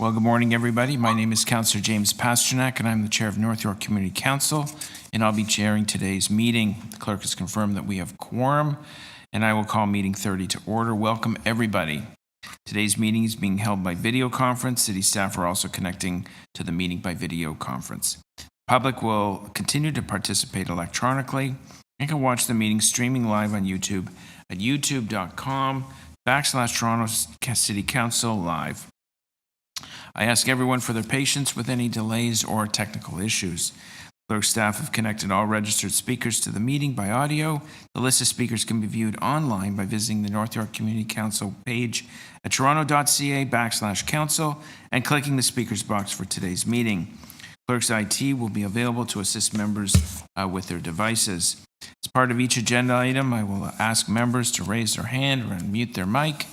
Well, good morning, everybody. My name is Councillor James Pasternak, and I'm the Chair of North York Community Council, and I'll be chairing today's meeting. The clerk has confirmed that we have quorum, and I will call meeting 30 to order. Welcome, everybody. Today's meeting is being held by video conference. City staff are also connecting to the meeting by video conference. The public will continue to participate electronically and can watch the meeting streaming live on YouTube at youtube.com/Toronto City Council Live. I ask everyone for their patience with any delays or technical issues. Clerk staff have connected all registered speakers to the meeting by audio. The list of speakers can be viewed online by visiting the North York Community Council page at toronto.ca/council and clicking the speakers box for today's meeting. Clerk's IT will be available to assist members with their devices. As part of each agenda item, I will ask members to raise their hand or unmute their mic,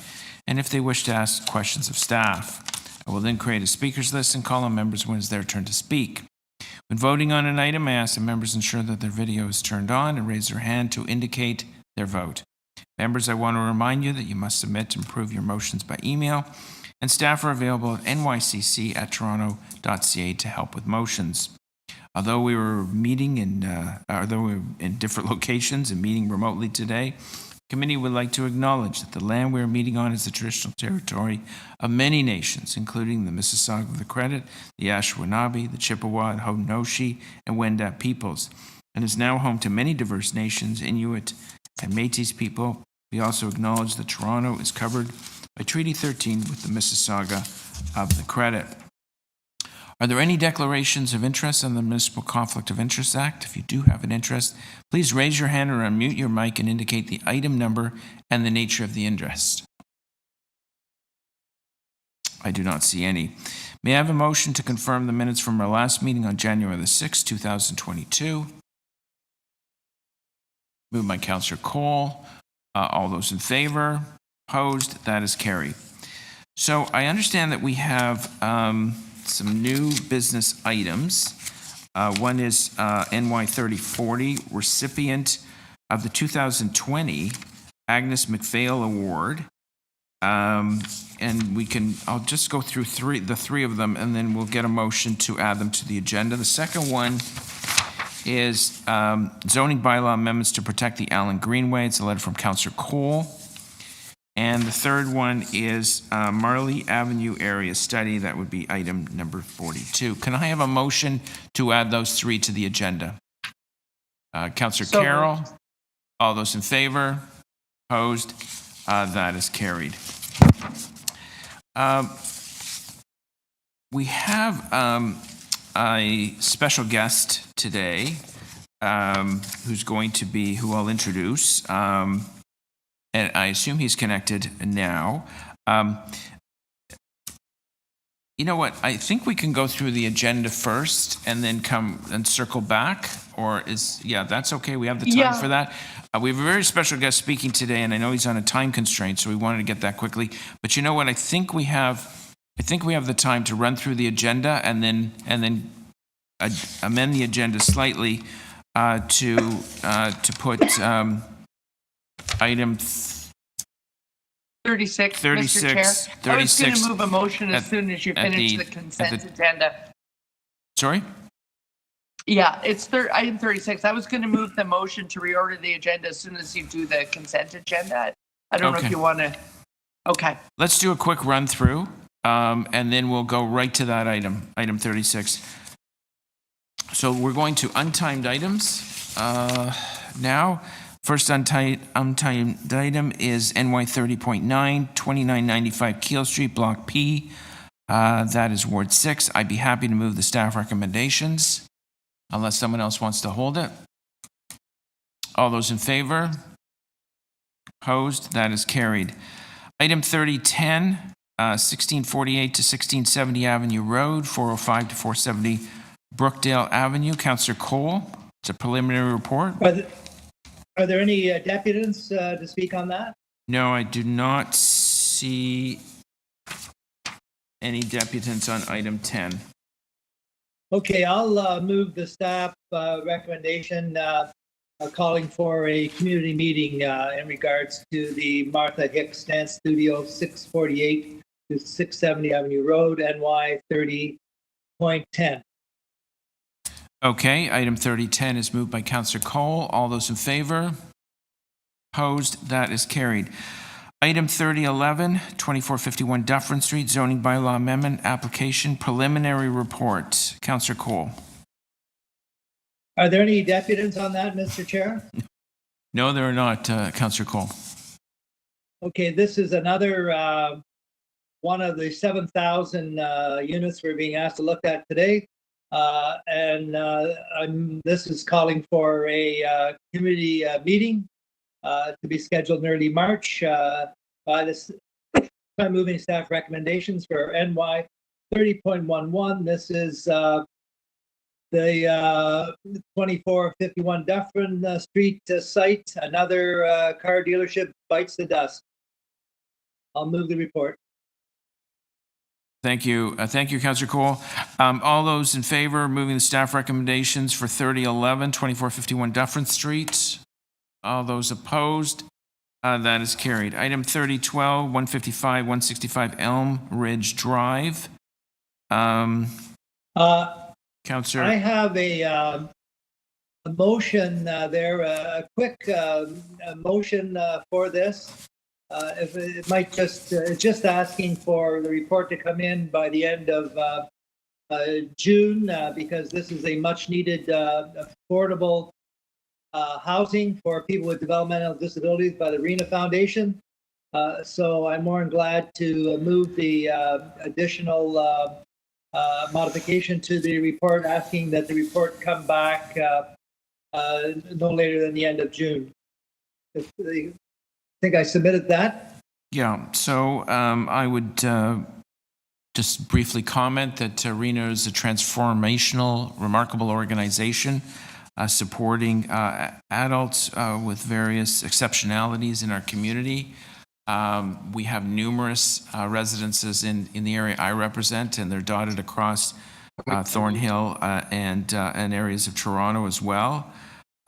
and if they wish to ask questions of staff. I will then create a speakers list and call on members when it's their turn to speak. When voting on an item, I ask that members ensure that their video is turned on and raise their hand to indicate their vote. Members, I want to remind you that you must submit and approve your motions by email, and staff are available at nycc@toronto.ca to help with motions. Although we were in different locations and meeting remotely today, the committee would like to acknowledge that the land we are meeting on is the traditional territory of many nations, including the Mississauga of the Credit, the Anishinaabe, the Chippewa, Haudenosaunee, and Wendat peoples, and is now home to many diverse nations, Inuit and Métis people. We also acknowledge that Toronto is covered by Treaty 13 with the Mississauga of the Credit. Are there any declarations of interest on the Municipal Conflict of Interest Act? If you do have an interest, please raise your hand or unmute your mic and indicate the item number and the nature of the interest. I do not see any. May I have a motion to confirm the minutes from our last meeting on January the 6th, 2022? Moved by Councillor Cole. All those in favor? Opposed? That is carried. So I understand that we have some new business items. One is NY 3040, recipient of the 2020 Agnes McPhail Award. And I'll just go through the three of them, and then we'll get a motion to add them to the agenda. The second one is zoning bylaw amendments to protect the Allen Greenway. It's a letter from Councillor Cole. And the third one is Marley Avenue area study. That would be item number 42. Can I have a motion to add those three to the agenda? Councillor Carroll, all those in favor? Opposed? That is carried. We have a special guest today who I'll introduce. And I assume he's connected now. You know what? I think we can go through the agenda first and then come and circle back. That's okay. We have the time for that. We have a very special guest speaking today, and I know he's on a time constraint, so we wanted to get that quickly. But you know what? I think we have the time to run through the agenda and then amend the agenda slightly to put. Item 36, Mr. Chair. 36. I was going to move a motion as soon as you finish the consent agenda. Sorry? Yeah, it's item 36. I was going to move the motion to reorder the agenda as soon as you do the consent agenda. I don't know if you want to. Okay. Let's do a quick run through, and then we'll go right to that item 36. So we're going to untimed items now. First untimed item is NY 30.9, 2995 Keel Street, Block P. That is Ward 6. I'd be happy to move the staff recommendations, unless someone else wants to hold it. All those in favor? Opposed? That is carried. Item 3010, 1648 to 1670 Avenue Road, 405 to 470 Brookdale Avenue. Councillor Cole, it's a preliminary report. Are there any deputants to speak on that? No, I do not see any deputants on item 10. Okay, I'll move the staff recommendation calling for a community meeting in regards to the Martha Hicks Dance Studio, 648 to 670 Avenue Road, NY 30.10. Okay, item 3010 is moved by Councillor Cole. All those in favor? Opposed? That is carried. Item 3011, 2451 Dufferin Street, zoning bylaw amendment application, preliminary report. Councillor Cole. Are there any deputants on that, Mr. Chair? No, there are not, Councillor Cole. Okay, this is another one of the 7,000 units we're being asked to look at today. This is calling for a community meeting to be scheduled in early March by moving staff recommendations for NY 30.11. This is the 2451 Dufferin Street site. Another car dealership bites the dust. I'll move the report. Thank you. Thank you, Councillor Cole. All those in favor of moving the staff recommendations for 3011, 2451 Dufferin Street? All those opposed? That is carried. Item 3012, 155, 165 Elm Ridge Drive. Councillor. I have a motion there, a quick motion for this. If it might just asking for the report to come in by the end of June, because this is a much needed affordable housing for people with developmental disabilities by the RENA Foundation. So I'm more than glad to move the additional modification to the report, asking that the report come back no later than the end of June. I think I submitted that. Yeah, so I would just briefly comment that RENA is a transformational, remarkable organization supporting adults with various exceptionalities in our community. We have numerous residences in the area I represent, and they're dotted across Thornhill and areas of Toronto as well.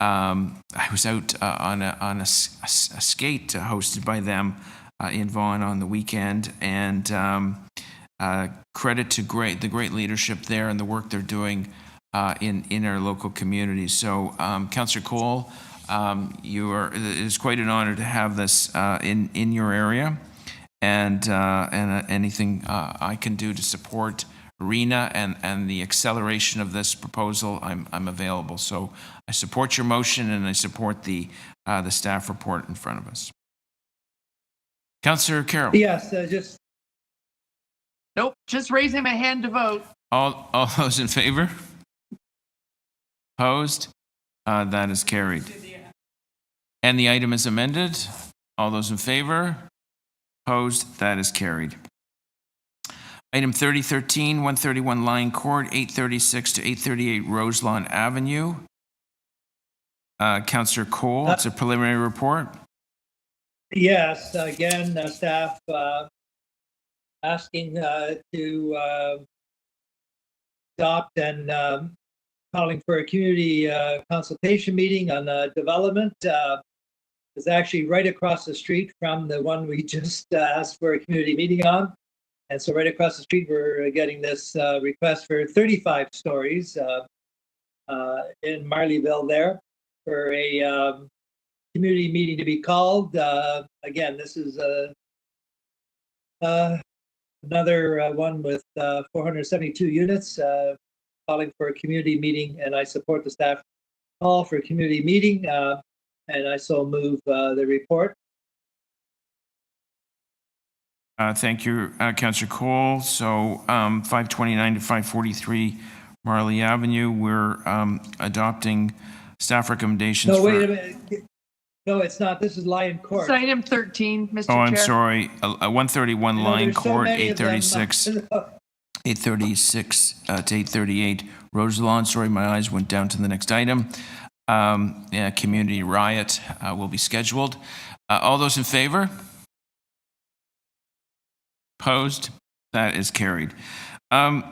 I was out on a skate hosted by them in Vaughan on the weekend, and credit to the great leadership there and the work they're doing in our local community. So, Councillor Cole, it is quite an honor to have this in your area, and anything I can do to support RENA and the acceleration of this proposal, I'm available. So I support your motion, and I support the staff report in front of us. Councillor Carroll. Yes, Nope, just raising my hand to vote. All those in favor? Opposed? That is carried. And the item is amended. All those in favor? Opposed? That is carried. Item 3013, 131 Lion Court, 836 to 838 Roselawn Avenue. Councillor Cole, it's a preliminary report. yes, again, staff asking to adopt and calling for a community consultation meeting on development. It's actually right across the street from the one we just asked for a community meeting on. And so right across the street, we're getting this request for 35 stories in Marleyville there for a community meeting to be called. Again, this is another one with 472 units calling for a community meeting, and I support the staff call for a community meeting, and I so move the report. Thank you, Councillor Cole. So 529 to 543 Marley Avenue, we're adopting staff recommendations. No, wait a minute. No, it's not. This is Lion Court. It's item 13, Mr. Oh, Chair. I'm sorry. 131 Lion Court, 836 to 838 Roselawn. Sorry, my eyes went down to the next item. Community riot will be scheduled. All those in favor? Opposed? That is carried. Item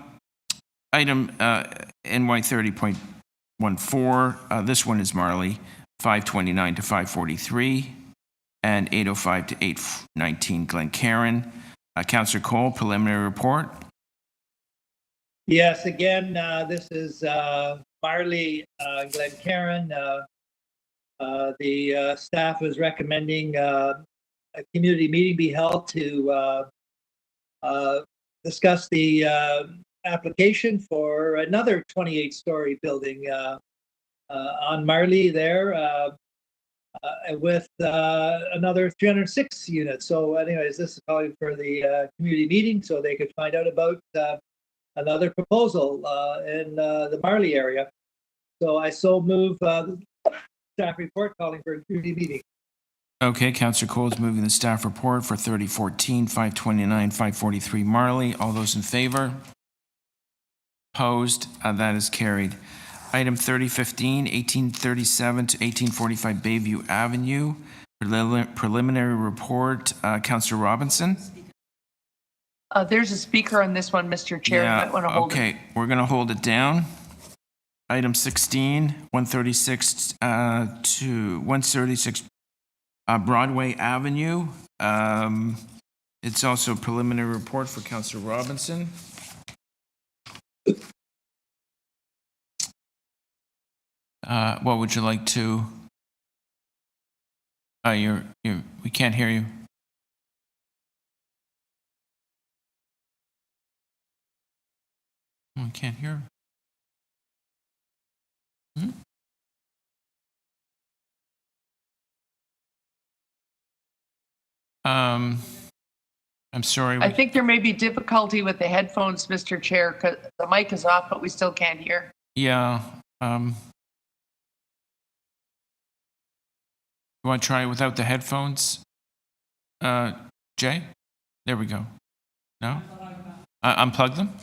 NY 30.14, this one is Marley, 529 to 543, and 805 to 819 Glencairn. Councillor Cole, preliminary report. Yes, again, this is Marley, Glencairn. The staff is recommending a community meeting be held to discuss the application for another 28-story building on Marley there with another 306 units. So anyways, this is calling for the community meeting so they could find out about another proposal in the Marley area. So I move staff report calling for a community meeting. Okay, Councillor Cole is moving the staff report for 3014, 529, 543 Marley. All those in favor? Opposed? That is carried. Item 3015, 1837 to 1845 Bayview Avenue. Preliminary report. Councillor Robinson? There's a speaker on this one, Mr. Chair. You might want to hold okay, we're going to hold it down. Item 16, 136 to 136 Broadway Avenue. It's also a preliminary report for Councillor Robinson. What would you like to? We can't hear you. I can't hear. I'm sorry. I think there may be difficulty with the headphones, Mr. Chair, because the mic is off, but we still can't hear. Yeah. You want to try it without the headphones? Jay? There we go. No? Unplug them?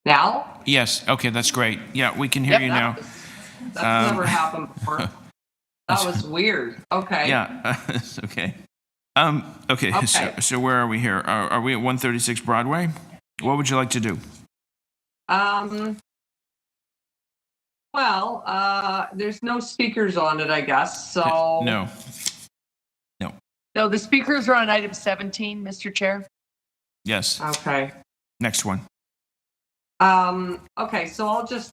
Now? Yes. Okay, that's great. Yeah, we can hear you now. That's never happened before. That was weird. Okay. Yeah, it's okay. Okay. So where are we here? Are we at 136 Broadway? What would you like to do? Well, there's no speakers on it, I guess. So No. No, the speakers are on item 17, Mr. Chair. Yes. Okay. Next one. Okay. So I'll just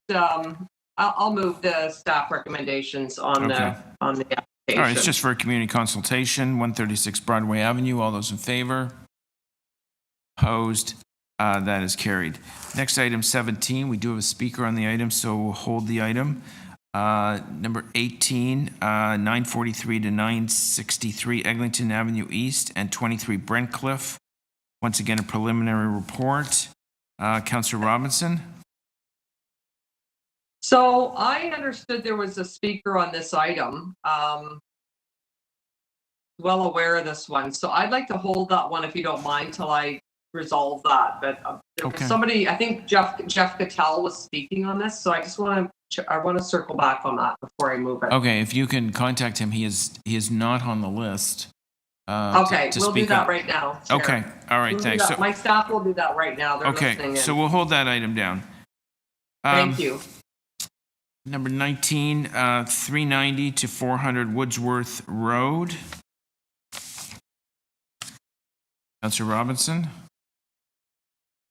I'll move the staff recommendations on the application. All right. It's just for a community consultation. 136 Broadway Avenue. All those in favor? Opposed? That is carried. Next item 17. We do have a speaker on the item, so we'll hold the item. Number 18, 943 to 963 Eglinton Avenue East and 23 Brentcliffe. Once again, a preliminary report. Councillor Robinson? So I understood there was a speaker on this item. Well aware of this one. So I'd like to hold that one if you don't mind till I resolve that. But there was somebody, I think Jeff Cattell was speaking on this. So I just want to circle back on that before I move it. Okay, if you can contact him, he is not on the list. Okay, we'll do that right now, Chair. Okay, all right, thanks. My staff will do that right now. They're listening Okay, in. so we'll hold that item down. Thank you. Number 19, 390 to 400 Woodsworth Road. Councillor Robinson?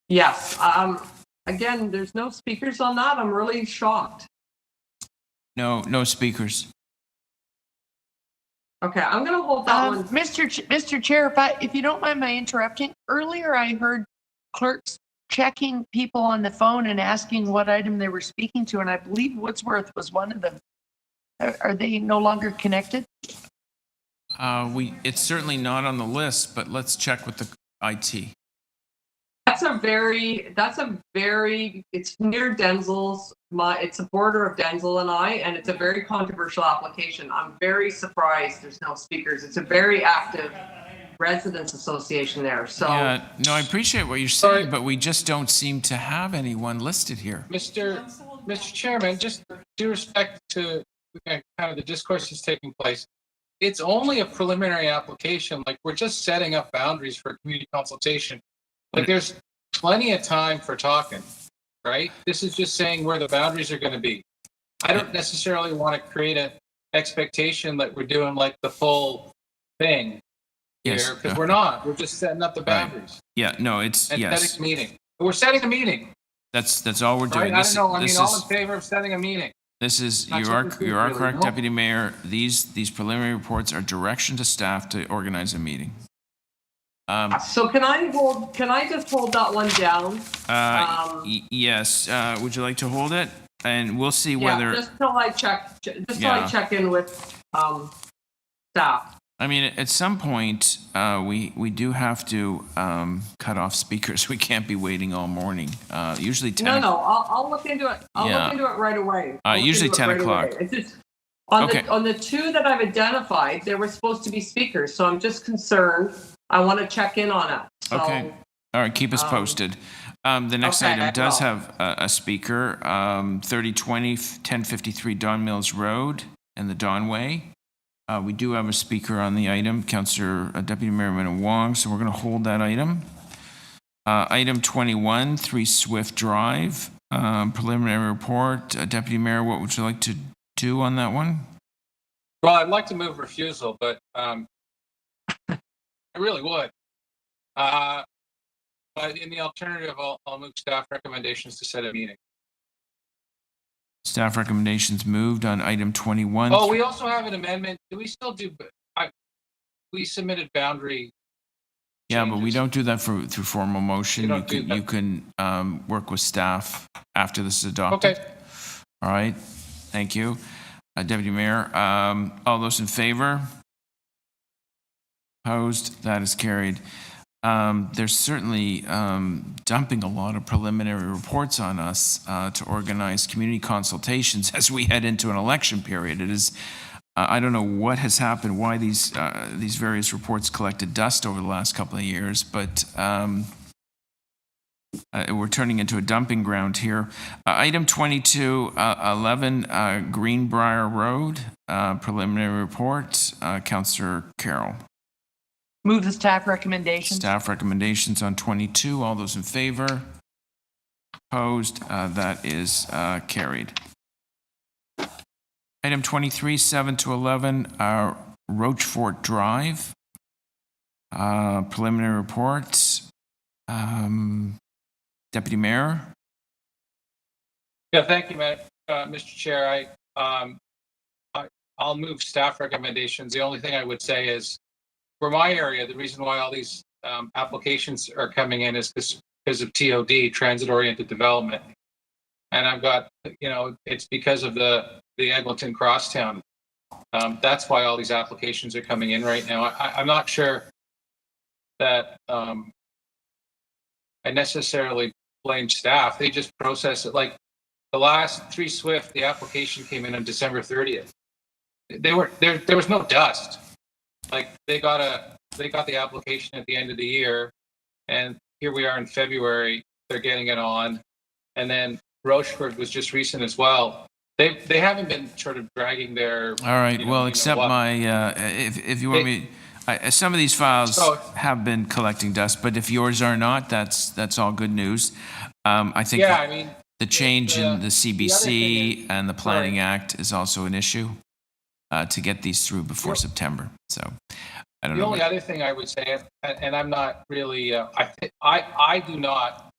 Yes. Again, there's no speakers on that. I'm really shocked. No speakers. Okay, I'm going to hold that one. Mr. Chair, if you don't mind my interrupting, earlier I heard clerks checking people on the phone and asking what item they were speaking to, and I believe Woodsworth was one of them. Are they no longer connected? It's certainly not on the list, but let's check with the IT. It's near Denzel's, it's a border of Denzel and I, and it's a very controversial application. I'm very surprised there's no speakers. It's a very active residents association there. So yeah, no, I appreciate what you're saying, but we just don't seem to have anyone listed here. Mr. Chairman, just due respect to kind of the discourse that's taking place, it's only a preliminary application. Like, we're just setting up boundaries for community consultation. Like, there's plenty of time for talking, right? This is just saying where the boundaries are going to be. I don't necessarily want to create expectation that we're doing like the full thing Yes. here, because we're not. We're just setting up the Right. boundaries Yeah, no, it's, and yes, setting a meeting. We're setting a meeting, that's all we're right? doing. I This, don't know. I mean, this all in is, favor of setting a meeting. this is, That's you what are, this is you are really, correct, no? Deputy Mayor. These preliminary reports are direction to staff to organize a meeting. So can I just hold that one down? Yes, would you like to hold it? And we'll see Yeah, whether, just till I check in with, staff. I mean, at some point, we do have to cut off speakers. We can't be waiting all morning. Usually 10. No, I'll look into it. I'll Yeah. look into it right away. I'll look Usually into it 10 right o'clock. away. It's just, Okay. on the two that I've identified, there were supposed to be speakers, so I'm just concerned. I want to check in on it. So, Okay. All right, keep us posted. The next okay, item I does will. have a speaker, 3020 1053 Don Mills Road and the Don Way. We do have a speaker on the item, Councillor Deputy Mayor Minna Wong, so we're going to hold that item. Item 21, 3 Swift Drive, preliminary report. Deputy Mayor, what would you like to do on that one? Well, I'd like to move refusal, but I really would. But in the alternative, I'll move staff recommendations to set a meeting. Staff recommendations moved on item 21. Oh, we also have an amendment. Do we still do? We submitted boundary. Yeah, but we changes. don't do that through formal motion. You don't do that. You can work with staff after this is adopted. Okay. All right, thank you. Deputy Mayor, all those in favor? Opposed? That is carried. There's certainly dumping a lot of preliminary reports on us to organize community consultations as we head into an election period. It is, I don't know what has happened, why these various reports collected dust over the last couple of years, but we're turning into a dumping ground here. Item 2211, Greenbrier Road, preliminary report. Councillor Carroll. Move the staff recommendations. Staff recommendations on 22. All those in favor? Opposed? That is carried. Item 23, 7 to 11, Rochefort Drive. Preliminary report. Deputy Mayor? Yeah, thank you, Mr. Chair. I'll move staff recommendations. The only thing I would say is, for my area, the reason why all these applications are coming in is because of TOD, transit-oriented development. And I've got, it's because of the Eglinton Crosstown. That's why all these applications are coming in right now. I'm not sure that I necessarily blame staff. They just process it. Like the last 3 Swift, the application came in on December 30th. There was no dust. Like they got the application at the end of the year, and here we are in February. They're getting it on, and then Rochefort was just recent as well. They haven't been sort of dragging their. All right, well, accept my, if you want me, some of these files have been collecting dust, but if yours are not, that's all good news. I think the change in the CBC and the Planning Act is also an issue to get these through before September. So I don't know. The only other thing I would say, and I'm not really, I do not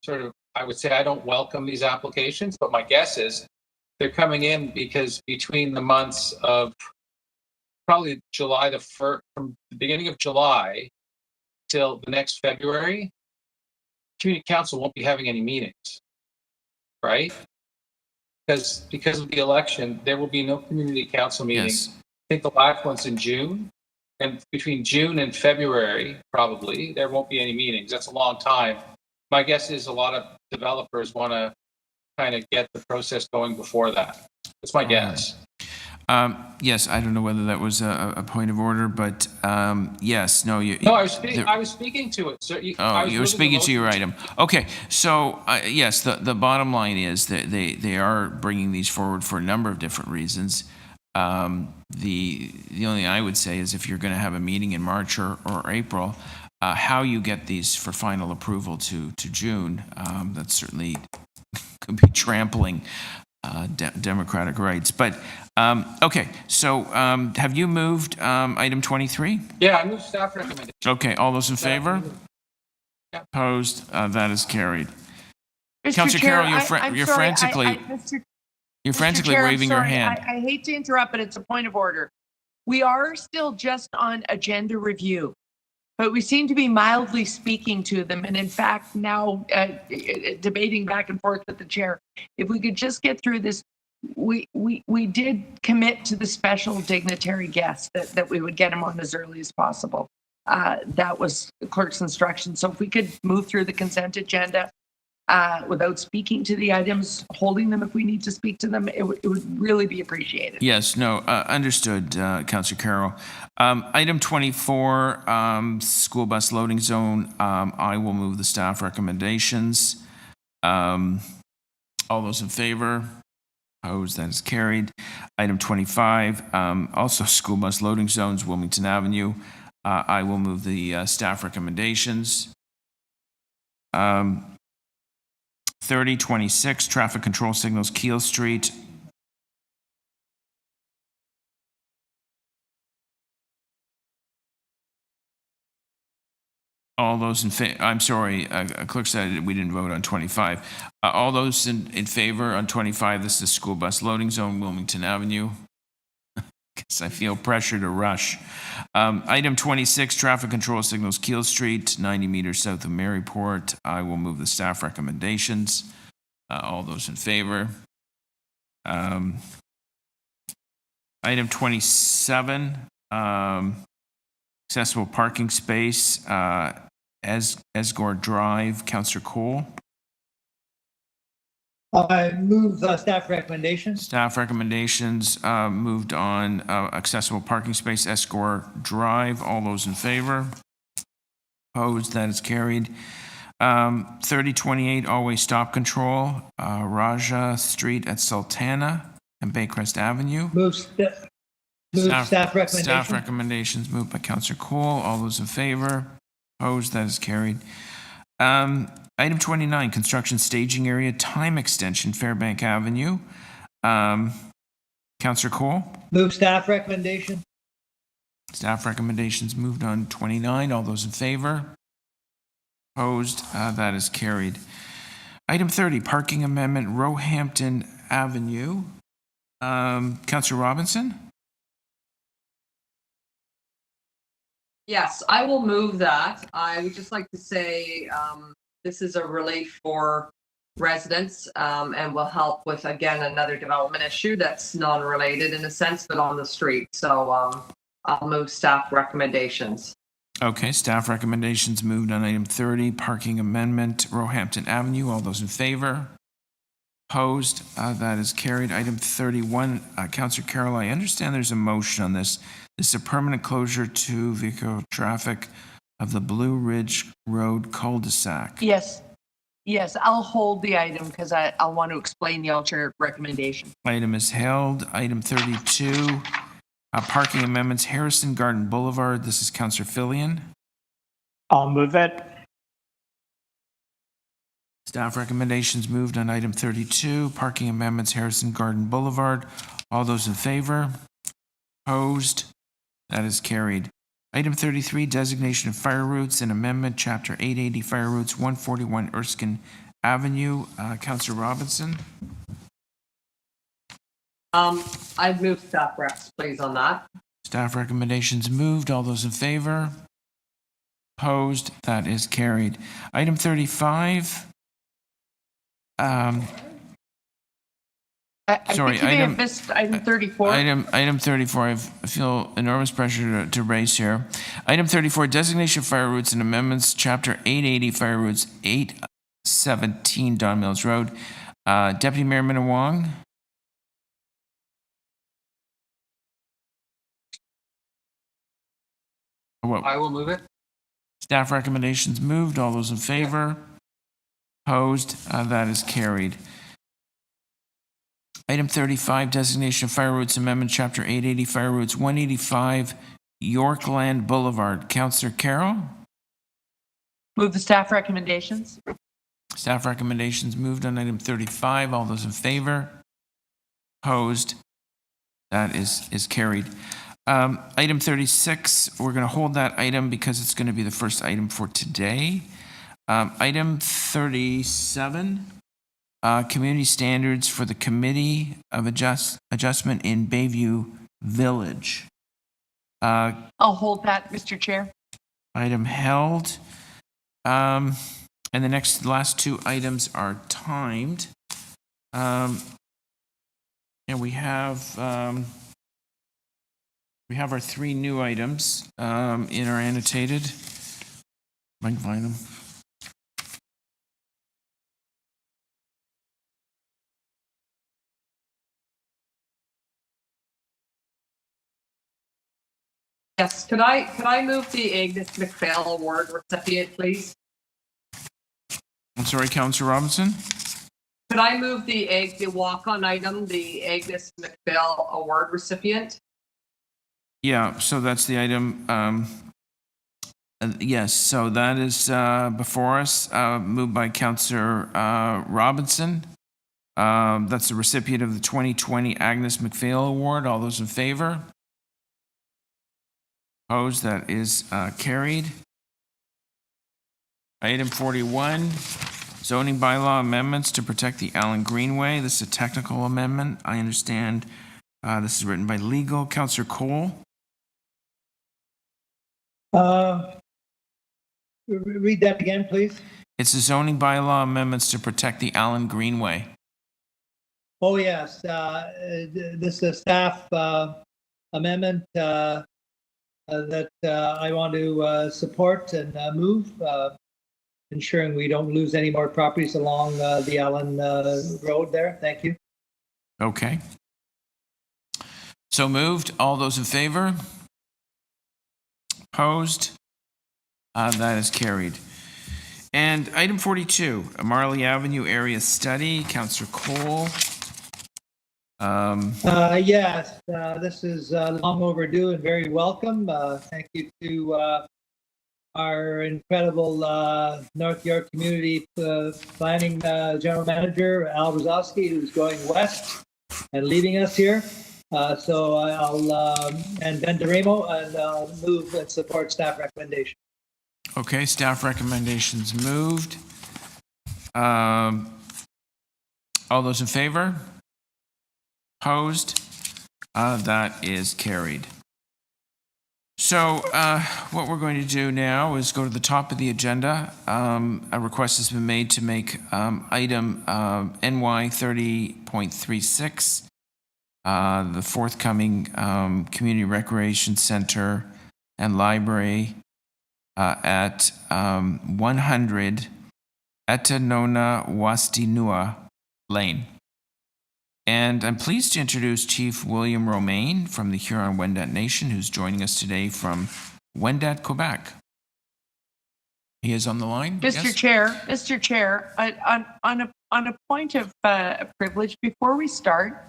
sort of, I would say I don't welcome these applications, but my guess is they're coming in because between the months of probably July the 1st, from the beginning of July till the next February, community council won't be having any meetings, right? Because of the election, there will be no community council meetings. Yes. I think the last one's in June, and between June and February, probably there won't be any meetings. That's a long time. My guess is a lot of developers want to kind of get the process going before that. That's my guess. Yes, I don't know whether that was a point of order, but yes, no. I was speaking to it. So you were speaking to your item. Okay, so yes, the bottom line is that they are bringing these forward for a number of different reasons. The only thing I would say is if you're going to have a meeting in March or April, how you get these for final approval to June, that certainly could be trampling democratic rights. But, okay, so have you moved item 23? Yeah, I move staff recommendation. Okay, all those in favor? Yeah. Opposed? That is carried. Mr. Councillor Chair, Carroll, you're sorry, frantically, you're Mr. frantically Chair, I'm waving your sorry. hand. I hate to interrupt, but it's a point of order. We are still just on agenda review, but we seem to be mildly speaking to them. And in fact, now debating back and forth with the chair, if we could just get through this, we did commit to the special dignitary guest that we would get him on as early as possible. That was the clerk's instruction. So if we could move through the consent agenda without speaking to the items, holding them if we need to speak to them, it would really be appreciated. Yes, no, understood, Councillor Carroll. Item 24, school bus loading zone, I will move the staff recommendations. All those in favor? Opposed? That is carried. Item 25, also school bus loading zones, Wilmington Avenue. I will move the staff recommendations. 3026, traffic control signals, Keel Street. All those in favor, I'm sorry, clerk said we didn't vote on 25. All those in favor on 25, this is the school bus loading zone, Wilmington Avenue. Guess I feel pressure to rush. Item 26, traffic control signals, Keel Street, 90 meters south of Maryport. I will move the staff recommendations. All those in favor. Item 27, accessible parking space, Esgore Drive, Councillor Cole. I move staff recommendations. Staff recommendations moved on accessible parking space, Esgore Drive. All those in favor? Opposed? That is carried. 3028, always stop control, Raja Street at Sultana and Baycrest Avenue. Move staff recommendations. Staff recommendations moved by Councillor Cole. All those in favor? Opposed? That is carried. Item 29, construction staging area, time extension, Fairbank Avenue. Councillor Cole? Move staff recommendation. Staff recommendations moved on 29. All those in favor? Opposed? That is carried. Item 30, parking amendment, Roehampton Avenue. Councillor Robinson? Yes, I will move that. I would just like to say this is a relief for residents and will help with, again, another development issue that's non-related in a sense, but on the street. So I'll move staff recommendations. Okay, staff recommendations moved on item 30, parking amendment, Roehampton Avenue. All those in favor? Opposed? That is carried. Item 31, Councillor Carroll, I understand there's a motion on this. This is a permanent closure to vehicle traffic of the Blue Ridge Road cul-de-sac. Yes, I'll hold the item because I'll want to explain the alternate recommendation. Item is held. Item 32, parking amendments, Harrison Garden Boulevard. This is Councillor Fillion. I'll move it. Staff recommendations moved on item 32, parking amendments, Harrison Garden Boulevard. All those in favor? Opposed? That is carried. Item 33, designation of fire routes and amendment, Chapter 880, fire routes, 141 Erskine Avenue. Councillor Robinson? I'd move staff recs, please, on that. Staff recommendations moved. All those in favor? Opposed? That is carried. Item 35. I Sorry, think you may item- have missed item 34. Item 34, I feel enormous pressure to raise here. Item 34, designation of fire routes and amendments, Chapter 880, fire routes, 817 Don Mills Road. Deputy Mayor Minawong? I will move it. Staff recommendations moved. All those in favor? Opposed? That is carried. Item 35, designation of fire routes amendment, Chapter 880, fire routes, 185 Yorkland Boulevard. Councillor Carroll? Move the staff recommendations. Staff recommendations moved on item 35. All those in favor? Opposed? That is carried. Item 36, we're going to hold that item because it's going to be the first item for today. Item 37, community standards for the Committee of Adjustment in Bayview Village. I'll hold that, Mr. Chair. Item held. And the last two items are timed. And we have our three new items in our annotated. If I can find them. Yes, could I move the Agnes McPhail Award recipient, please? I'm sorry, Councillor Robinson? Could I move the walk-on item, the Agnes McPhail Award recipient? Yeah, so that's the item. Yes, so that is before us, moved by Councillor Robinson. That's the recipient of the 2020 Agnes McPhail Award. All those in favor? Opposed? That is carried. Item 41, zoning bylaw amendments to protect the Allen Greenway. This is a technical amendment. I understand this is written by legal. Councillor Cole. Read that again, please. It's the zoning bylaw amendments to protect the Allen Greenway. Oh, yes. This is a staff amendment that I want to support and move, ensuring we don't lose any more properties along the Allen Road there. Thank you. Okay. So moved. All those in favor? Opposed? That is carried. And item 42, a Marley Avenue area study. Councillor Cole. Yes, this is long overdue and very welcome. Thank you to our incredible North York Community Planning General Manager, Al Rozowski, who's going west and leaving us here. So I'll, and Ben DeRemo, and I'll move and support staff recommendation. Okay, staff recommendations moved. All those in favor? Opposed? That is carried. So what we're going to do now is go to the top of the agenda. A request has been made to make item NY 30.36, the forthcoming Community Recreation Center and Library at 100 Etanona Wastinua Lane. And I'm pleased to introduce Chief William Romaine from the Huron-Wendat Nation, who's joining us today from Wendat, Quebec. He is on the line. Mr. Chair, on a point of privilege, before we start,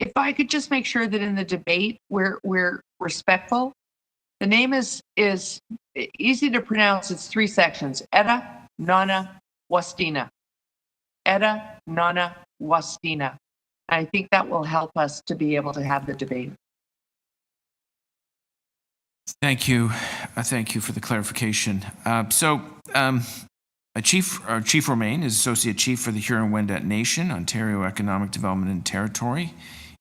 if I could just make sure that in the debate we're respectful. The name is easy to pronounce. It's 3 sections: Eta Nana Wastina. Eta Nana Wastina. I think that will help us to be able to have the debate. Thank you. Thank you for the clarification. Chief Romaine is Associate Chief for the Huron-Wendat Nation, Ontario Economic Development and Territory.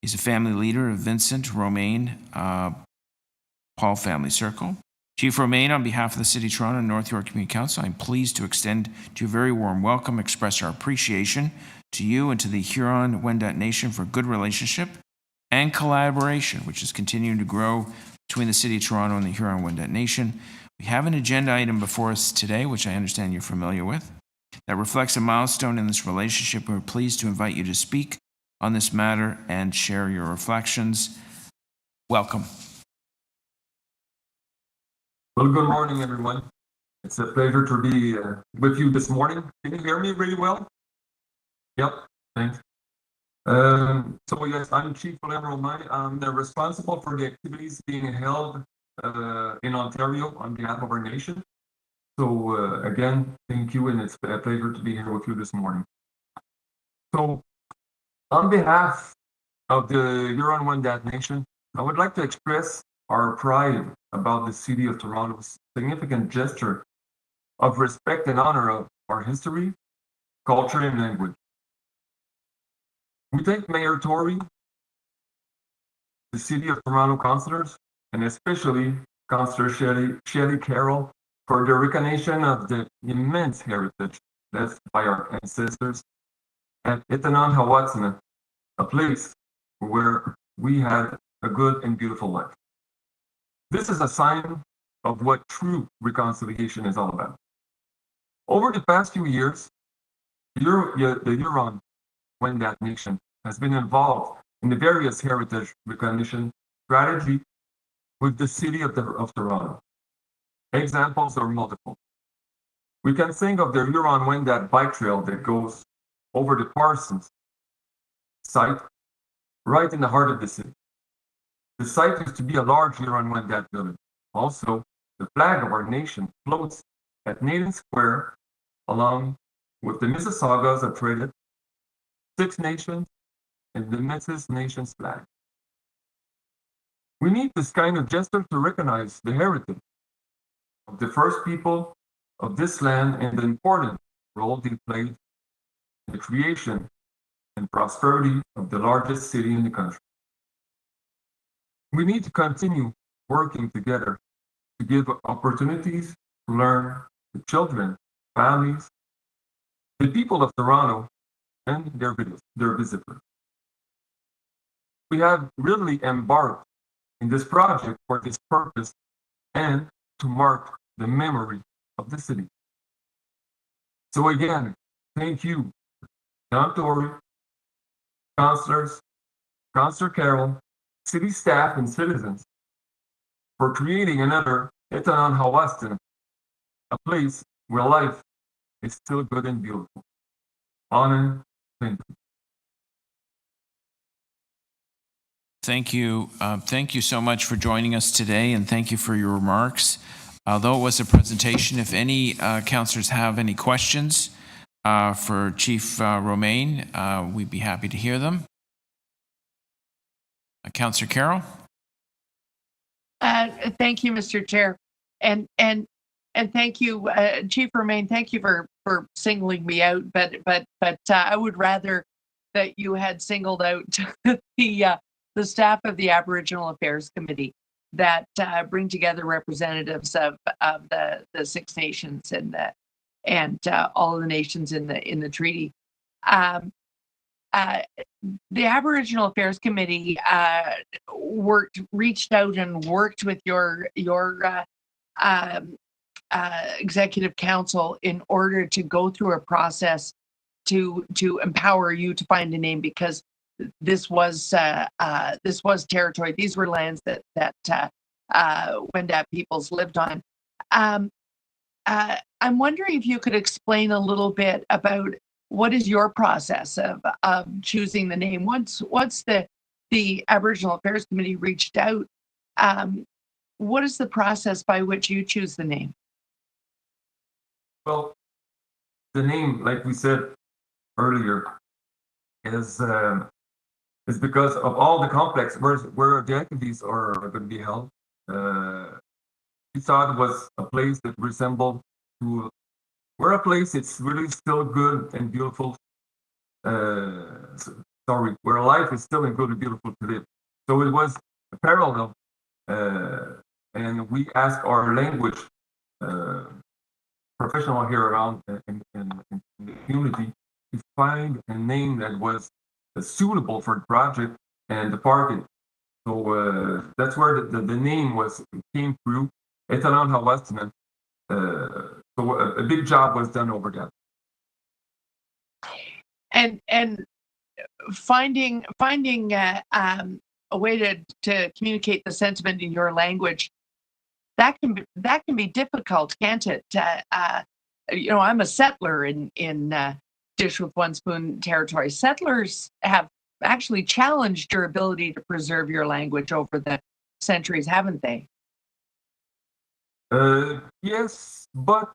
He's a family leader of Vincent Romaine Paul Family Circle. Chief Romaine, on behalf of the City of Toronto and North York Community Council, I'm pleased to extend to you a very warm welcome, express our appreciation to you and to the Huron-Wendat Nation for good relationship and collaboration, which is continuing to grow between the City of Toronto and the Huron-Wendat Nation. We have an agenda item before us today, which I understand you're familiar with, that reflects a milestone in this relationship. We're pleased to invite you to speak on this matter and share your reflections. Welcome. Well, good morning, everyone. It's a pleasure to be with you this morning. Can you hear me really well? Yep, thanks. So yes, I'm Chief William Romaine. I'm responsible for the activities being held in Ontario on behalf of our nation. So again, thank you, and it's a pleasure to be here with you this morning. So On behalf of the Huron-Wendat Nation, I would like to express our pride about the City of Toronto's significant gesture of respect and honor of our history, culture, and language. We thank Mayor Tory, the City of Toronto councillors, and especially Councillor Shelley Carroll for the recognition of the immense heritage left by our ancestors at Itanan-Hawatsina, a place where we had a good and beautiful life. This is a sign of what true reconciliation is all about. Over the past few years, the Huron-Wendat Nation has been involved in the various heritage recognition strategy with the City of Toronto. Examples are multiple. We can think of the Huron-Wendat bike trail that goes over the Parsons site right in the heart of the city. The site used to be a large Huron-Wendat village. Also, the flag of our nation floats at Nathan Square along with the Mississaugas that traded, Six Nations, and the Métis Nations flag. We need this kind of gesture to recognize the heritage of the first people of this land and the important role they played in the creation and prosperity of the largest city in the country. We need to continue working together to give opportunities to learn to children, families, the people of Toronto, and their visitors. We have really embarked in this project for this purpose and to mark the memory of the city. So again, thank you, John Tory, councillors, Councillor Carroll, city staff, and citizens for creating another Itanan-Hawatsina, a place where life is still good and beautiful. Honor, thank you. Thank you. Thank you so much for joining us today, and thank you for your remarks. Although it was a presentation, if any councillors have any questions for Chief Romaine, we'd be happy to hear them. Councillor Carroll? Thank you, Mr. Chair. And thank you, Chief Romaine, thank you for singling me out, but I would rather that you had singled out the staff of the Aboriginal Affairs Committee that bring together representatives of the Six Nations and all of the nations in the treaty. The Aboriginal Affairs Committee reached out and worked with your executive council in order to go through a process to empower you to find a name, because this was territory. These were lands that Wendat peoples lived on. I'm wondering if you could explain a little bit about what is your process of choosing the name. Once the Aboriginal Affairs Committee reached out, what is the process by which you choose the name? Well, the name, like we said earlier, is because of all the complex where the activities are going to be held. We thought it was a place that resembled to where a place it's really still good and beautiful. Where life is still good and beautiful to live. So it was a parallel, and we asked our language professional here around in the community to find a name that was suitable for the project and the parking. So that's where the name came through, Itanan-Hawatsina. So a big job was done over that. And finding a way to communicate the sentiment in your language, that can be difficult, can't it? I'm a settler in Dish with One Spoon territory. Settlers have actually challenged your ability to preserve your language over the centuries, haven't they? Yes, but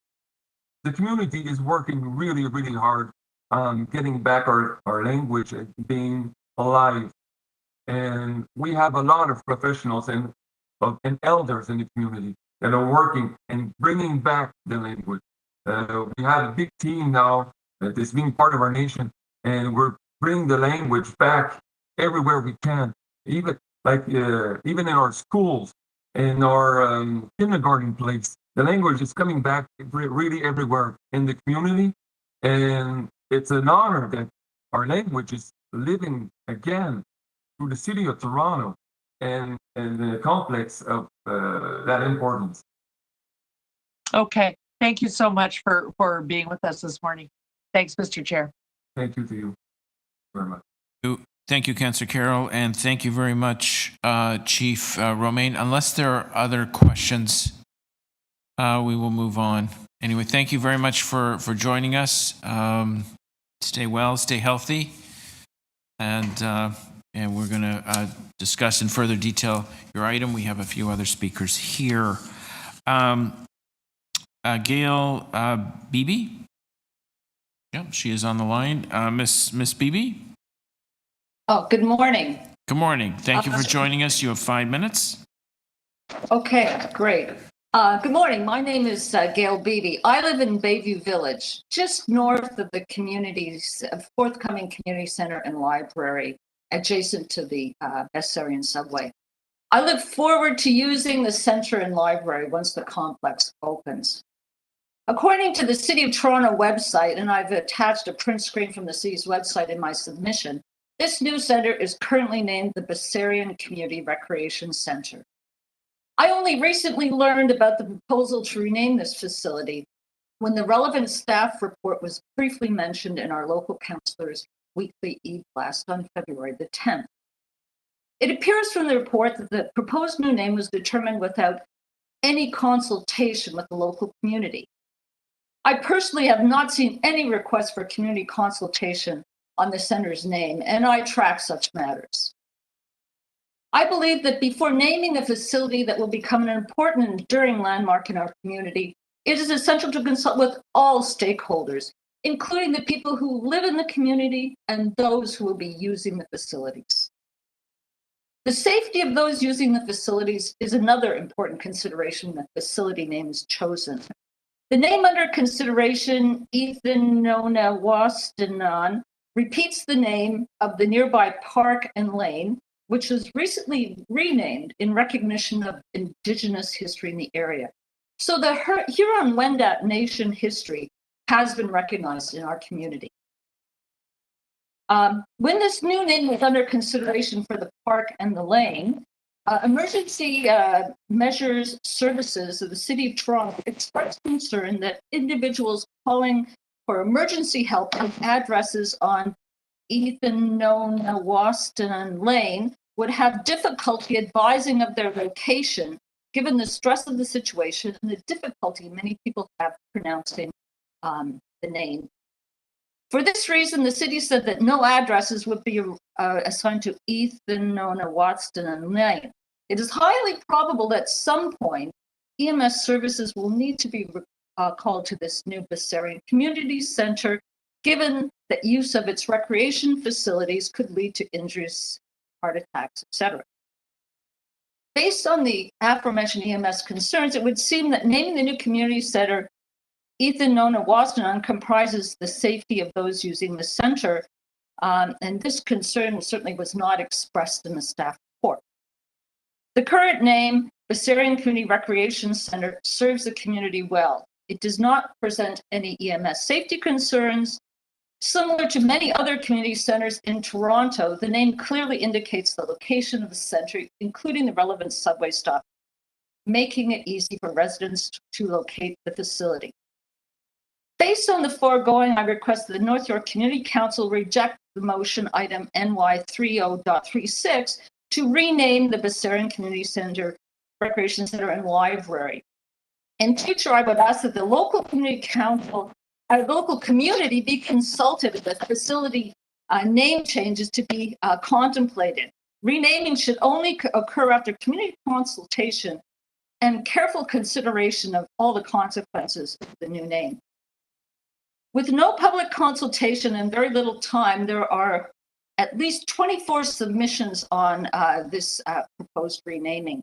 the community is working really, really hard on getting back our language and being alive. And we have a lot of professionals and elders in the community that are working and bringing back the language. We have a big team now that is being part of our nation, and we're bringing the language back everywhere we can. Even even in our schools, in our kindergarten place, the language is coming back really everywhere in the community, and it's an honor that our language is living again through the city of Toronto and the complex of that importance. Okay. Thank you so much for being with us this morning. Thanks, Mr. Chair. Thank you to you very much. Thank you, Councillor Carroll, and thank you very much, Chief Romaine. Unless there are other questions, we will move on. Anyway, thank you very much for joining us. Stay well, stay healthy, and we're going to discuss in further detail your item. We have a few other speakers here. Gail Beebe? Yep, she is on the line. Miss Beebe? Oh, good morning. Good morning. Thank you for joining us. You have 5 minutes. Okay, great. Good morning. My name is Gail Beebe. I live in Bayview Village, just north of the community's forthcoming community center and library, adjacent to the Bessarion subway. I look forward to using the center and library once the complex opens. According to the City of Toronto website, and I've attached a print screen from the city's website in my submission, this new center is currently named the Bessarion Community Recreation Center. I only recently learned about the proposal to rename this facility when the relevant staff report was briefly mentioned in our local councillor's weekly e-blast on February the 10th. It appears from the report that the proposed new name was determined without any consultation with the local community. I personally have not seen any request for community consultation on the center's name, and I track such matters. I believe that before naming a facility that will become an important and enduring landmark in our community, it is essential to consult with all stakeholders, including the people who live in the community and those who will be using the facilities. The safety of those using the facilities is another important consideration when the facility name is chosen. The name under consideration, Ethanona-Wastanon, repeats the name of the nearby park and lane, which was recently renamed in recognition of Indigenous history in the area. So the Huron-Wendat Nation history has been recognized in our community. When this new name was under consideration for the park and the lane, emergency measures services of the City of Toronto expressed concern that individuals calling for emergency help with addresses on Ethanona-Wastanon Lane would have difficulty advising of their location, given the stress of the situation and the difficulty many people have pronouncing the name. For this reason, the city said that no addresses would be assigned to Ethanona-Wastanon Lane. It is highly probable that at some point, EMS services will need to be called to this new Bessarion Community Center, given that use of its recreation facilities could lead to injuries, heart attacks, etc. Based on the aforementioned EMS concerns, it would seem that naming the new community center Ethanona-Wastanon comprises the safety of those using the center, and this concern certainly was not expressed in the staff report. The current name, Bessarion Community Recreation Center, serves the community well. It does not present any EMS safety concerns. Similar to many other community centers in Toronto, the name clearly indicates the location of the center, including the relevant subway stop, making it easy for residents to locate the facility. Based on the foregoing, I request that the North York Community Council reject the motion item NY 30.36 to rename the Bessarion Community Center, Recreation Center and Library. In future, I would ask that the local community council, local community be consulted if the facility name changes to be contemplated. Renaming should only occur after community consultation and careful consideration of all the consequences of the new name. With no public consultation and very little time, there are at least 24 submissions on this proposed renaming.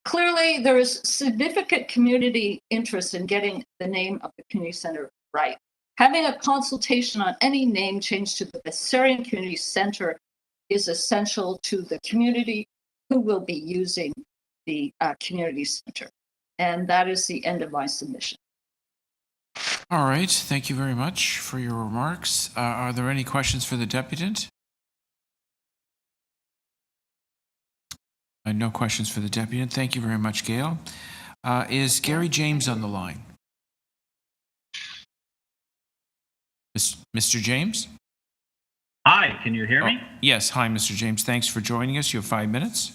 Clearly, there is significant community interest in getting the name of the community center right. Having a consultation on any name change to the Bessarion Community Center is essential to the community who will be using the community center. And that is the end of my submission. All right, thank you very much for your remarks. Are there any questions for the deputant? No questions for the deputant. Thank you very much, Gail. Is Gary James on the line? Mr. James? Hi, can you hear me? Yes, hi, Mr. James. Thanks for joining us. You have 5 minutes.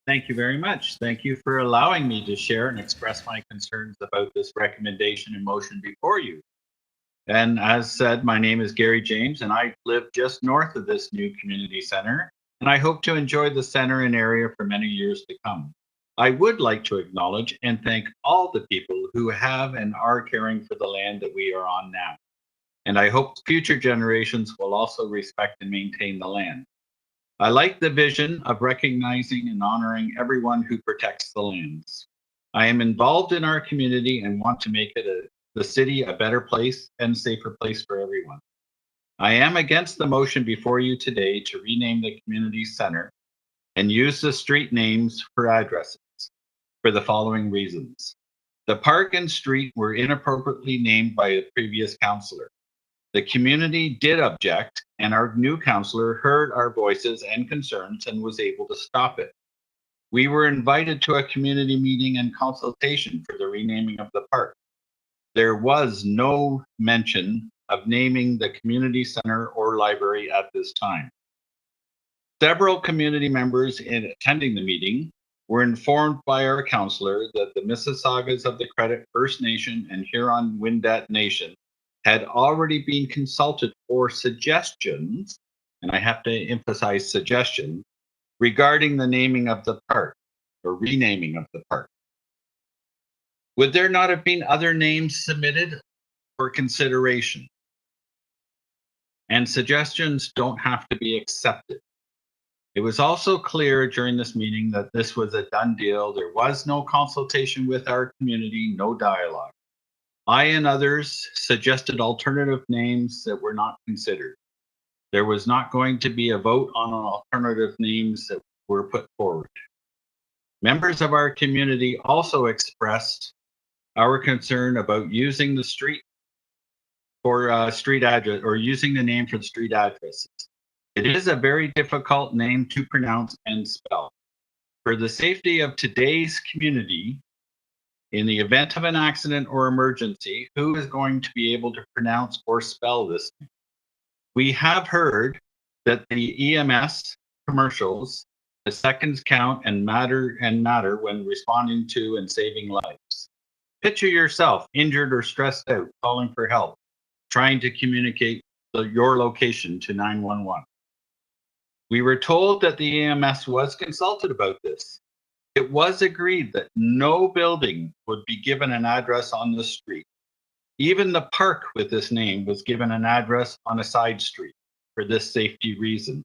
Thank you very much. Thank you for allowing me to share and express my concerns about this recommendation and motion before you. And as said, my name is Gary James, and I live just north of this new community center, and I hope to enjoy the center and area for many years to come. I would like to acknowledge and thank all the people who have and are caring for the land that we are on now. And I hope future generations will also respect and maintain the land. I like the vision of recognizing and honoring everyone who protects the lands. I am involved in our community and want to make it the city a better place and safer place for everyone. I am against the motion before you today to rename the community center and use the street names for addresses for the following reasons. The park and street were inappropriately named by a previous councillor. The community did object, and our new councillor heard our voices and concerns and was able to stop it. We were invited to a community meeting and consultation for the renaming of the park. There was no mention of naming the community center or library at this time. Several community members in attending the meeting were informed by our councillor that the Mississaugas of the Credit First Nation and Huron-Wendat Nation had already been consulted for suggestions, and I have to emphasize suggestion, regarding the naming of the park or renaming of the park. Would there not have been other names submitted for consideration? And suggestions don't have to be accepted. It was also clear during this meeting that this was a done deal. There was no consultation with our community, no dialogue. I and others suggested alternative names that were not considered. There was not going to be a vote on alternative names that were put forward. Members of our community also expressed our concern about using the street for street address or using the name for the street addresses. It is a very difficult name to pronounce and spell. For the safety of today's community, in the event of an accident or emergency, who is going to be able to pronounce or spell this name? We have heard that the EMS commercials, the seconds count and matter when responding to and saving lives. Picture yourself injured or stressed out, calling for help, trying to communicate your location to 911. We were told that the EMS was consulted about this. It was agreed that no building would be given an address on the street. Even the park with this name was given an address on a side street for this safety reason.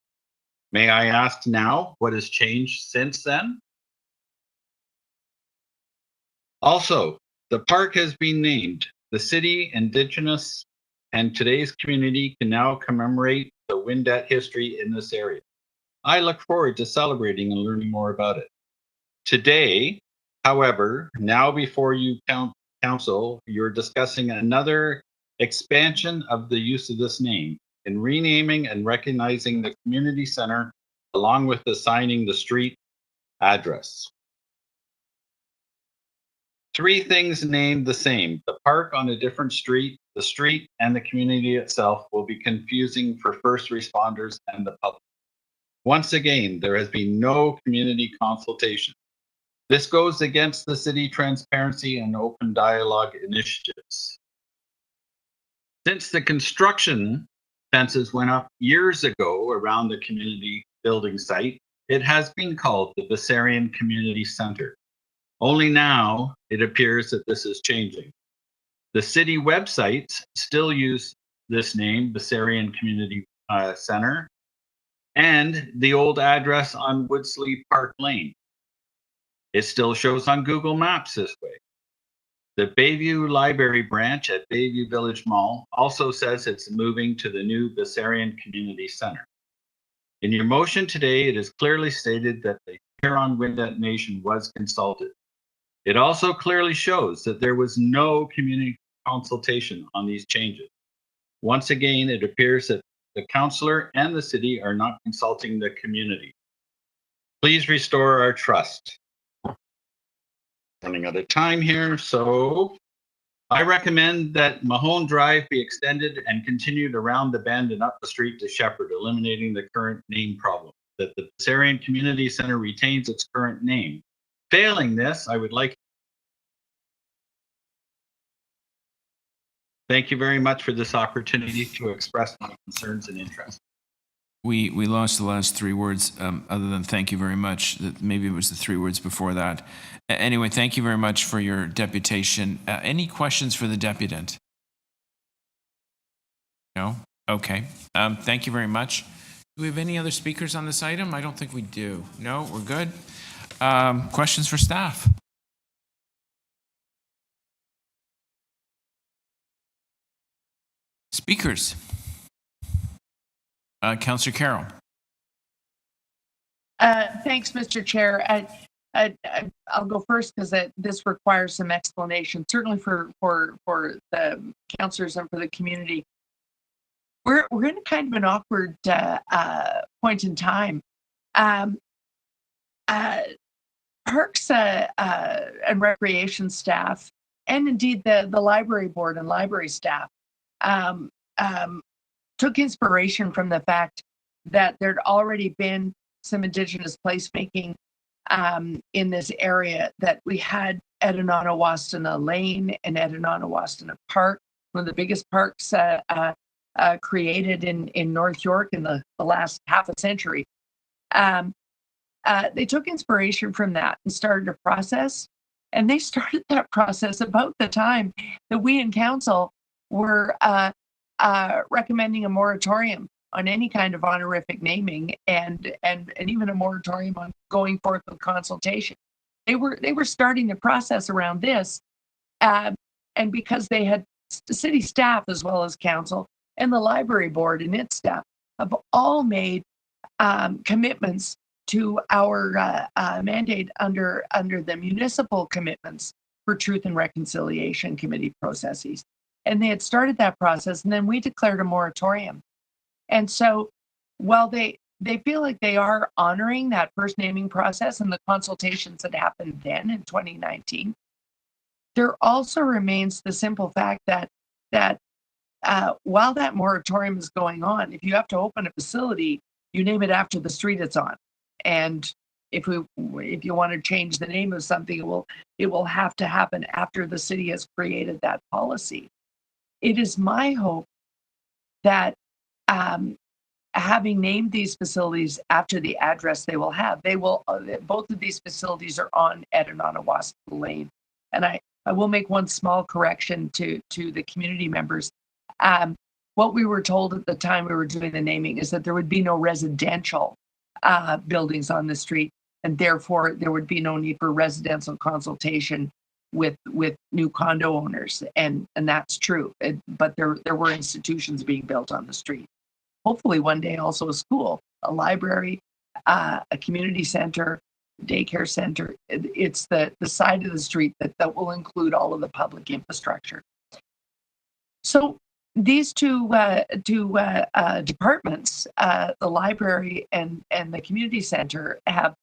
May I ask now what has changed since then? Also, the park has been named. The city, Indigenous, and today's community can now commemorate the Wendat history in this area. I look forward to celebrating and learning more about it. Today, however, now before you council, you're discussing another expansion of the use of this name in renaming and recognizing the community center along with assigning the street address. Three things named the same. The park on a different street, the street, and the community itself will be confusing for first responders and the public. Once again, there has been no community consultation. This goes against the city transparency and open dialogue initiatives. Since the construction fences went up years ago around the community building site, it has been called the Bessarion Community Center. Only now it appears that this is changing. The city websites still use this name, Bessarion Community Center, and the old address on Woodsley Park Lane. It still shows on Google Maps this way. The Bayview Library branch at Bayview Village Mall also says it's moving to the new Bessarion Community Center. In your motion today, it is clearly stated that the Huron-Wendat Nation was consulted. It also clearly shows that there was no community consultation on these changes. Once again, it appears that the councillor and the city are not consulting the community. Please restore our trust. Running out of time here, so I recommend that Mahone Drive be extended and continued around the bend and up the street to Shepherd, eliminating the current name problem. That the Bessarion Community Center retains its current name. Failing this, I would like. Thank you very much for this opportunity to express my concerns and interest. We lost the last three words, other than thank you very much. Maybe it was the three words before that. Anyway, thank you very much for your deputation. Any questions for the deputant? No? Okay. Thank you very much. Do we have any other speakers on this item? I don't think we do. No, we're good. Questions for staff? Speakers? Councillor Carroll. Thanks, Mr. Chair. I'll go first because this requires some explanation, certainly for the councillors and for the community. We're in kind of an awkward point in time. Parks and recreation staff, and indeed the library board and library staff, took inspiration from the fact that there'd already been some Indigenous placemaking in this area, that we had Edenana-Wastana Lane and Edenana-Wastana Park, one of the biggest parks created in North York in the last half a century. They took inspiration from that and started a process. And they started that process about the time that we in council were recommending a moratorium on any kind of honorific naming and even a moratorium on going forth with consultation. They were starting the process around this, and because they had city staff as well as council and the library board and its staff have all made commitments to our mandate under the municipal commitments for Truth and Reconciliation Committee processes. And they had started that process, and then we declared a moratorium. And so while they feel like they are honoring that first naming process and the consultations that happened then in 2019, there also remains the simple fact that while that moratorium is going on, if you have to open a facility, you name it after the street it's on. And if you want to change the name of something, it will have to happen after the city has created that policy. It is my hope that having named these facilities after the address they will have, both of these facilities are on Edenana-Wastana Lane. And I will make one small correction to the community members. What we were told at the time we were doing the naming is that there would be no residential buildings on the street, and therefore there would be no need for residential consultation with new condo owners, and that's true. But there were institutions being built on the street. Hopefully one day also a school, a library, a community center, daycare center. It's the side of the street that will include all of the public infrastructure. So these two departments, the library and the community center, have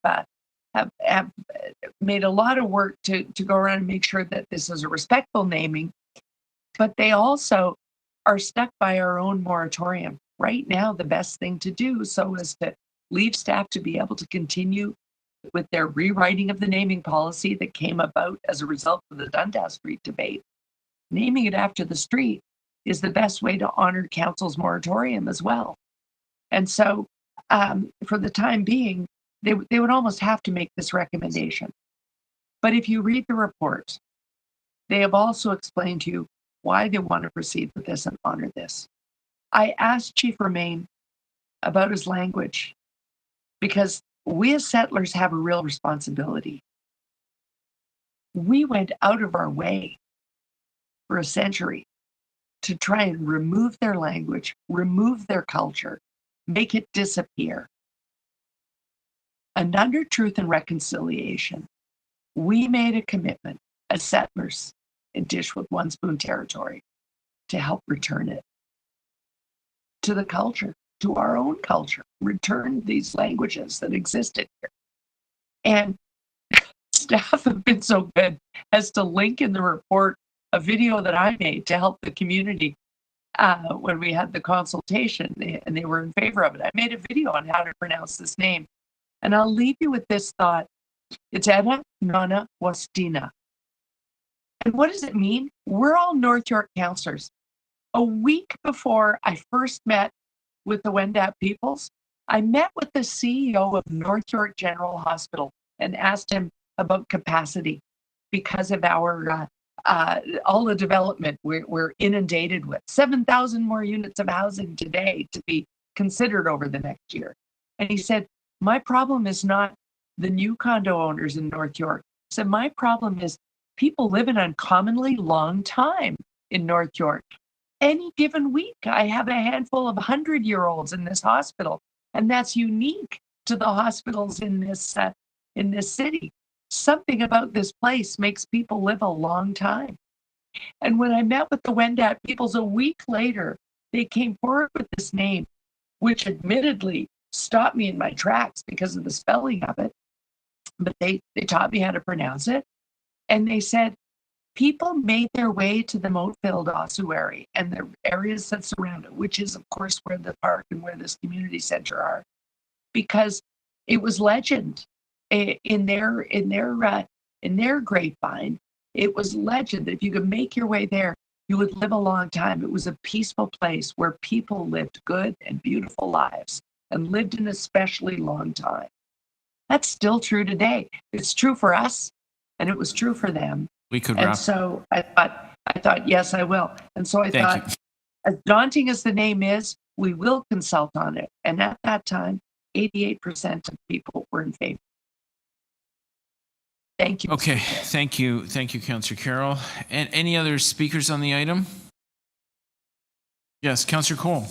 made a lot of work to go around and make sure that this is a respectful naming, but they also are stuck by our own moratorium. Right now, the best thing to do so is to leave staff to be able to continue with their rewriting of the naming policy that came about as a result of the Dundas Street debate. Naming it after the street is the best way to honor council's moratorium as well. And so for the time being, they would almost have to make this recommendation. But if you read the report, they have also explained to you why they want to proceed with this and honor this. I asked Chief Romaine about his language because we as settlers have a real responsibility. We went out of our way for a century to try and remove their language, remove their culture, make it disappear. And under Truth and Reconciliation, we made a commitment as settlers in Dish with One Spoon territory to help return it to the culture, to our own culture, return these languages that existed here. And staff have been so good as to link in the report a video that I made to help the community when we had the consultation, and they were in favor of it. I made a video on how to pronounce this name. And I'll leave you with this thought. It's Eda Nana Wastina. And what does it mean? We're all North York councillors. A week before I first met with the Wendat peoples, I met with the CEO of North York General Hospital and asked him about capacity because of our all the development we're inundated with. 7,000 more units of housing today to be considered over the next year. And he said, my problem is not the new condo owners in North York. He said, my problem is people live an uncommonly long time in North York. Any given week, I have a handful of 100-year-olds in this hospital, and that's unique to the hospitals in this city. Something about this place makes people live a long time. And when I met with the Wendat peoples a week later, they came forward with this name, which admittedly stopped me in my tracks because of the spelling of it. But they taught me how to pronounce it. And they said, people made their way to the Moatfield ossuary and the areas that surround it, which is, of course, where the park and where this community center are, because it was legend in their grapevine. It was legend that if you could make your way there, you would live a long time. It was a peaceful place where people lived good and beautiful lives and lived an especially long time. That's still true today. It's true for us, and it was true for them. We could And wrap. so I thought, yes, I will. And so I Thank thought, you. as daunting as the name is, we will consult on it. And at that time, 88% of people were in favor. Thank you. Okay, Mr. Chair. thank you. Thank you, Councillor Carroll. And any other speakers on the item? Yes, Councillor Cole.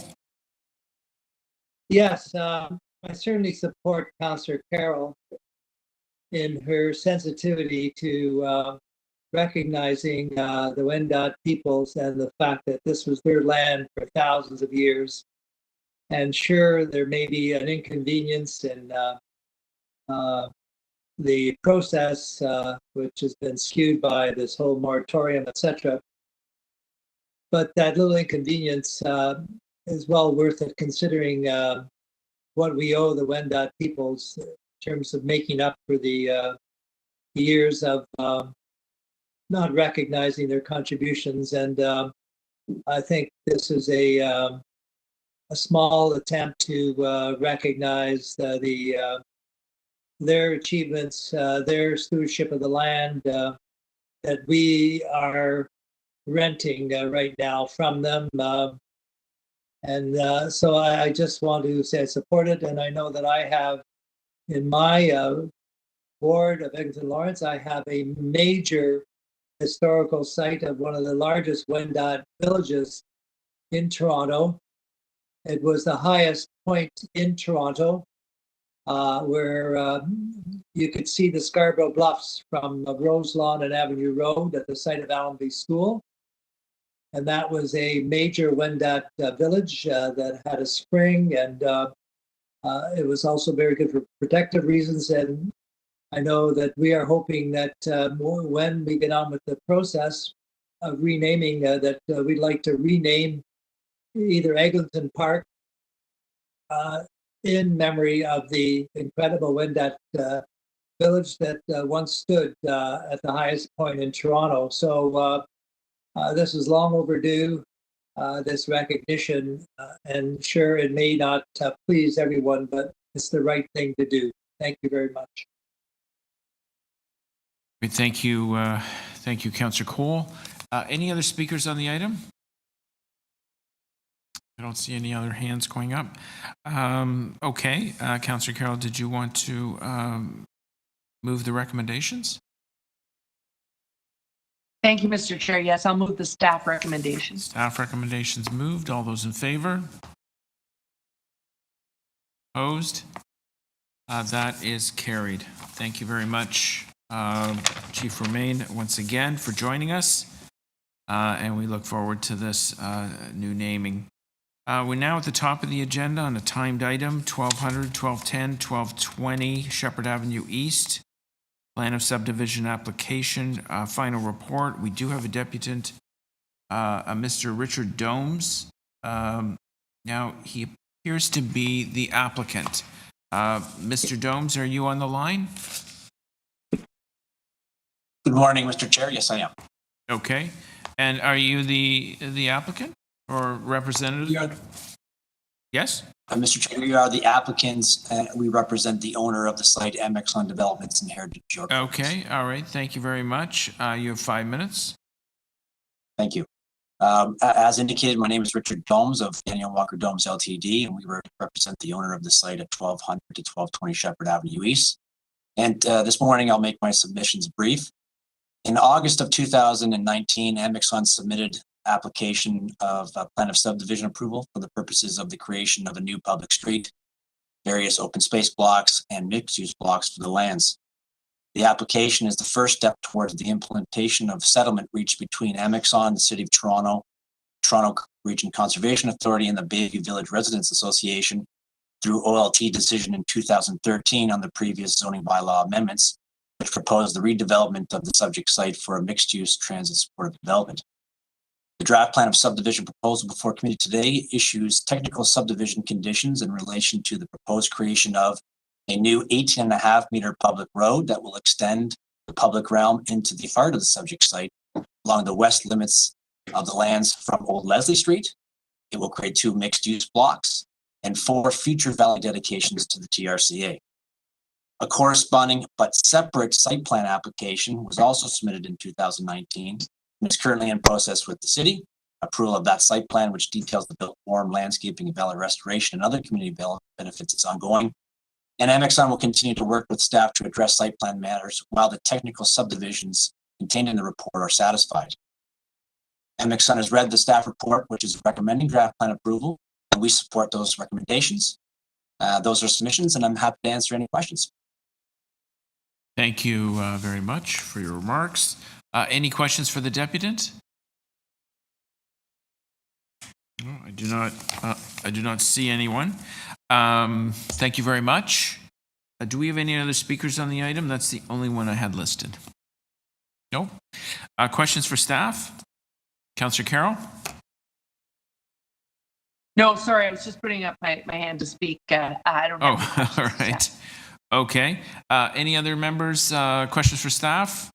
Yes, I certainly support Councillor Carroll in her sensitivity to recognizing the Wendat peoples and the fact that this was their land for thousands of years. And sure, there may be an inconvenience in the process, which has been skewed by this whole moratorium, etc. But that little inconvenience is well worth it, considering what we owe the Wendat peoples in terms of making up for the years of not recognizing their contributions. And I think this is a small attempt to recognize their achievements, their stewardship of the land that we are renting right now from them. So I just want to say I support it. And I know that I have in my ward of Eglinton Lawrence, I have a major historical site of one of the largest Wendat villages in Toronto. It was the highest point in Toronto, where you could see the Scarborough Bluffs from Roselawn and Avenue Road at the site of Allenby School. And that was a major Wendat village that had a spring, and it was also very good for protective reasons. And I know that we are hoping that when we get on with the process of renaming, that we'd like to rename either Eglinton Park in memory of the incredible Wendat village that once stood at the highest point in Toronto. So this is long overdue, this recognition, and sure, it may not please everyone, but it's the right thing to do. Thank you very much. Thank you, Councillor Cole. Any other speakers on the item? I don't see any other hands going up. Okay, Councillor Carroll, did you want to move the recommendations? Thank you, Mr. Chair. Yes, I'll move the staff recommendations. Staff recommendations moved. All those in favor? Opposed? That is carried. Thank you very much, Chief Romaine, once again for joining us. And we look forward to this new naming. We're now at the top of the agenda on a timed item, 1200, 1210, 1220 Shepherd Avenue East. Plan of subdivision application, final report. We do have a deputant, Mr. Richard Domes. Now, he appears to be the applicant. Mr. Domes, are you on the line? Good morning, Mr. Chair. Yes, I am. Okay. And are you the applicant or representative? Yes? Mr. Chair, we are the applicants. We represent the owner of the site, MXon Developments in Heritage York. Okay. All right. Thank you very much. You have 5 minutes. Thank you. As indicated, my name is Richard Domes of Daniel Walker Domes Ltd, and we represent the owner of the site at 1200 to 1220 Shepherd Avenue East. And this morning, I'll make my submissions brief. In August of 2019, MXon submitted application of a plan of subdivision approval for the purposes of the creation of a new public street, various open space blocks, and mixed-use blocks for the lands. The application is the first step towards the implementation of settlement reached between MXon, the City of Toronto, Toronto Region Conservation Authority, and the Bayview Village Residents Association through OLT decision in 2013 on the previous zoning bylaw amendments, which proposed the redevelopment of the subject site for a mixed-use transit-supported development. The draft plan of subdivision proposal before committee today issues technical subdivision conditions in relation to the proposed creation of a new 18.5 meter public road that will extend the public realm into the heart of the subject site along the west limits of the lands from Old Leslie Street. It will create 2 mixed-use blocks and 4 future valley dedications to the TRCA. A corresponding but separate site plan application was also submitted in 2019 and is currently in process with the city. Approval of that site plan, which details the built form, landscaping, and valley restoration and other community benefits, is ongoing. And MXon will continue to work with staff to address site plan matters while the technical subdivisions contained in the report are satisfied. MXon has read the staff report, which is recommending draft plan approval, and we support those recommendations. Those are submissions, and I'm happy to answer any questions. Thank you very much for your remarks. Any questions for the deputant? No, I do not see anyone. Thank you very much. Do we have any other speakers on the item? That's the only one I had listed. No. Questions for staff? Councillor Carroll? No, sorry, I was just putting up my hand to speak. I don't have any questions all for right. staff. Okay. Any other members, questions for staff?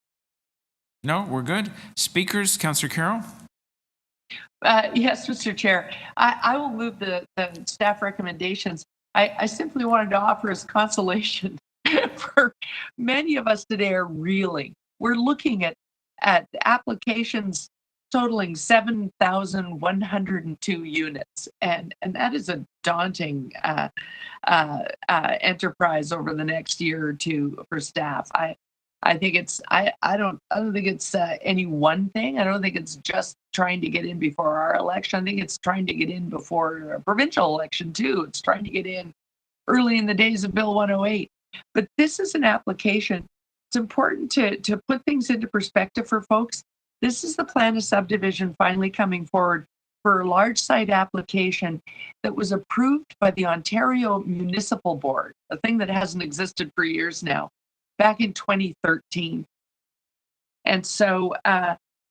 No, we're good. Speakers, Councillor Carroll? Yes, Mr. Chair. I will move the staff recommendations. I simply wanted to offer as consolation for many of us today are reeling. We're looking at applications totaling 7,102 units, and that is a daunting enterprise over the next year or two for staff. I think it's I don't think it's any one thing. I don't think it's just trying to get in before our election. I think it's trying to get in before a provincial election too. It's trying to get in early in the days of Bill 108. But this is an application. It's important to put things into perspective for folks. This is the plan of subdivision finally coming forward for a large site application that was approved by the Ontario Municipal Board, a thing that hasn't existed for years now, back in 2013. And so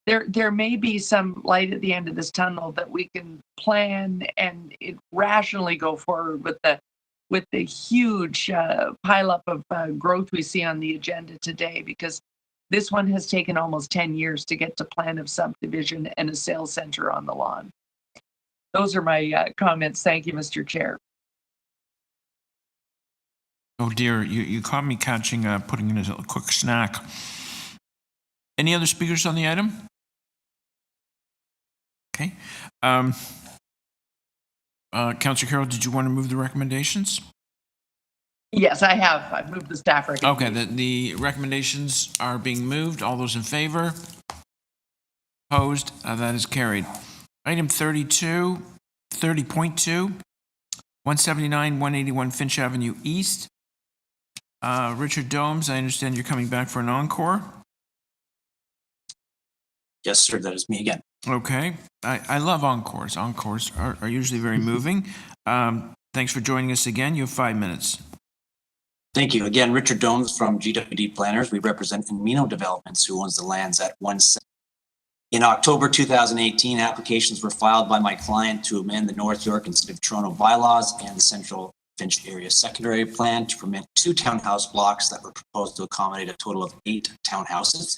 there may be some light at the end of this tunnel that we can plan and rationally go forward with the huge pileup of growth we see on the agenda today, because this one has taken almost 10 years to get to plan of subdivision and a sales center on the lawn. Those are my comments. Thank you, Mr. Chair. Oh dear, you caught me catching, putting in a quick snack. Any other speakers on the item? Okay. Councillor Carroll, did you want to move the recommendations? Yes, I have. I've moved the staff Okay, recommendation. the recommendations are being moved. All those in favor? Opposed? That is carried. Item 30.2, 179, 181 Finch Avenue East. Richard Domes, I understand you're coming back for an encore. Yes, sir, that is me again. Okay. I love encores. Encores are usually very moving. Thanks for joining us again. You have 5 minutes. Thank you. Again, Richard Domes from GWD Planners. We represent Enmino Developments, who owns the lands at 170. In October 2018, applications were filed by my client to amend the North York and City of Toronto bylaws and the Central Finch Area Secondary Plan to permit 2 townhouse blocks that were proposed to accommodate a total of 8 townhouses.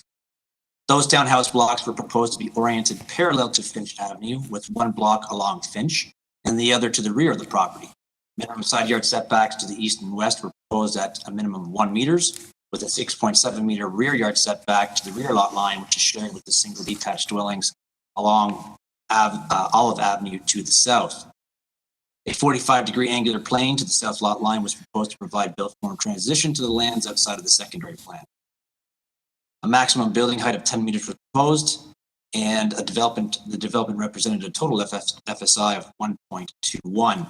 Those townhouse blocks were proposed to be oriented parallel to Finch Avenue, with 1 block along Finch and the other to the rear of the property. Minimum side yard setbacks to the east and west were proposed at a minimum of 1 meters, with a 6.7 meter rear yard setback to the rear lot line, which is shared with the single detached dwellings along Olive Avenue to the south. A 45-degree angular plane to the south lot line was proposed to provide built form transition to the lands outside of the secondary plan. A maximum building height of 10 meters was proposed, and the development represented a total FSI of 1.21.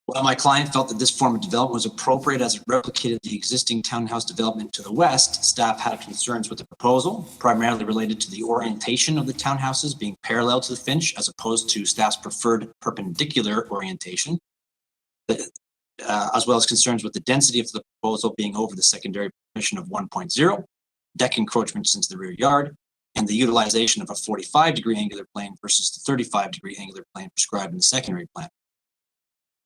While my client felt that this form of development was appropriate as it replicated the existing townhouse development to the west, staff had concerns with the proposal, primarily related to the orientation of the townhouses being parallel to the Finch as opposed to staff's preferred perpendicular orientation, as well as concerns with the density of the proposal being over the secondary permission of 1.0, deck encroachments into the rear yard, and the utilization of a 45-degree angular plane versus the 35-degree angular plane prescribed in the secondary plan.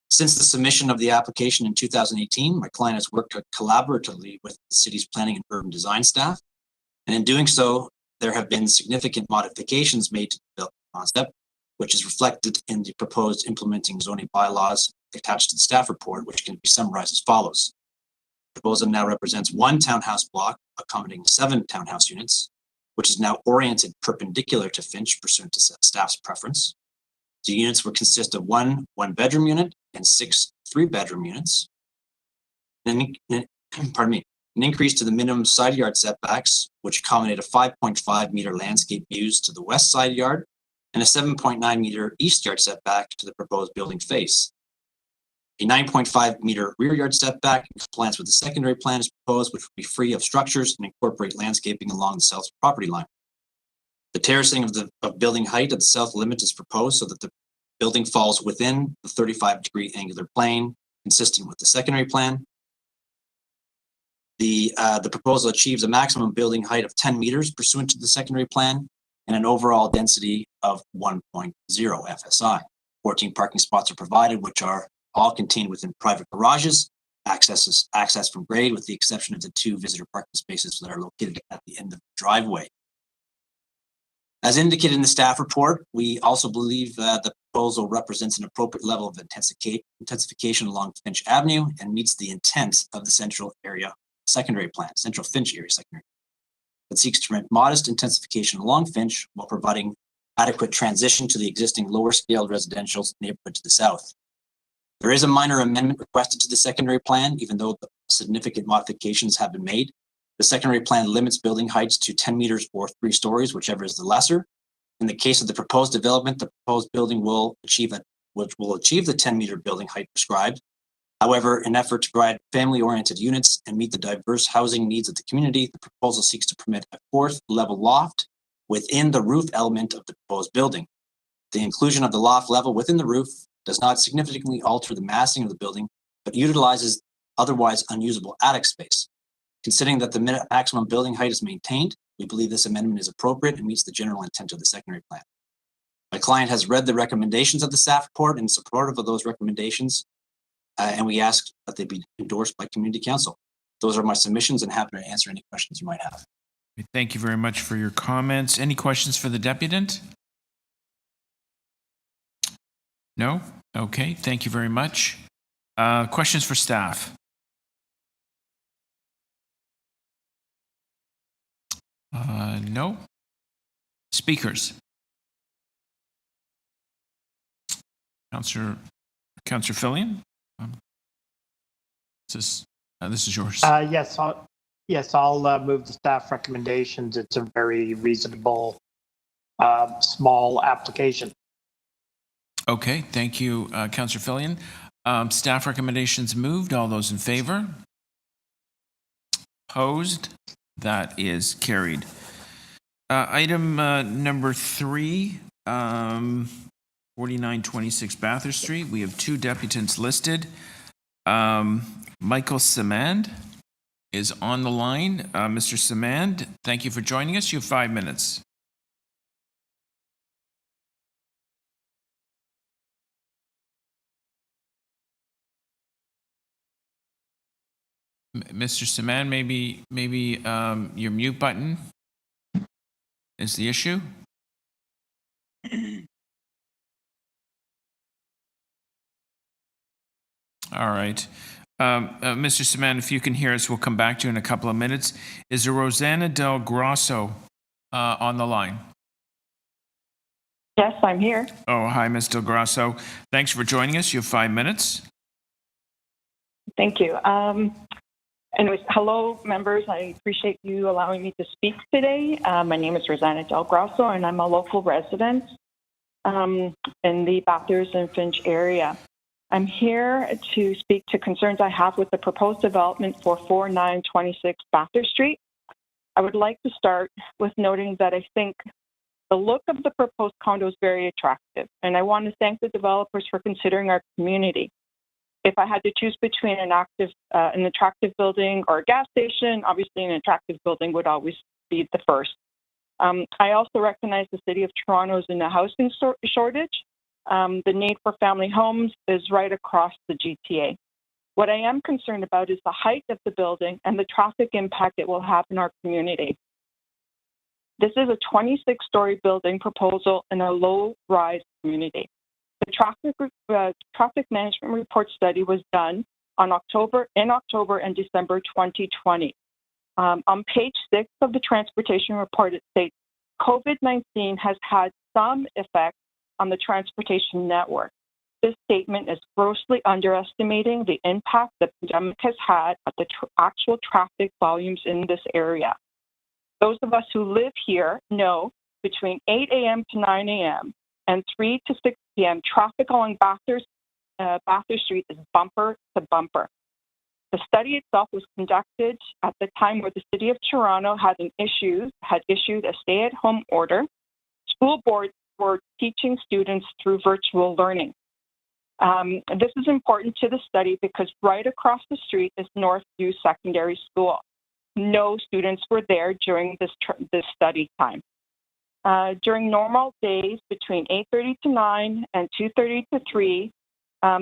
Since the submission of the application in 2018, my client has worked collaboratively with the city's planning and urban design staff. And in doing so, there have been significant modifications made to the concept, which is reflected in the proposed implementing zoning bylaws attached to the staff report, which can be summarized as follows. The proposal now represents 1 townhouse block accommodating 7 townhouse units, which is now oriented perpendicular to Finch pursuant to staff's preference. The units will consist of 1 one-bedroom unit and 6 3-bedroom units. An increase to the minimum side yard setbacks, which accommodate a 5.5 meter landscape views to the west side yard and a 7.9 meter east yard setback to the proposed building face. A 9.5 meter rear yard setback in compliance with the secondary plan is proposed, which will be free of structures and incorporate landscaping along the south property line. The terracing of building height at the south limit is proposed so that the building falls within the 35-degree angular plane, consistent with the secondary plan. The proposal achieves a maximum building height of 10 meters pursuant to the secondary plan and an overall density of 1.0 FSI. 14 parking spots are provided, which are all contained within private garages, access from grade, with the exception of the 2 visitor parking spaces that are located at the end of the driveway. As indicated in the staff report, we also believe the proposal represents an appropriate level of intensification along Finch Avenue and meets the intent of the Central Area Secondary Plan, Central Finch Area Secondary. It seeks to permit modest intensification along Finch while providing adequate transition to the existing lower scaled residential neighborhood to the south. There is a minor amendment requested to the secondary plan, even though the significant modifications have been made. The secondary plan limits building heights to 10 meters or 3 stories, whichever is the lesser. In the case of the proposed development, the proposed building will achieve the 10 meter building height prescribed. However, in an effort to provide family-oriented units and meet the diverse housing needs of the community, the proposal seeks to permit a 4th level loft within the roof element of the proposed building. The inclusion of the loft level within the roof does not significantly alter the massing of the building, but utilizes otherwise unusable attic space. Considering that the maximum building height is maintained, we believe this amendment is appropriate and meets the general intent of the secondary plan. My client has read the recommendations of the staff report and is supportive of those recommendations, and we ask that they be endorsed by Community Council. Those are my submissions, and happy to answer any questions you might have. Thank you very much for your comments. Any questions for the deputant? No? Okay, thank you very much. Questions for staff? No. Speakers? Councillor Fillion? This is yours. I'll move the staff recommendations. It's a very reasonable, small application. Okay, thank you, Councillor Fillion. Staff recommendations moved. All those in favor? Opposed? That is carried. Item number 3, 4926 Bathurst Street. We have 2 deputants listed. Michael Samand is on the line. Mr. Samand, thank you for joining us. You have 5 minutes. Mr. Samand, maybe your mute button is the issue. All right. Mr. Samand, if you can hear us, we'll come back to you in a couple of minutes. Is there Rosanna Del Grosso on the line? Yes, I'm here. Oh, hi, Ms. Del Grosso. Thanks for joining us. You have 5 minutes. Thank you. Anyways, hello, members. I appreciate you allowing me to speak today. My name is Rosanna Del Grosso, and I'm a local resident in the Bathurst and Finch area. I'm here to speak to concerns I have with the proposed development for 4926 Bathurst Street. I would like to start with noting that I think the look of the proposed condo is very attractive, and I want to thank the developers for considering our community. If I had to choose between an attractive building or a gas station, obviously an attractive building would always be the first. I also recognize the City of Toronto is in a housing shortage. The need for family homes is right across the GTA. What I am concerned about is the height of the building and the traffic impact it will have in our community. This is a 26-story building proposal in a low-rise community. The traffic management report study was done in October and December 2020. On page 6 of the transportation report, it states COVID-19 has had some effect on the transportation network. This statement is grossly underestimating the impact the pandemic has had on the actual traffic volumes in this area. Those of us who live here know between 8 a.m. to 9 a.m. and 3 to 6 p.m., traffic along Bathurst Street is bumper to bumper. The study itself was conducted at the time where the City of Toronto had issued a stay-at-home order. School boards were teaching students through virtual learning. This is important to the study because right across the street is Northview Secondary School. No students were there during this study time. During normal days between 8:30 to 9 and 2:30 to 3,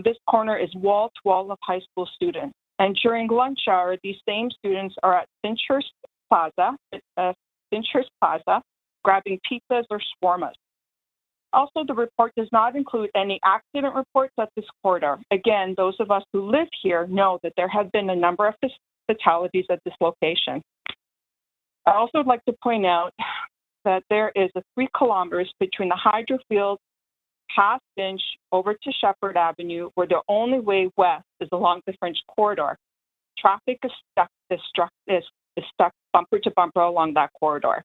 this corner is wall-to-wall of high school students. And during lunch hour, these same students are at Finchhurst Plaza, grabbing pizzas or shawarmas. Also, the report does not include any accident reports at this corridor. Again, those of us who live here know that there have been a number of fatalities at this location. I also would like to point out that there is 3 kilometers between the hydro field past Finch over to Shepherd Avenue, where the only way west is along the French corridor. Traffic is stuck bumper to bumper along that corridor.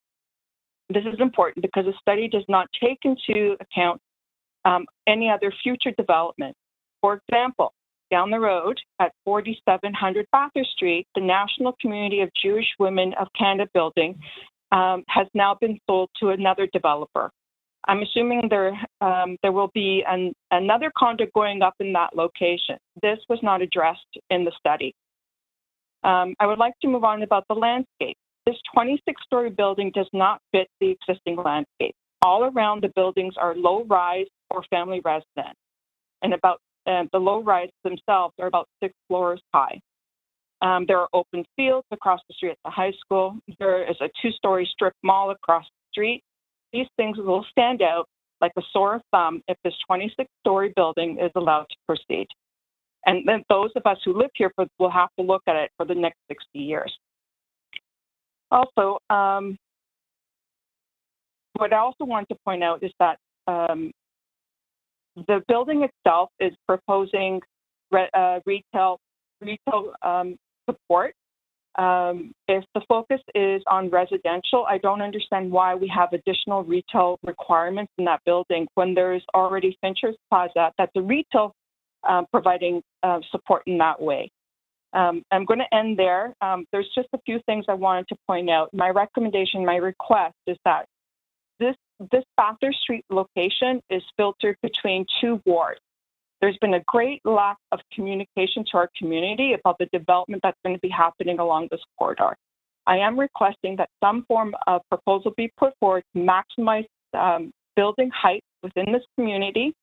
This is important because the study does not take into account any other future development. For example, down the road at 4700 Bathurst Street, the National Community of Jewish Women of Canada building has now been sold to another developer. I'm assuming there will be another condo going up in that location. This was not addressed in the study. I would like to move on about the landscape. This 26-story building does not fit the existing landscape. All around the buildings are low-rise or family residence, and the low-rise themselves are about 6 floors high. There are open fields across the street at the high school. There is a 2-story strip mall across the street. These things will stand out like a sore thumb if this 26-story building is allowed to proceed. And then those of us who live here will have to look at it for the next 60 years. Also, what I also want to point out is that the building itself is proposing retail support. If the focus is on residential, I don't understand why we have additional retail requirements in that building when there's already Fincher's Plaza that's a retail providing support in that way. I'm going to end there. There's just a few things I wanted to point out. My recommendation, my request is that this Bathurst Street location is filtered between two wards. There's been a great lack of communication to our community about the development that's going to be happening along this corridor. I am requesting that some form of proposal be put forward to maximize building height within this community.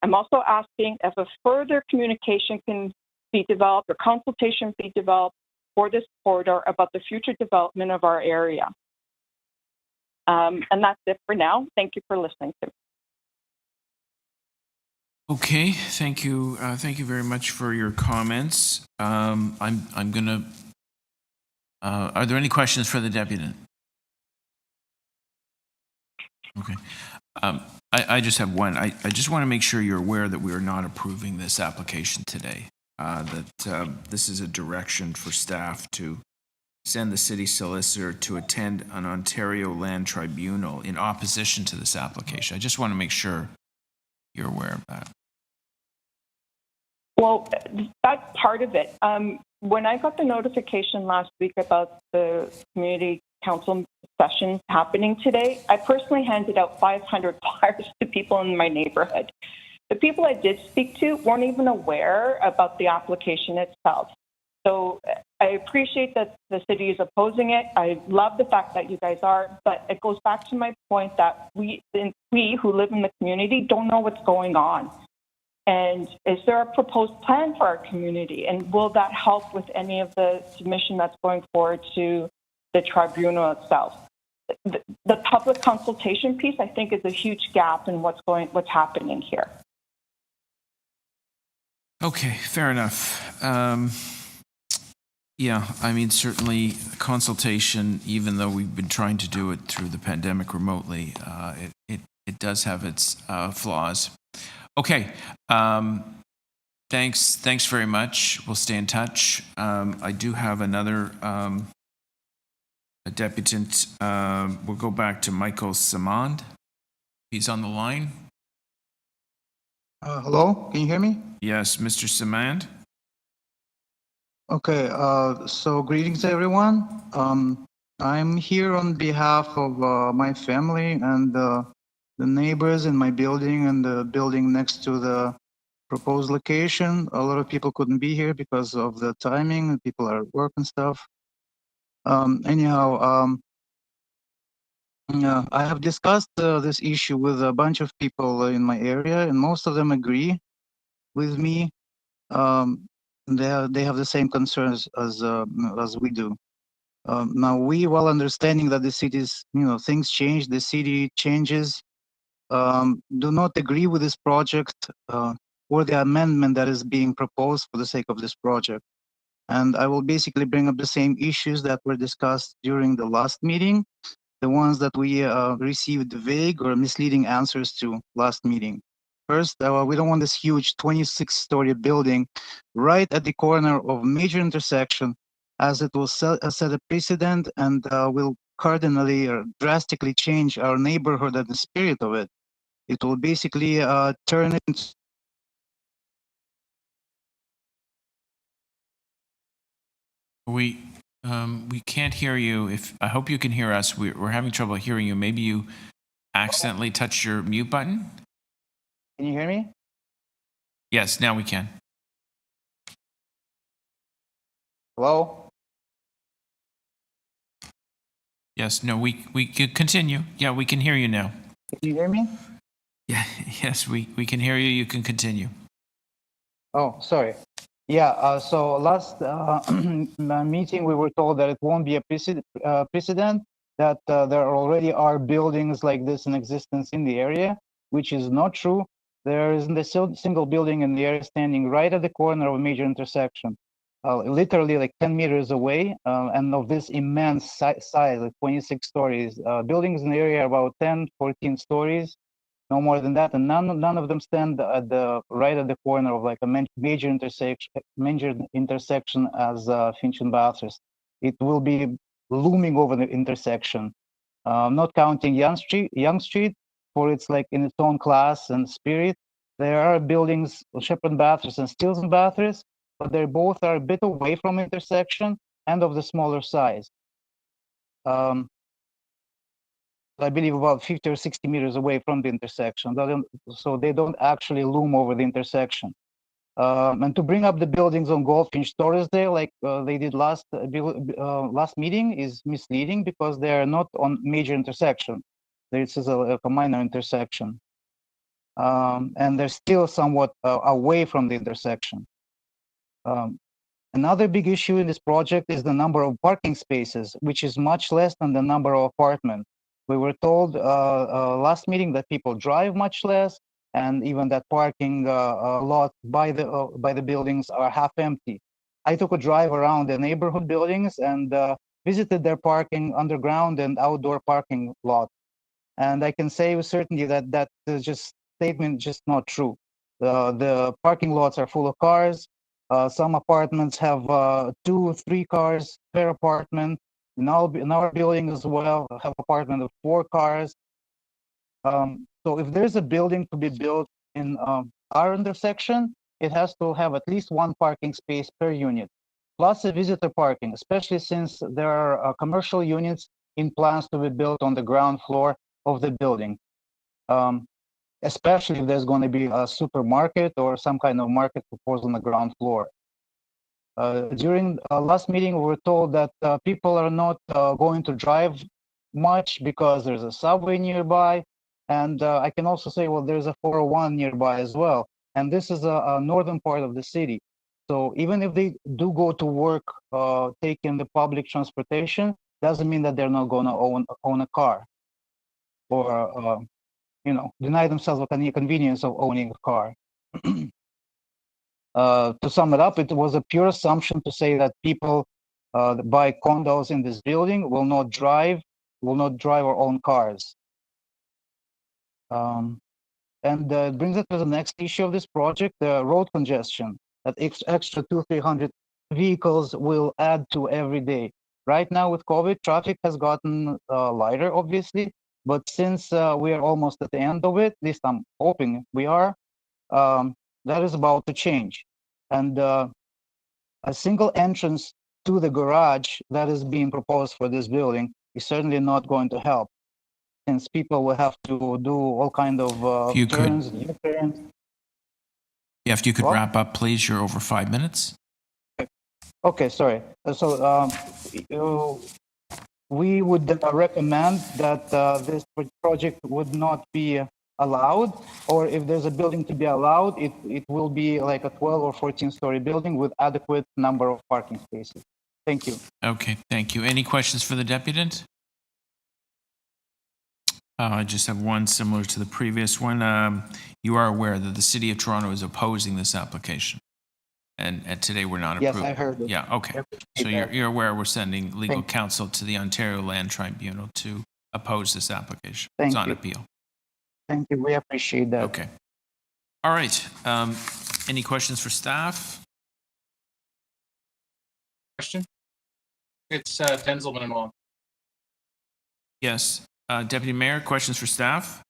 I'm also asking if a further communication can be developed or consultation be developed for this corridor about the future development of our area. And that's it for now. Thank you for listening to me. Okay, thank you. Thank you very much for your comments. I'm gonna. Are there any questions for the deputy? Okay. I just have one. I just want to make sure you're aware that we are not approving this application today. This is a direction for staff to send the city solicitor to attend an Ontario Land Tribunal in opposition to this application. I just want to make sure you're aware of that. Well, that's part of it. When I got the notification last week about the community council session happening today, I personally handed out 500 flyers to people in my neighborhood. The people I did speak to weren't even aware about the application itself. So I appreciate that the city is opposing it. I love the fact that you guys are, but it goes back to my point that we who live in the community don't know what's going on. And is there a proposed plan for our community? And will that help with any of the submission that's going forward to the tribunal itself? The public consultation piece, I think, is a huge gap in what's happening here. Okay, fair enough. Yeah, I mean, certainly consultation, even though we've been trying to do it through the pandemic remotely, it does have its flaws. Okay, thanks very much. We'll stay in touch. I do have another a deputant. We'll go back to Michael Samand. He's on the line. Hello, can you hear me? Yes, Mr. Samand. Okay, so greetings everyone. I'm here on behalf of my family and the neighbors in my building and the building next to the proposed location. A lot of people couldn't be here because of the timing and people are at work and stuff. Anyhow, I have discussed this issue with a bunch of people in my area, and most of them agree with me. They have the same concerns as we do. Now, we, while understanding that the city's, things change, the city changes, do not agree with this project or the amendment that is being proposed for the sake of this project. And I will basically bring up the same issues that were discussed during the last meeting, the ones that we received vague or misleading answers to last meeting. First, we don't want this huge 26-story building right at the corner of major intersection, as it will set a precedent and will cardinally or drastically change our neighborhood and the spirit of it. It will basically turn into We can't hear you. I hope you can hear us. We're having trouble hearing you. Maybe you accidentally touched your mute button. Can you hear me? Yes, now we can. Hello? Yes, no, we can continue. Yeah, we can hear you now. Can you hear me? Yeah, yes, we can hear you. You can continue. Oh, sorry. Yeah, so last meeting we were told that it won't be a precedent, that there already are buildings like this in existence in the area, which is not true. There isn't a single building in the area standing right at the corner of a major intersection, literally like 10 meters away, and of this immense size, like 26 stories. Buildings in the area are about 10, 14 stories. no more than that. And none of them stand at the right at the corner of like a major intersection as Finch and Bathurst. It will be looming over the intersection, not counting Young Street, for it's like in its own class and spirit. There are buildings, Shepherd and Bathurst and Stills and Bathurst, but they both are a bit away from intersection and of the smaller size. I believe about 50 or 60 meters away from the intersection. So they don't actually loom over the intersection. And to bring up the buildings on Goldfinch Torresdale, like they did last meeting, is misleading because they are not on major intersection. This is a minor intersection. And they're still somewhat away from the intersection. Another big issue in this project is the number of parking spaces, which is much less than the number of apartments. We were told last meeting that people drive much less, and even that parking lots by the buildings are half empty. I took a drive around the neighborhood buildings and visited their parking underground and outdoor parking lot, and I can say with certainty that that statement just not true. The parking lots are full of cars. Some apartments have 2 or 3 cars per apartment. In our building as well, have apartment of 4 cars. So if there's a building to be built in our intersection, it has to have at least 1 parking space per unit, plus a visitor parking, especially since there are commercial units in plans to be built on the ground floor of the building. Especially if there's going to be a supermarket or some kind of market proposed on the ground floor. During last meeting, we were told that people are not going to drive much because there's a subway nearby. And I can also say, well, there's a 401 nearby as well. And this is a northern part of the city. So even if they do go to work taking the public transportation, doesn't mean that they're not going to own a car or deny themselves the convenience of owning a car. To sum it up, it was a pure assumption to say that people that buy condos in this building will not drive or own cars. And it brings us to the next issue of this project, the road congestion that extra 200-300 vehicles will add to every day. Right now with COVID, traffic has gotten lighter, obviously, but since we are almost at the end of it, at least I'm hoping we are, that is about to change. And a single entrance to the garage that is being proposed for this building is certainly not going to help, since people will have to do all kind of turns, U-turns. Yeah, if you could What? wrap up, please. You're over 5 minutes. Okay, sorry. So we would recommend that this project would not be allowed, or if there's a building to be allowed, it will be like a 12 or 14-story building with adequate number of parking spaces. Thank you. Okay, thank you. Any questions for the deputant? I just have one similar to the previous one. You are aware that the City of Toronto is opposing this application, and today we're not approving. Yes, I heard it. Yeah, okay. So you're aware we're sending legal counsel to the Ontario Land Tribunal to oppose this application. It's on appeal. Thank you. We appreciate that. Okay. All right. Any questions for staff? Question? It's Denzelman and Wong. Yes. Deputy Mayor, questions for staff?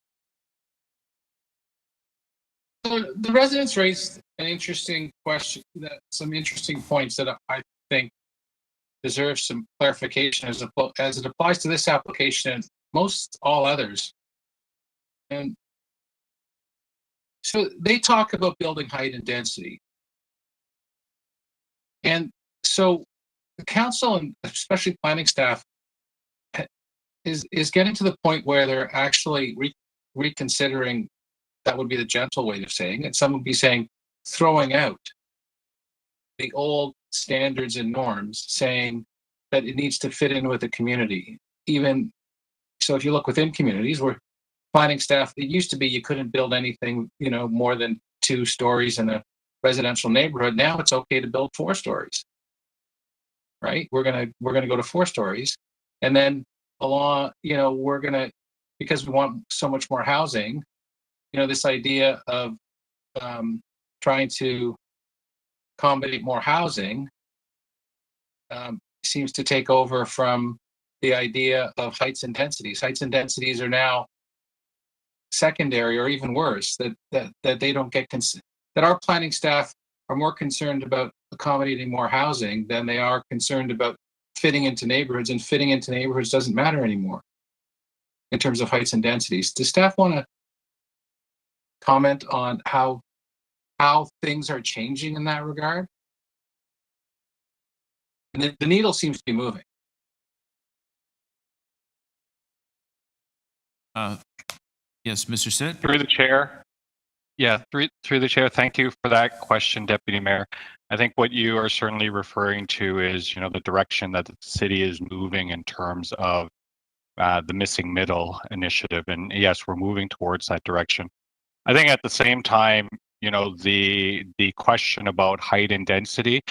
So the residents raised an interesting question, some interesting points that I think deserve some clarification as it applies to this application and most all others. And so they talk about building height and density. And so the council and especially planning staff is getting to the point where they're actually reconsidering, that would be the gentle way of saying it. Some would be saying throwing out the old standards and norms, saying that it needs to fit in with the community. Even so, if you look within communities where planning staff, it used to be you couldn't build anything, more than 2 stories in a residential neighborhood. Now it's okay to build 4 stories. Right? We're gonna go to 4 stories, and then along, we're gonna, because we want so much more housing, this idea of trying to accommodate more housing seems to take over from the idea of heights and densities. Heights and densities are now secondary, or even worse, that they don't get that our planning staff are more concerned about accommodating more housing than they are concerned about fitting into neighborhoods, and fitting into neighborhoods doesn't matter anymore in terms of heights and densities. Does staff want to comment on how things are changing in that regard? And the needle seems to be moving. Yes, Mr. Sitt? Through the chair. Yeah, through the chair. Thank you for that question, Deputy Mayor. I think what you are certainly referring to is, the direction that the city is moving in terms of the Missing Middle initiative. And yes, we're moving towards that direction. I think at the same time, the question about height and density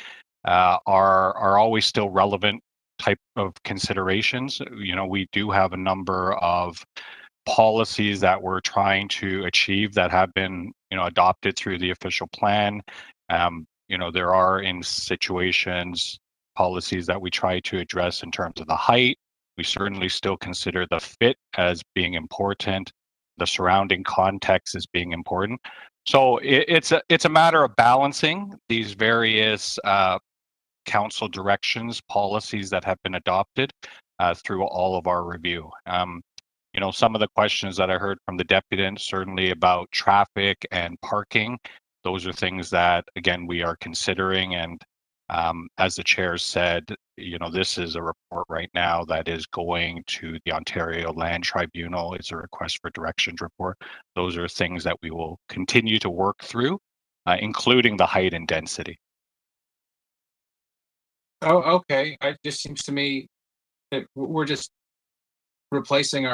are always still relevant type of considerations. We do have a number of policies that we're trying to achieve that have been adopted through the official plan. There are in situations policies that we try to address in terms of the height. We certainly still consider the fit as being important, the surrounding context as being important. So it's a matter of balancing these various council directions, policies that have been adopted through all of our review. Some of the questions that I heard from the deputant, certainly about traffic and parking, those are things that, again, we are considering. And as the chair said, this is a report right now that is going to the Ontario Land Tribunal. It's a request for directions report. Those are things that we will continue to work through, including the height and density. Oh, okay. It just seems to me that we're just replacing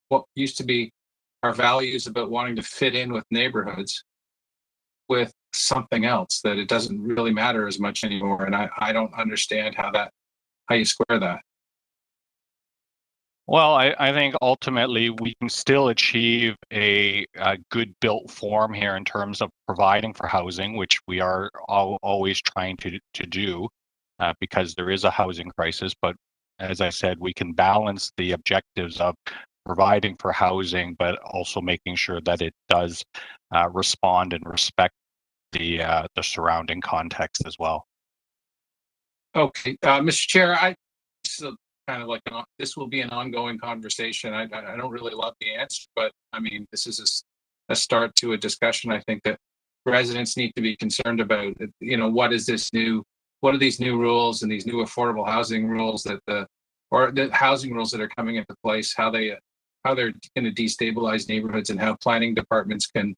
what used to be our values about wanting to fit in with neighborhoods with something else, that it doesn't really matter as much anymore. And I don't understand how you square that. Well, I think ultimately we can still achieve a good built form here in terms of providing for housing, which we are always trying to do because there is a housing crisis. But as I said, we can balance the objectives of providing for housing, but also making sure that it does respond and respect the surrounding context as well. Okay, Mr. Chair, kind of like this will be an ongoing conversation. I don't really love the answer, but I mean, this is a start to a discussion. I think that residents need to be concerned about, what are these new rules and these new affordable housing rules the housing rules that are coming into place, how they're going to destabilize neighborhoods, and how planning departments can,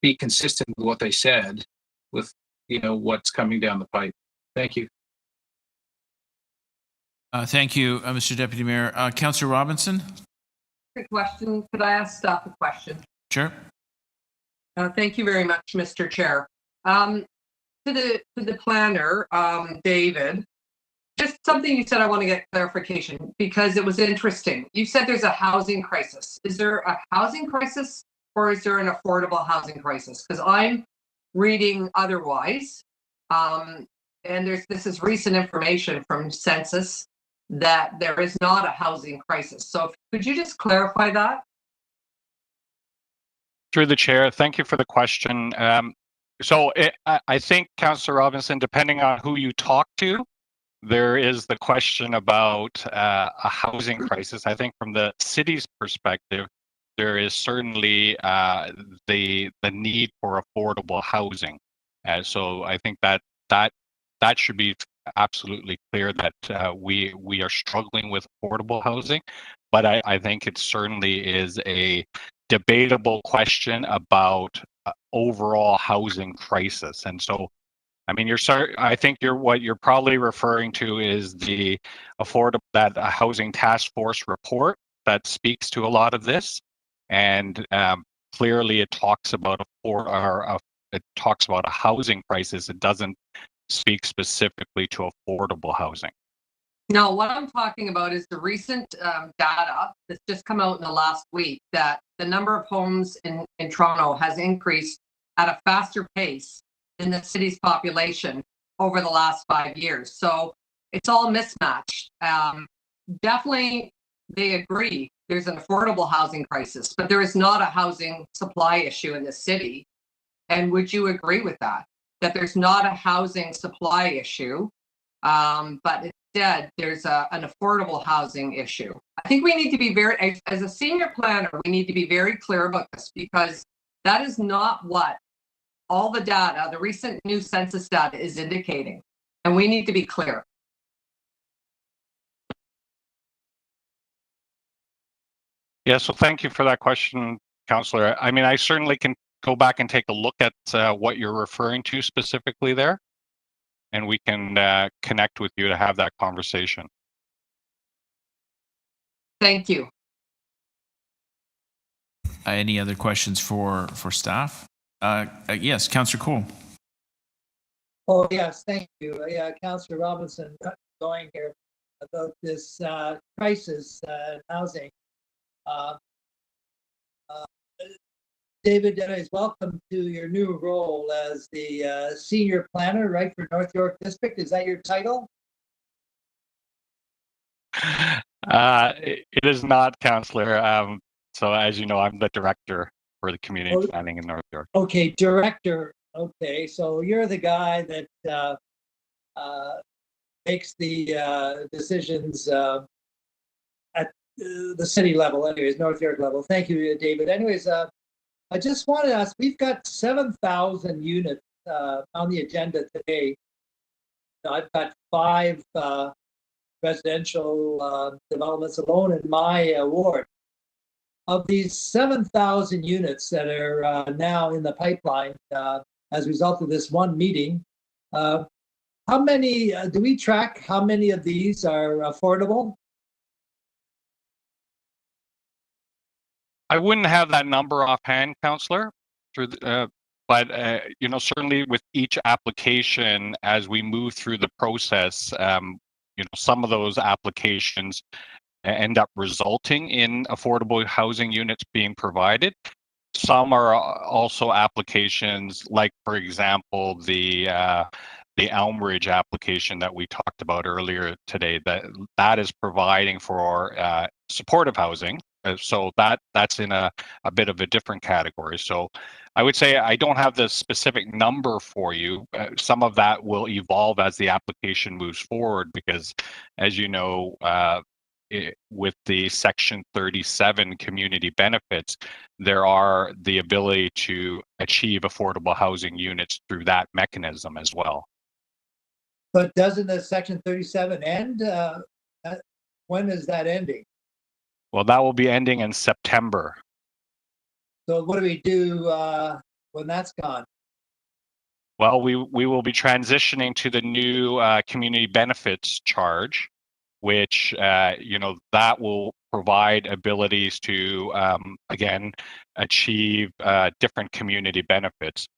be consistent with what they said with, what's coming down the pipe. Thank you. Thank you, Mr. Deputy Mayor. Councillor Robinson? Quick question. Could I ask staff a question? Sure. Thank you very much, Mr. Chair. To the planner, David, just something you said, I want to get clarification because it was interesting. You said there's a housing crisis. Is there a housing crisis or is there an affordable housing crisis? Because I'm reading otherwise. And this is recent information from Census that there is not a housing crisis. So could you just clarify that? Through the chair, thank you for the question. I think, Councillor Robinson, depending on who you talk to, there is the question about a housing crisis. I think from the city's perspective, there is certainly the need for affordable housing. So I think that should be absolutely clear that we are struggling with affordable housing, but I think it certainly is a debatable question about overall housing crisis. And so, I mean, I think what you're probably referring to is the that housing task force report that speaks to a lot of this, and clearly it talks about it talks about a housing crisis. It doesn't speak specifically to affordable housing. No, what I'm talking about is the recent data that's just come out in the last week that the number of homes in Toronto has increased at a faster pace than the city's population over the last 5 years. So it's all mismatched. Definitely, they agree there's an affordable housing crisis, but there is not a housing supply issue in the city. And would you agree with that? That there's not a housing supply issue, but instead there's an affordable housing issue. I think we need to be very, as a senior planner, we need to be very clear about this because that is not what all the data, the recent new census data is indicating. And we need to be clear. Yeah, so thank you for that question, Councillor. I mean, I certainly can go back and take a look at what you're referring to specifically there, and we can connect with you to have that conversation. Thank you. Any other questions for staff? Yes, Councillor Cool. Oh, yes, thank you. Yeah, Councillor Robinson going here about this crisis in housing. David, welcome to your new role as the senior planner, right, for North York District. Is that your title? It is not, Councillor. So as you know, I'm the director for the community planning in North York. Okay, director. Okay, so you're the guy that makes the decisions at the city level, anyways, North York level. Thank you, David. Anyways, I just wanted to ask, we've got 7,000 units on the agenda today. I've got 5 residential developments alone in my ward. Of these 7,000 units that are now in the pipeline as a result of this one meeting, how many, do we track how many of these are affordable? I wouldn't have that number offhand, Councillor, but you know, certainly with each application, as we move through the process, you know, some of those applications end up resulting in affordable housing units being provided. Some are also applications, like for example, the Elmridge application that we talked about earlier today. That is providing for supportive housing. So that's in a bit of a different category. So I would say I don't have the specific number for you. Some of that will evolve as the application moves forward because, as you know, with the Section 37 community benefits, there are the ability to achieve affordable housing units through that mechanism as well. But doesn't the Section 37 end? When is that ending? Well, that will be ending in September. So what do we do when that's gone? Well, we will be transitioning to the new community benefits charge, which you know, that will provide abilities to again achieve different community benefits.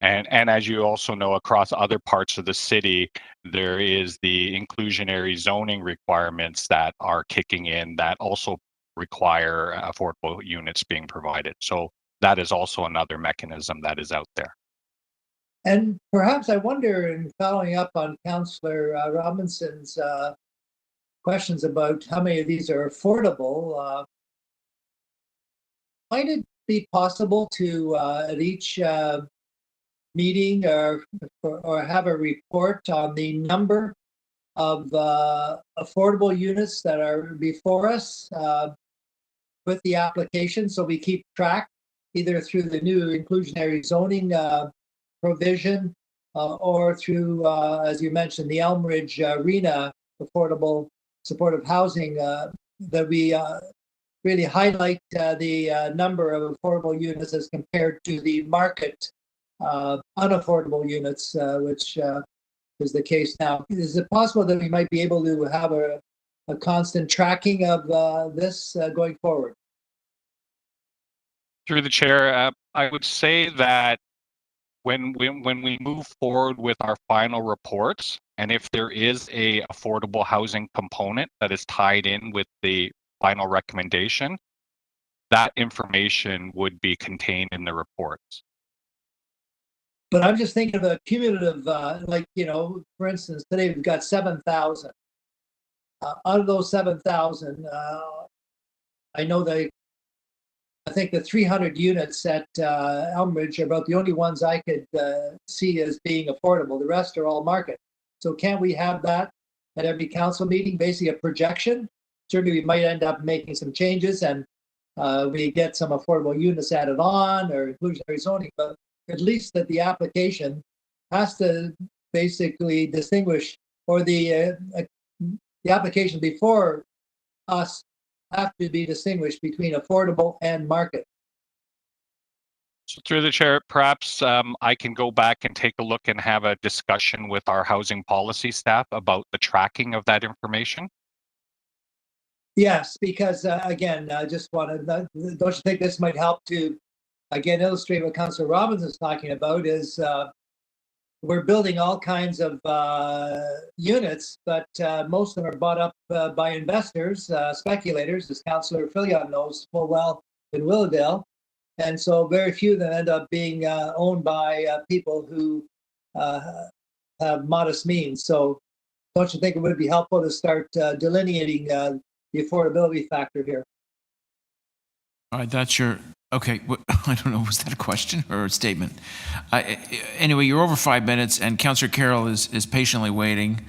And as you also know, across other parts of the city, there is the inclusionary zoning requirements that are kicking in that also require affordable units being provided. So that is also another mechanism that is out there. And perhaps I wonder, in following up on Councillor Robinson's questions about how many of these are affordable, might it be possible to at each meeting or have a report on the number of affordable units that are before us with the application, so we keep track either through the new inclusionary zoning provision or through, as you mentioned, the Elmridge Arena affordable supportive housing, that we really highlight the number of affordable units as compared to the market unaffordable units, which is the case now. Is it possible that we might be able to have a constant tracking of this going forward? Through the chair, I would say that when we move forward with our final reports, and if there is a affordable housing component that is tied in with the final recommendation, that information would be contained in the reports. But I'm just thinking of a cumulative, like, you know, for instance, today we've got 7,000. Out of those 7,000, I know I think the 300 units at Elmridge are about the only ones I could see as being affordable. The rest are all market. So can't we have that at every council meeting, basically a projection? Certainly we might end up making some changes and we get some affordable units added on or inclusionary zoning, but at least that the application has to basically distinguish, or the application before us have to be distinguished between affordable and market. So through the chair, perhaps I can go back and take a look and have a discussion with our housing policy staff about the tracking of that information. Yes, because again, I just want to, don't you think this might help to, again, illustrate what Councillor Robbins is talking about is we're building all kinds of units, but most of them are bought up by investors, speculators, as Councillor Filion knows full well in Willowdale. And so very few of them end up being owned by people who have modest means. So don't you think it would be helpful to start delineating the affordability factor here? All right, that's your, okay, I don't know, was that a question or a statement? Anyway, you're over 5 minutes, and Councillor Carroll is patiently waiting.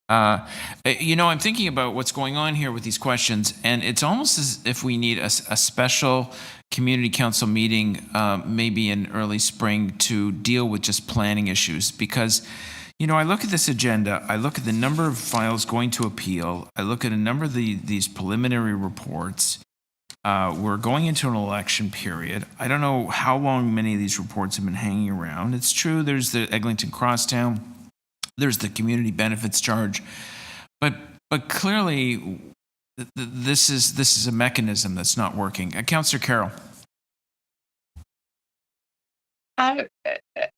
You know, I'm thinking about what's going on here with these questions, and it's almost as if we need a special community council meeting, maybe in early spring, to deal with just planning issues. Because, you know, I look at this agenda, I look at the number of files going to appeal, I look at a number of these preliminary reports. We're going into an election period. I don't know how long many of these reports have been hanging around. It's true, there's the Eglinton Crosstown, there's the community benefits charge, but clearly this is a mechanism that's not working. Councillor Carroll.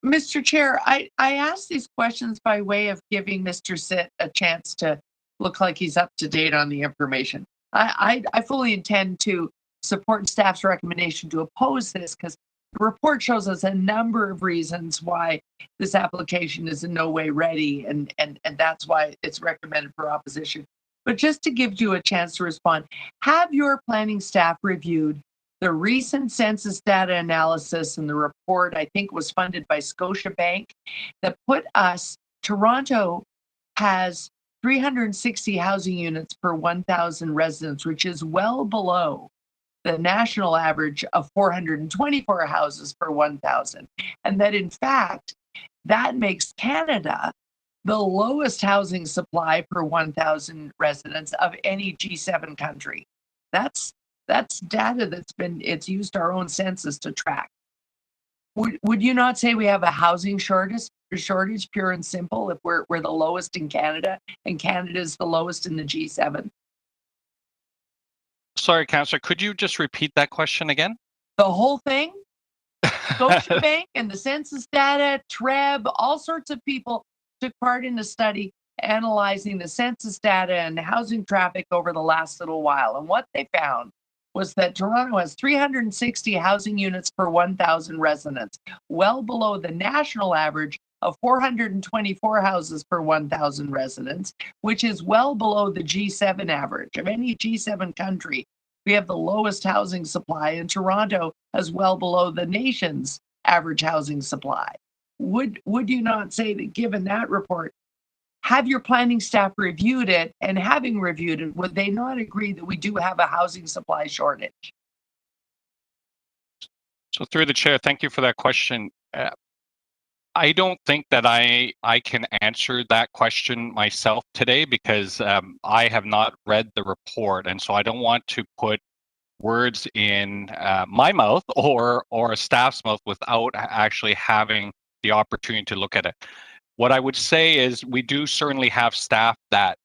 Mr. Chair, I asked these questions by way of giving Mr. Sitt a chance to look like he's up to date on the information. I fully intend to support staff's recommendation to oppose this because the report shows us a number of reasons why this application is in no way ready, and that's why it's recommended for opposition. But just to give you a chance to respond, have your planning staff reviewed the recent census data analysis and the report, I think was funded by Scotiabank, that put us, Toronto has 360 housing units per 1,000 residents, which is well below the national average of 424 houses per 1,000. And that in fact, that makes Canada the lowest housing supply per 1,000 residents of any G7 country. That's data it's used our own census to track. Would you not say we have a housing shortage, pure and simple, if we're the lowest in Canada and Canada is the lowest in the G7? Sorry, Councillor, could you just repeat that question again? The whole thing? Scotiabank and the census data, TREB, all sorts of people took part in a study analyzing the census data and housing traffic over the last little while. And what they found was that Toronto has 360 housing units per 1,000 residents, well below the national average of 424 houses per 1,000 residents, which is well below the G7 average. Of any G7 country, we have the lowest housing supply, and Toronto is well below the nation's average housing supply. Would you not say that, given that report, have your planning staff reviewed it, and having reviewed it, would they not agree that we do have a housing supply shortage? So through the chair, thank you for that question. I don't think that I can answer that question myself today because I have not read the report, and so I don't want to put words in my mouth or a staff's mouth without actually having the opportunity to look at it. What I would say is we do certainly have staff that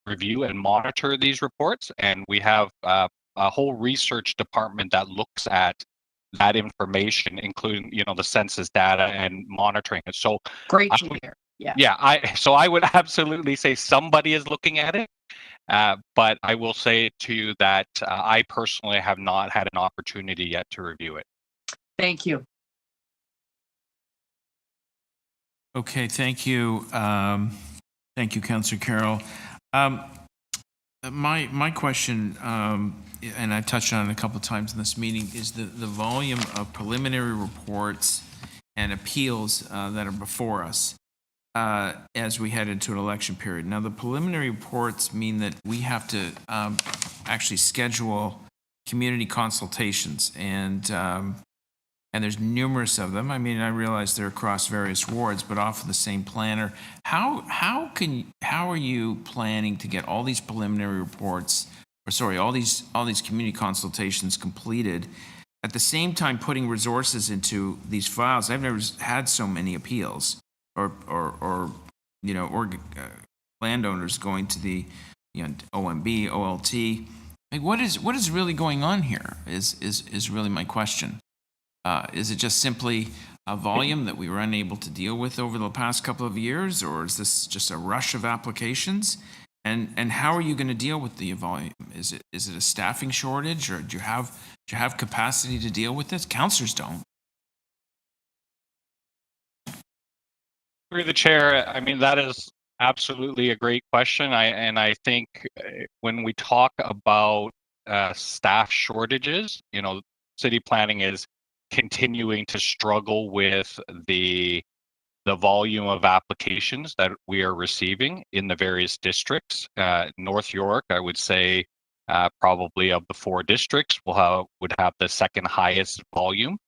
review and monitor these reports, and we have a whole research department that looks at that information, including, the census data and monitoring it. So Great I to would- hear. Yeah. yeah, I would absolutely say somebody is looking at it. But I will say to you that I personally have not had an opportunity yet to review it. Thank you. Okay, thank you. Thank you, Councillor Carroll. My question, and I touched on it a couple of times in this meeting, is the volume of preliminary reports and appeals that are before us as we head into an election period. Now, the preliminary reports mean that we have to actually schedule community consultations, and there's numerous of them. I mean, I realize they're across various wards, but often the same planner. How are you planning to get all these preliminary reports, all these community consultations completed, at the same time putting resources into these files? I've never had so many appeals or landowners going to the OMB, OLT. Like, what is really going on here? Is really my question. Is it just simply a volume that we were unable to deal with over the past couple of years, or is this just a rush of applications? And how are you going to deal with the volume? Is it a staffing shortage, or do you have capacity to deal with this? Councillors don't. Through the chair, I mean, that is absolutely a great question. I think when we talk about staff shortages, city planning is continuing to struggle with the volume of applications that we are receiving in the various districts. North York, I would say, probably of the 4 districts, would have the second highest volume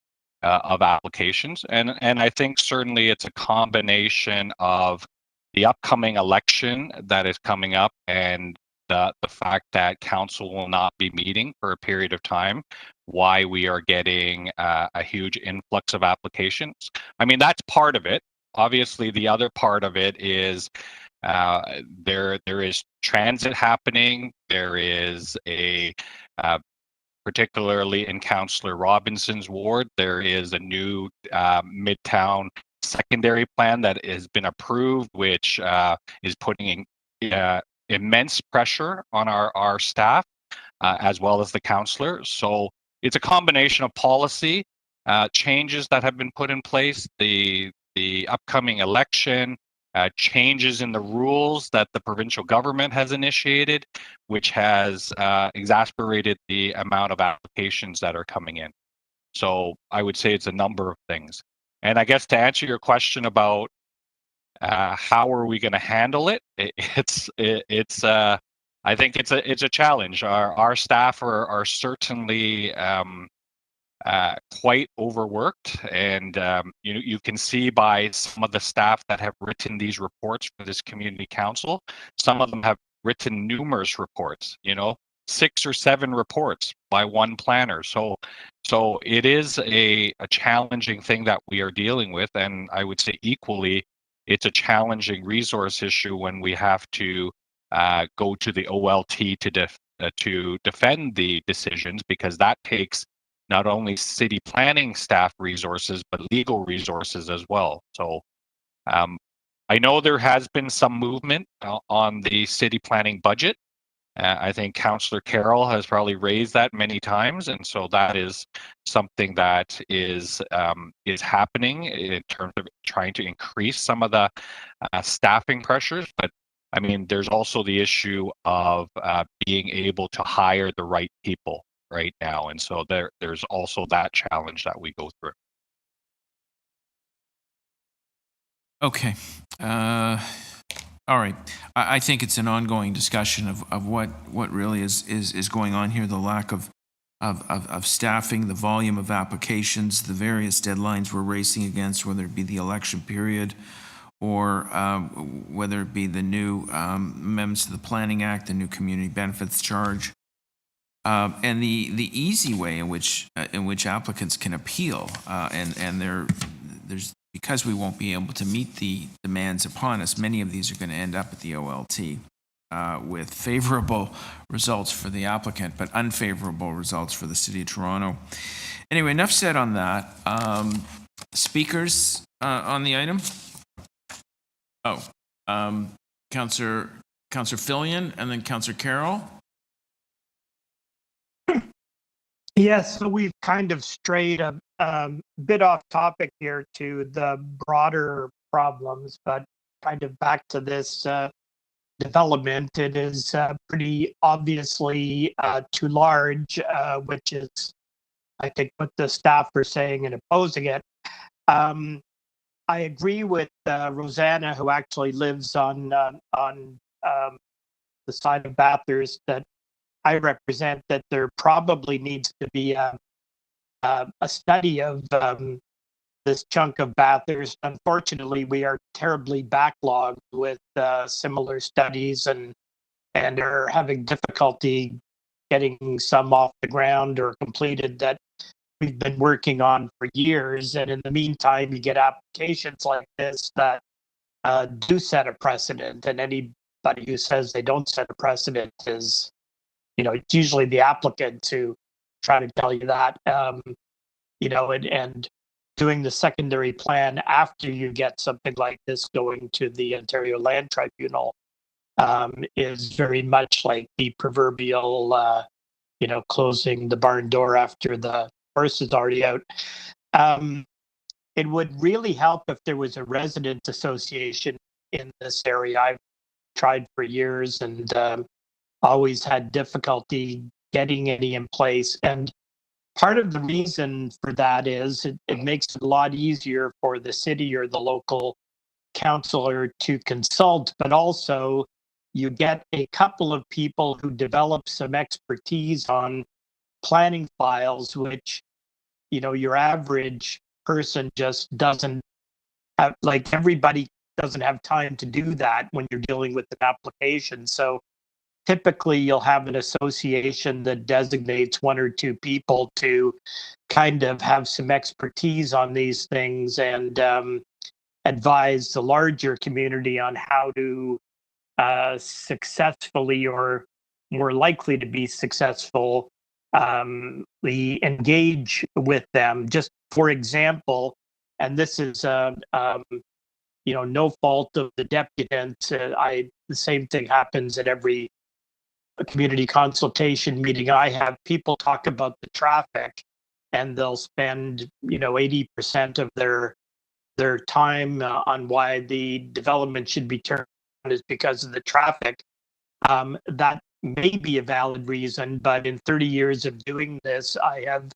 of applications, and I think certainly it's a combination of the upcoming election that is coming up and the fact that council will not be meeting for a period of time, why we are getting a huge influx of applications. I mean, that's part of it. Obviously, the other part of it is there is transit happening. There is particularly in Councillor Robinson's ward, there is a new Midtown secondary plan that has been approved, which is putting immense pressure on our staff as well as the councillor. So it's a combination of policy changes that have been put in place, the upcoming election, changes in the rules that the provincial government has initiated, which has exacerbated the amount of applications that are coming in. So I would say it's a number of things. And I guess to answer your question about how are we going to handle it, I think it's a challenge. Our staff are certainly quite overworked, and you can see by some of the staff that have written these reports for this community council. Some of them have written numerous reports, 6 or 7 reports by one planner. So it is a challenging thing that we are dealing with, and I would say equally, it's a challenging resource issue when we have to go to the OLT to defend the decisions, because that takes not only city planning staff resources, but legal resources as well. So I know there has been some movement on the city planning budget. I think Councillor Carroll has probably raised that many times, and so that is something that is happening in terms of trying to increase some of the staffing pressures. But I mean, there's also the issue of being able to hire the right people right now, and so there's also that challenge that we go through. Okay. All right. I think it's an ongoing discussion of what really is going on here, the lack of staffing, the volume of applications, the various deadlines we're racing against, whether it be the election period or whether it be the new amendments to the Planning Act, the new Community Benefits Charge, and the easy way in which applicants can appeal, and there's because we won't be able to meet the demands upon us, many of these are going to end up at the OLT. with favorable results for the applicant, but unfavorable results for the City of Toronto. Anyway, enough said on that. Speakers on the item? Oh, Councillor Fillion and then Councillor Carroll. Yes, so we've kind of strayed a bit off topic here to the broader problems, but kind of back to this development. It is pretty obviously too large, which is, I think, what the staff are saying and opposing it. I agree with Rosanna, who actually lives on the side of Bathurst that I represent, that there probably needs to be a study of this chunk of Bathurst. Unfortunately, we are terribly backlogged with similar studies and are having difficulty getting some off the ground or completed that we've been working on for years. And in the meantime, you get applications like this that do set a precedent, and anybody who says they don't set a precedent is, it's usually the applicant to try to tell you that, and doing the secondary plan after you get something like this going to the Ontario Land Tribunal is very much like the proverbial, closing the barn door after the horse is already out. It would really help if there was a residents association in this area. I've tried for years and always had difficulty getting any in place. And part of the reason for that is it makes it a lot easier for the city or the local councillor to consult, but also you get a couple of people who develop some expertise on planning files, which, your average person just doesn't have, like, everybody doesn't have time to do that when you're dealing with an application. So typically you'll have an association that designates one or two people to kind of have some expertise on these things and advise the larger community on how to successfully, or more likely to be successful, engage with them. Just for example, and this is no fault of the deputant. The same thing happens at every community consultation meeting I have. People talk about the traffic, and they'll spend 80% of their time on why the development should be turned is because of the traffic. That may be a valid reason, but in 30 years of doing this, I have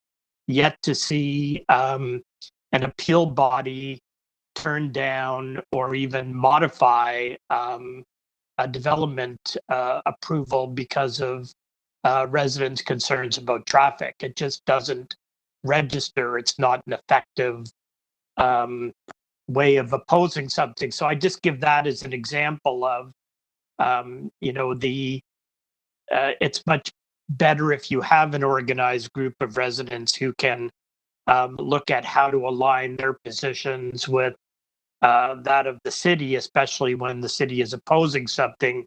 yet to see an appeal body turn down or even modify a development approval because of residents' concerns about traffic. It just doesn't register. It's not an effective way of opposing something. So I just give that as an example of, it's much better if you have an organized group of residents who can look at how to align their positions with that of the city, especially when the city is opposing something,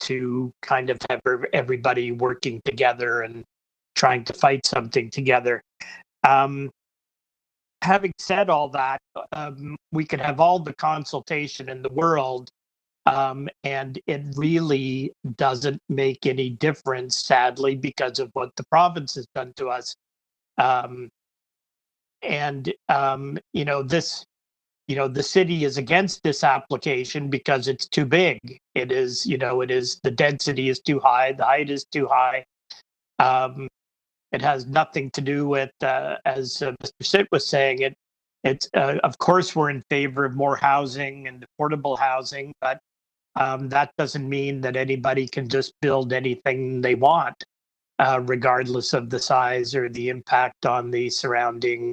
to kind of have everybody working together and trying to fight something together. Having said all that, we could have all the consultation in the world, and it really doesn't make any difference, sadly, because of what the province has done to us. The city is against this application because it's too big. It is, the density is too high, the height is too high. It has nothing to do with, as Mr. Sitt was saying, it's of course we're in favor of more housing and affordable housing, but that doesn't mean that anybody can just build anything they want, regardless of the size or the impact on the surrounding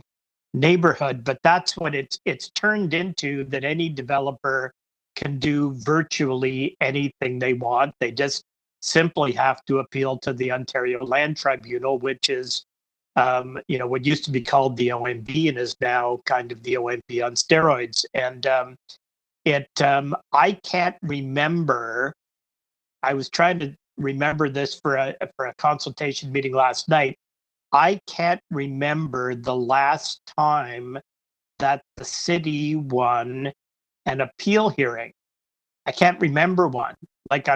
neighborhood. But that's what it's turned into, that any developer can do virtually anything they want. They just simply have to appeal to the Ontario Land Tribunal, which is, what used to be called the OMB and is now kind of the OMB on steroids. And I can't remember I was trying to remember this for a consultation meeting last night. I can't remember the last time that the city won an appeal hearing. I can't remember one. Like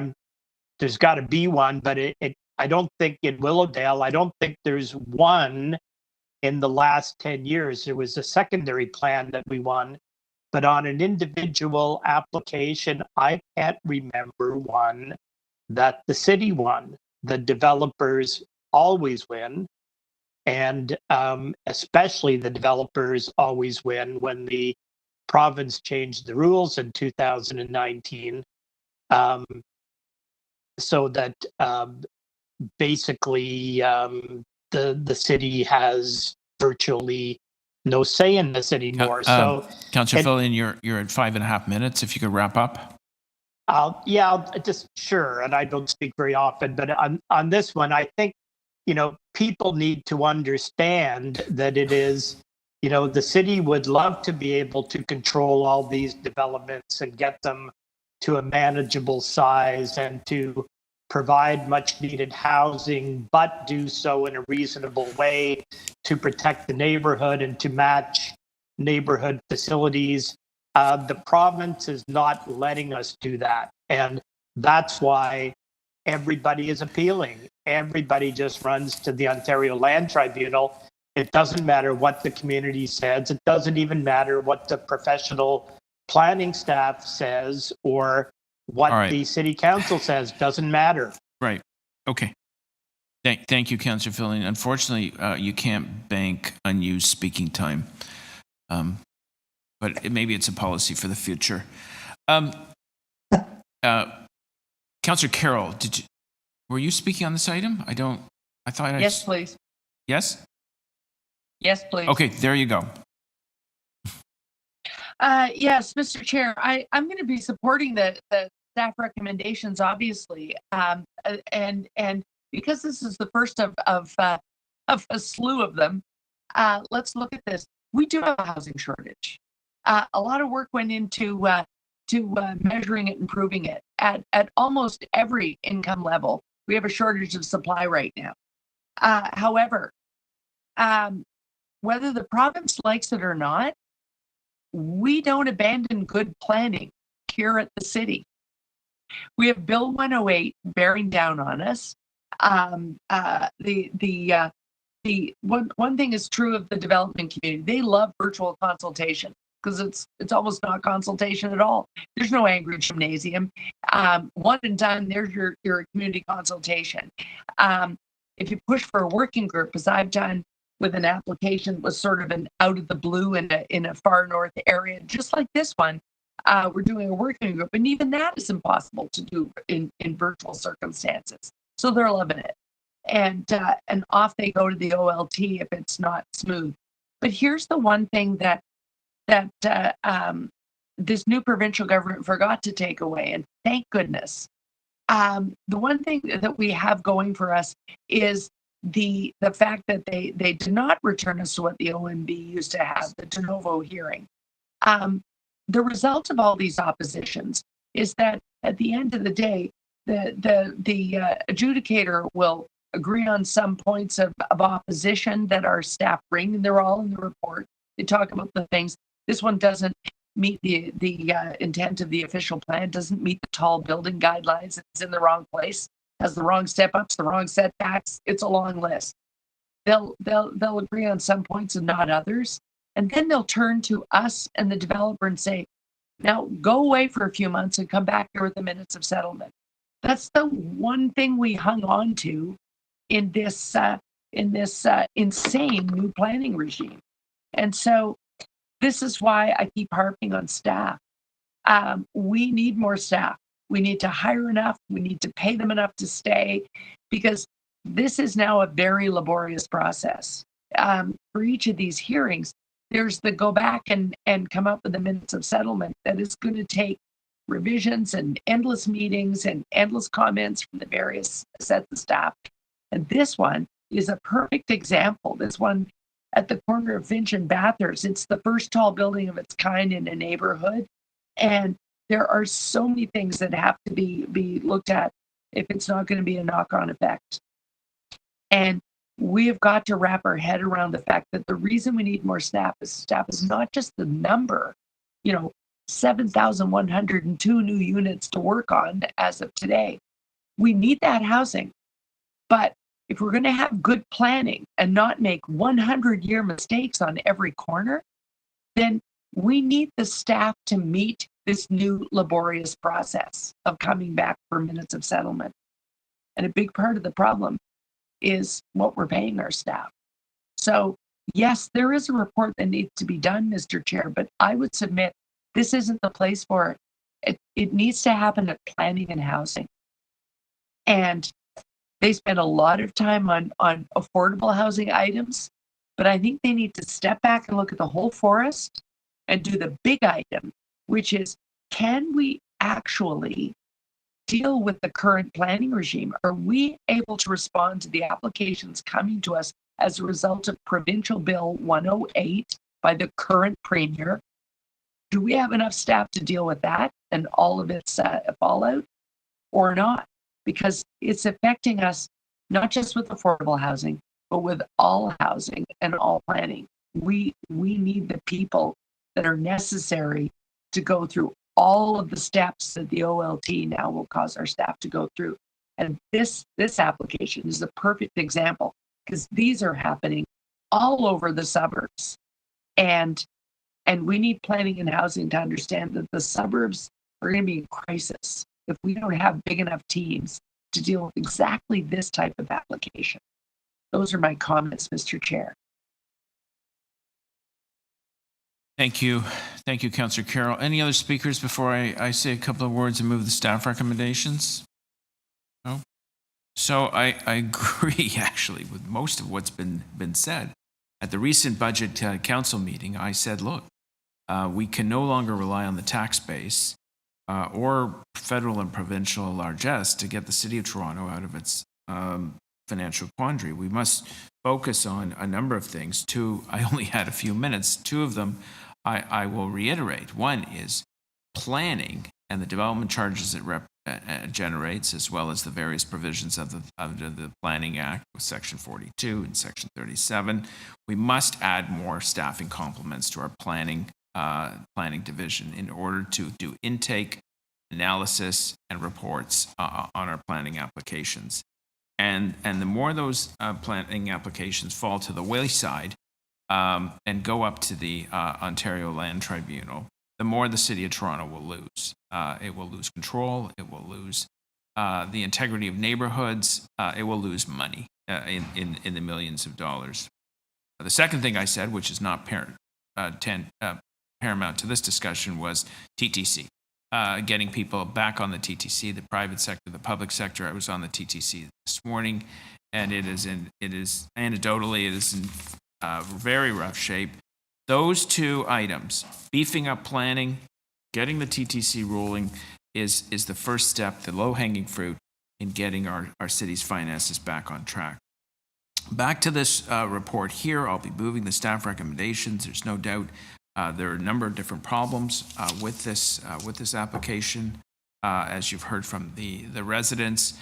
there's got to be one, but I don't think in Willowdale, I don't think there's one in the last 10 years. There was a secondary plan that we won, but on an individual application, I can't remember one that the city won. The developers always win. And especially the developers always win when the province changed the rules in 2019, so that basically the city has virtually no say in this anymore. So, Councillor Fillion, you're at 5.5 minutes. If you could wrap up. I'll just sure. And I don't speak very often, but on this one, I think, people need to understand that it is, the city would love to be able to control all these developments and get them to a manageable size and to provide much needed housing, but do so in a reasonable way to protect the neighborhood and to match neighborhood facilities. The province is not letting us do that. And that's why everybody is appealing. Everybody just runs to the Ontario Land Tribunal. It doesn't matter what the community says. It doesn't even matter what the professional planning staff says or what the city council says. Doesn't matter. Right. Okay. Thank you, Councillor Fillion. Unfortunately, you can't bank unused speaking time. But maybe it's a policy for the future. Councillor Carroll, were you speaking on this item? Yes, please. Yes? Yes, please. Okay, there you go. Yes, Mr. Chair, I'm going to be supporting the staff recommendations, obviously, and because this is the first of a slew of them. Let's look at this. We do have a housing shortage. A lot of work went into measuring it and proving it at almost every income level. We have a shortage of supply right now. However, whether the province likes it or not, we don't abandon good planning here at the city. We have Bill 108 bearing down on us. The one thing is true of the development community. They love virtual consultation because it's almost not consultation at all. There's no angry gymnasium. One and done, there's your community consultation. If you push for a working group, as I've done with an application that was sort of an out of the blue in a far north area, just like this one, we're doing a working group, and even that is impossible to do in virtual circumstances. So they're loving it, and off they go to the OLT if it's not smooth. But here's the one thing that this new provincial government forgot to take away, and thank goodness. The one thing that we have going for us is the fact that they did not return us to what the OMB used to have, the de novo hearing. The result of all these oppositions is that at the end of the day, the adjudicator will agree on some points of opposition that our staff bring, and they're all in the report. They talk about the things. This one doesn't meet the intent of the official plan, doesn't meet the tall building guidelines, it's in the wrong place, has the wrong step-ups, the wrong setbacks. It's a long list. They'll agree on some points and not others. And then they'll turn to us and the developer and say, now go away for a few months and come back here with the minutes of settlement. That's the one thing we hung on to in this insane new planning regime. And so this is why I keep harping on staff. We need more staff. We need to hire enough. We need to pay them enough to stay, because this is now a very laborious process. For each of these hearings, there's the go back and come up with the minutes of settlement that is going to take revisions and endless meetings and endless comments from the various sets of staff. And this one is a perfect example. This one at the corner of Finch and Bathurst, it's the first tall building of its kind in a neighborhood. And there are so many things that have to be looked at if it's not going to be a knock-on effect. And we have got to wrap our head around the fact that the reason we need more staff is not just the number, 7,102 new units to work on as of today. We need that housing. But if we're going to have good planning and not make 100-year mistakes on every corner, then we need the staff to meet this new laborious process of coming back for minutes of settlement. And a big part of the problem is what we're paying our staff. So yes, there is a report that needs to be done, Mr. Chair, but I would submit this isn't the place for it. It needs to happen at planning and housing. And they spend a lot of time on affordable housing items, but I think they need to step back and look at the whole forest and do the big item, which is, can we actually deal with the current planning regime? Are we able to respond to the applications coming to us as a result of Provincial Bill 108 by the current Premier? Do we have enough staff to deal with that and all of its fallout, or not? Because it's affecting us not just with affordable housing, but with all housing and all planning. We need the people that are necessary to go through all of the steps that the OLT now will cause our staff to go through. And this application is a perfect example, because these are happening all over the suburbs. And we need planning and housing to understand that the suburbs are going to be in crisis if we don't have big enough teams to deal with exactly this type of application. Those are my comments, Mr. Chair. Thank you. Thank you, Councillor Carroll. Any other speakers before I say a couple of words and move the staff recommendations? No? So I agree, actually, with most of what's been said. At the recent budget council meeting, I said, look, we can no longer rely on the tax base or federal and provincial largesse to get the City of Toronto out of its financial quandary. We must focus on a number of things. Two, I only had a few minutes. Two of them I will reiterate. One is planning and the development charges it generates, as well as the various provisions of the Planning Act with Section 42 and Section 37. We must add more staffing complements to our planning division in order to do intake, analysis, and reports on our planning applications. And the more those planning applications fall to the wayside and go up to the Ontario Land Tribunal, the more the City of Toronto will lose. It will lose control. It will lose the integrity of neighborhoods. It will lose money in the millions of dollars. The second thing I said, which is not paramount to this discussion, was TTC. Getting people back on the TTC, the private sector, the public sector. I was on the TTC this morning, and it is anecdotally, it is in very rough shape. Those two items, beefing up planning, getting the TTC rolling, is the first step, the low-hanging fruit in getting our city's finances back on track. Back to this report here, I'll be moving the staff recommendations. There's no doubt there are a number of different problems with this application, as you've heard from the residents.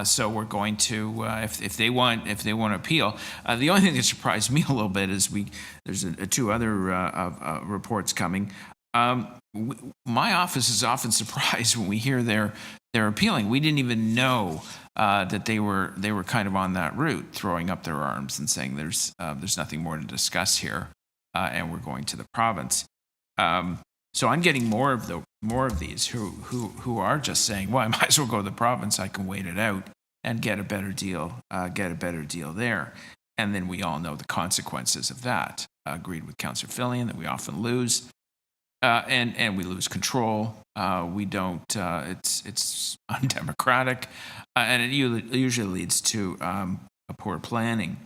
So we're going to, if they want to appeal. The only thing that surprised me a little bit is there's two other reports coming. My office is often surprised when we hear they're appealing. We didn't even know that they were kind of on that route, throwing up their arms and saying there's nothing more to discuss here, and we're going to the province. So I'm getting more of these who are just saying, well, I might as well go to the province. I can wait it out and get a better deal there. And then we all know the consequences of that. Agreed with Councillor Fillion that we often lose, and we lose control. We don't. It's undemocratic, and it usually leads to a poor planning.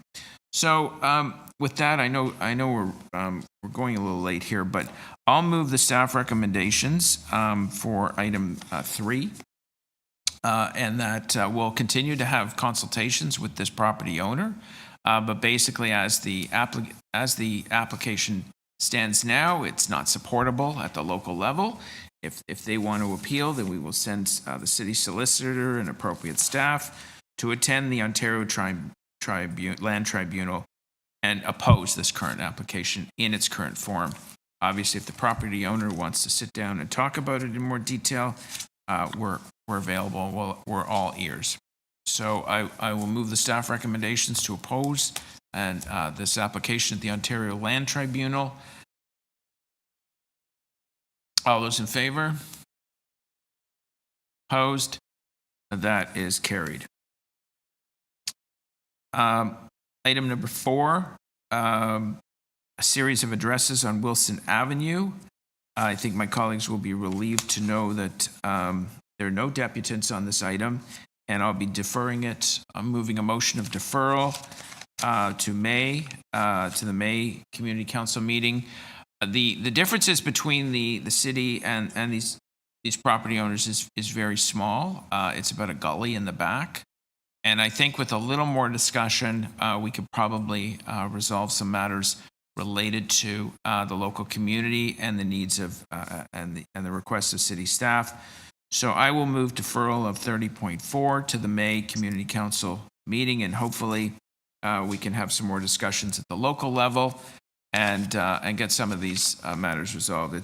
So with that, I know we're going a little late here, but I'll move the staff recommendations for item 3, and that we'll continue to have consultations with this property owner, but basically as the application stands now, it's not supportable at the local level. If they want to appeal, then we will send the city solicitor and appropriate staff to attend the Ontario Land Tribunal and oppose this current application in its current form. Obviously, if the property owner wants to sit down and talk about it in more detail, we're available. We're all ears. So I will move the staff recommendations to oppose and this application at the Ontario Land Tribunal. All those in favor? Opposed? That is carried. Item number 4, a series of addresses on Wilson Avenue. I think my colleagues will be relieved to know that there are no deputants on this item, and I'll be deferring it. I'm moving a motion of deferral to the May Community Council meeting. The differences between the city and these property owners is very small. It's about a gully in the back. And I think with a little more discussion, we could probably resolve some matters related to the local community and the needs of and the requests of city staff. So I will move deferral of 30.4 to the May Community Council meeting, and hopefully we can have some more discussions at the local level and get some of these matters resolved.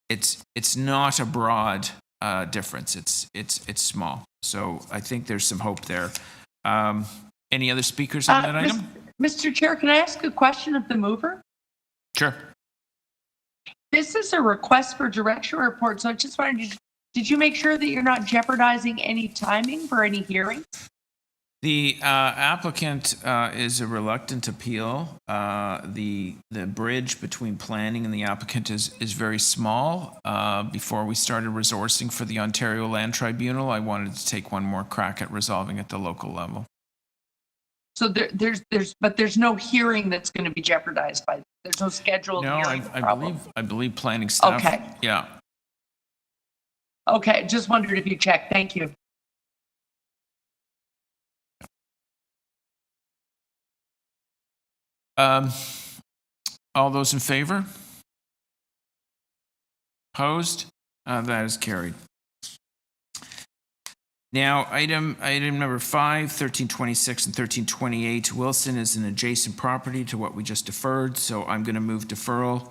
It's not a broad difference. It's small. So I think there's some hope there. Any other speakers on that item? Mr. Chair, can I ask a question of the mover? Sure. This is a request for direction report, so I just wanted did you make sure that you're not jeopardizing any timing for any hearings? The applicant is a reluctant appeal. The bridge between planning and the applicant is very small. Before we started resourcing for the Ontario Land Tribunal, I wanted to take one more crack at resolving at the local level. So there's no hearing that's going to be jeopardized by. There's no scheduled hearing. No, I believe planning staff. Okay. Yeah. Okay, just wondered if you checked. Thank you. All those in favor? Opposed? That is carried. Now, item number 5, 1326 and 1328. Wilson is an adjacent property to what we just deferred, so I'm going to move deferral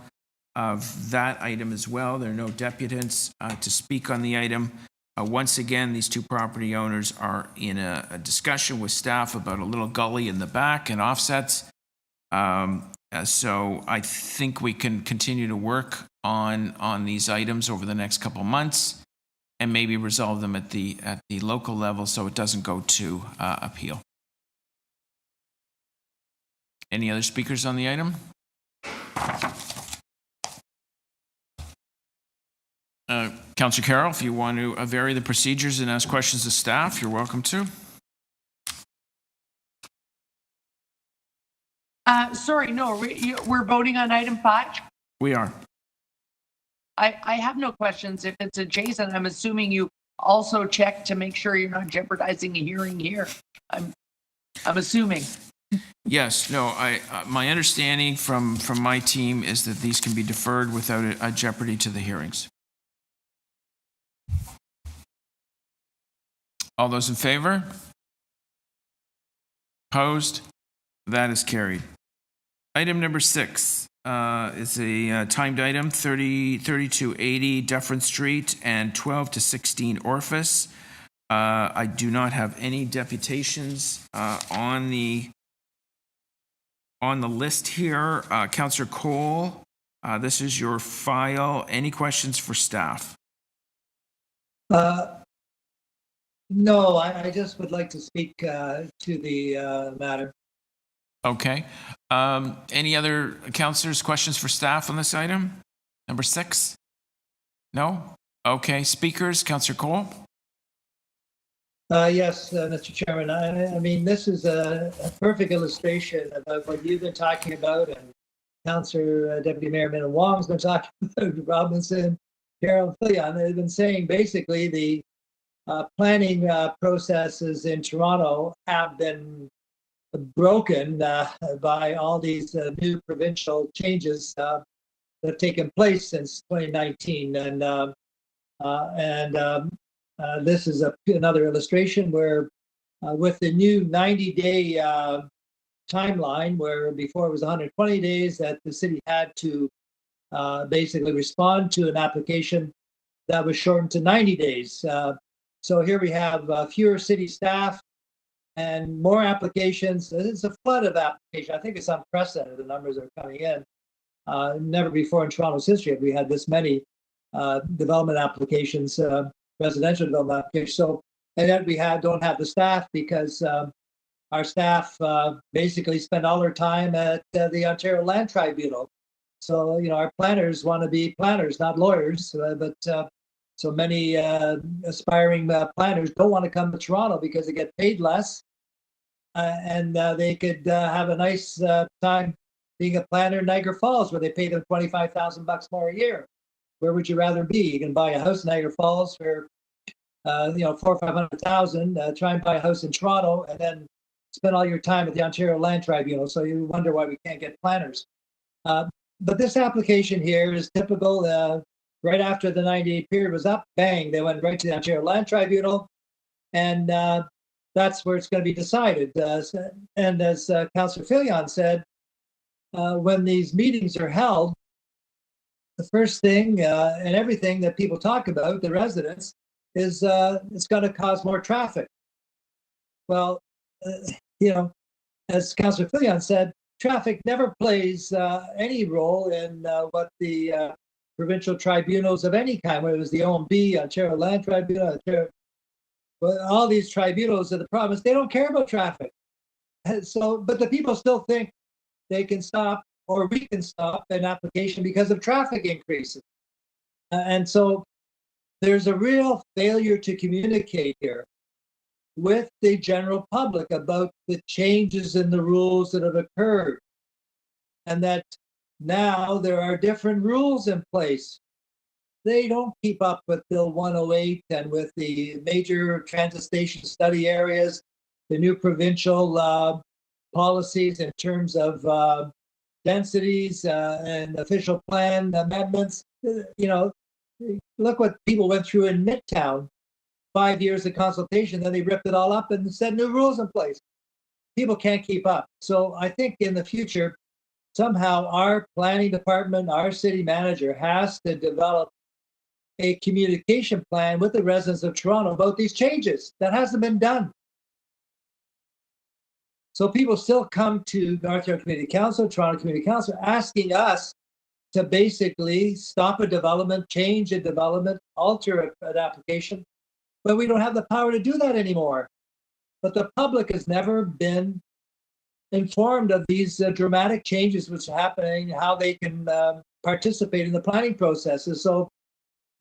of that item as well. There are no deputants to speak on the item. Once again, these two property owners are in a discussion with staff about a little gully in the back and offsets. So I think we can continue to work on these items over the next couple months and maybe resolve them at the local level so it doesn't go to appeal. Any other speakers on the item? Councillor Carroll, if you want to vary the procedures and ask questions of staff, you're welcome to. Sorry, no, we're voting on item 5? We are. I have no questions. If it's adjacent, I'm assuming you also check to make sure you're not jeopardizing a hearing here. I'm assuming. Yes, no, my understanding from my team is that these can be deferred without a jeopardy to the hearings. All those in favor? Opposed? That is carried. Item number 6 is a timed item, 3280 Dufferin Street and 12 to 16 Orphis. I do not have any deputations on the list here. Councillor Cole, this is your file. Any questions for staff? No, I just would like to speak to the matter. Okay. Any other councillors, questions for staff on this item? Number 6? No? Okay. Speakers, Councillor Cole? Yes, Mr. Chairman. I mean, this is a perfect illustration about what you've been talking about, and Councillor Deputy Mayor Minna Wong's been talking about, Robinson, Carol Fleon. They've been saying basically the planning processes in Toronto have been broken by all these new provincial changes that have taken place since 2019. This is another illustration where with the new 90-day timeline, where before it was 120 days that the city had to basically respond to an application, that was shortened to 90 days. So here we have fewer city staff and more applications. It's a flood of applications. I think it's unprecedented, the numbers that are coming in. Never before in Toronto's history have we had this many development applications, residential development applications. So, and yet we don't have the staff because our staff basically spend all their time at the Ontario Land Tribunal. So, our planners want to be planners, not lawyers. But so many aspiring planners don't want to come to Toronto because they get paid less, and they could have a nice time being a planner in Niagara Falls, where they pay them $25,000 more a year. Where would you rather be? You can buy a house in Niagara Falls for $400,000 or $500,000. Try and buy a house in Toronto, and then spend all your time at the Ontario Land Tribunal. So you wonder why we can't get planners. But this application here is typical. Right after the 90-day period was up, bang, they went right to the Ontario Land Tribunal, and that's where it's going to be decided. And as Councillor Filion said, when these meetings are held, the first thing and everything that people talk about, the residents, is it's going to cause more traffic. Well, as Councillor Filion said, traffic never plays any role in what the provincial tribunals of any kind, whether it was the OMB, Ontario Land Tribunal, all these tribunals of the province, they don't care about traffic. So, but the people still think they can stop, or we can stop an application because of traffic increases. And so there's a real failure to communicate here with the general public about the changes in the rules that have occurred, and that now there are different rules in place. They don't keep up with Bill 108 and with the major transit station study areas, the new provincial policies in terms of densities and official plan amendments. Look what people went through in Midtown. 5 years of consultation, then they ripped it all up and set new rules in place. People can't keep up. So I think in the future, somehow our planning department, our city manager has to develop a communication plan with the residents of Toronto about these changes. That hasn't been done. So people still come to North York Community Council, Toronto Community Council, asking us to basically stop a development, change a development, alter an application, but we don't have the power to do that anymore. But the public has never been informed of these dramatic changes which are happening, how they can participate in the planning processes. So,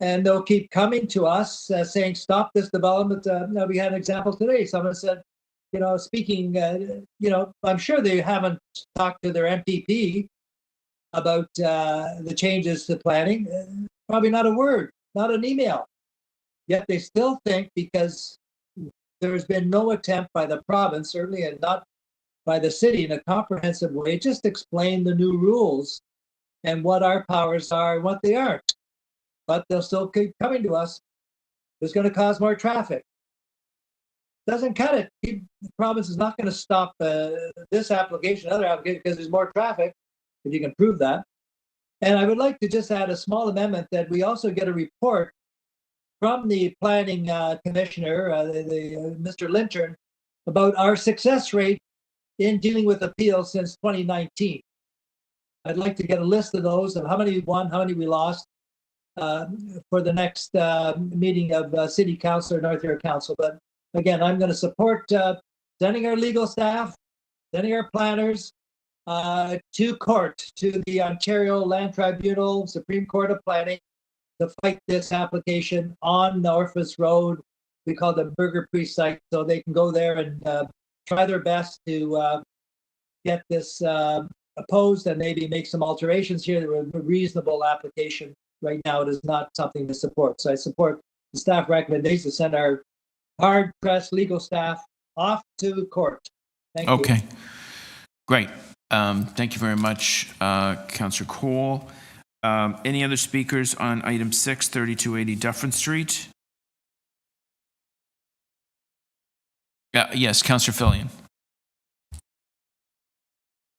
and they'll keep coming to us saying, stop this development. We had an example today. Someone said, speaking, I'm sure they haven't talked to their MPP about the changes to planning. Probably not a word, not an email. Yet they still think, because there's been no attempt by the province, certainly, and not by the city in a comprehensive way, just explain the new rules and what our powers are and what they aren't. But they'll still keep coming to us. It's going to cause more traffic. Doesn't cut it. The province is not going to stop this application, other application, because there's more traffic, if you can prove that. And I would like to just add a small amendment that we also get a report from the planning commissioner, Mr. Lintern, about our success rate in dealing with appeals since 2019. I'd like to get a list of those, of how many we won, how many we lost, for the next meeting of City Council or North York Council. But again, I'm going to support sending our legal staff, sending our planners to court, to the Ontario Land Tribunal, Supreme Court of Planning, to fight this application on Northwest Road. We call it the Burger Precinct, so they can go there and try their best to get this opposed and maybe make some alterations here. There a reasonable application. Right now, it is not something to support. So I support the staff recommendation to send our hard-pressed legal staff off to court. Thank you. Okay, great. Thank you very much, Councillor Cole. Any other speakers on item 6, 3280 Dufferin Street? Yes, Councillor Fillion.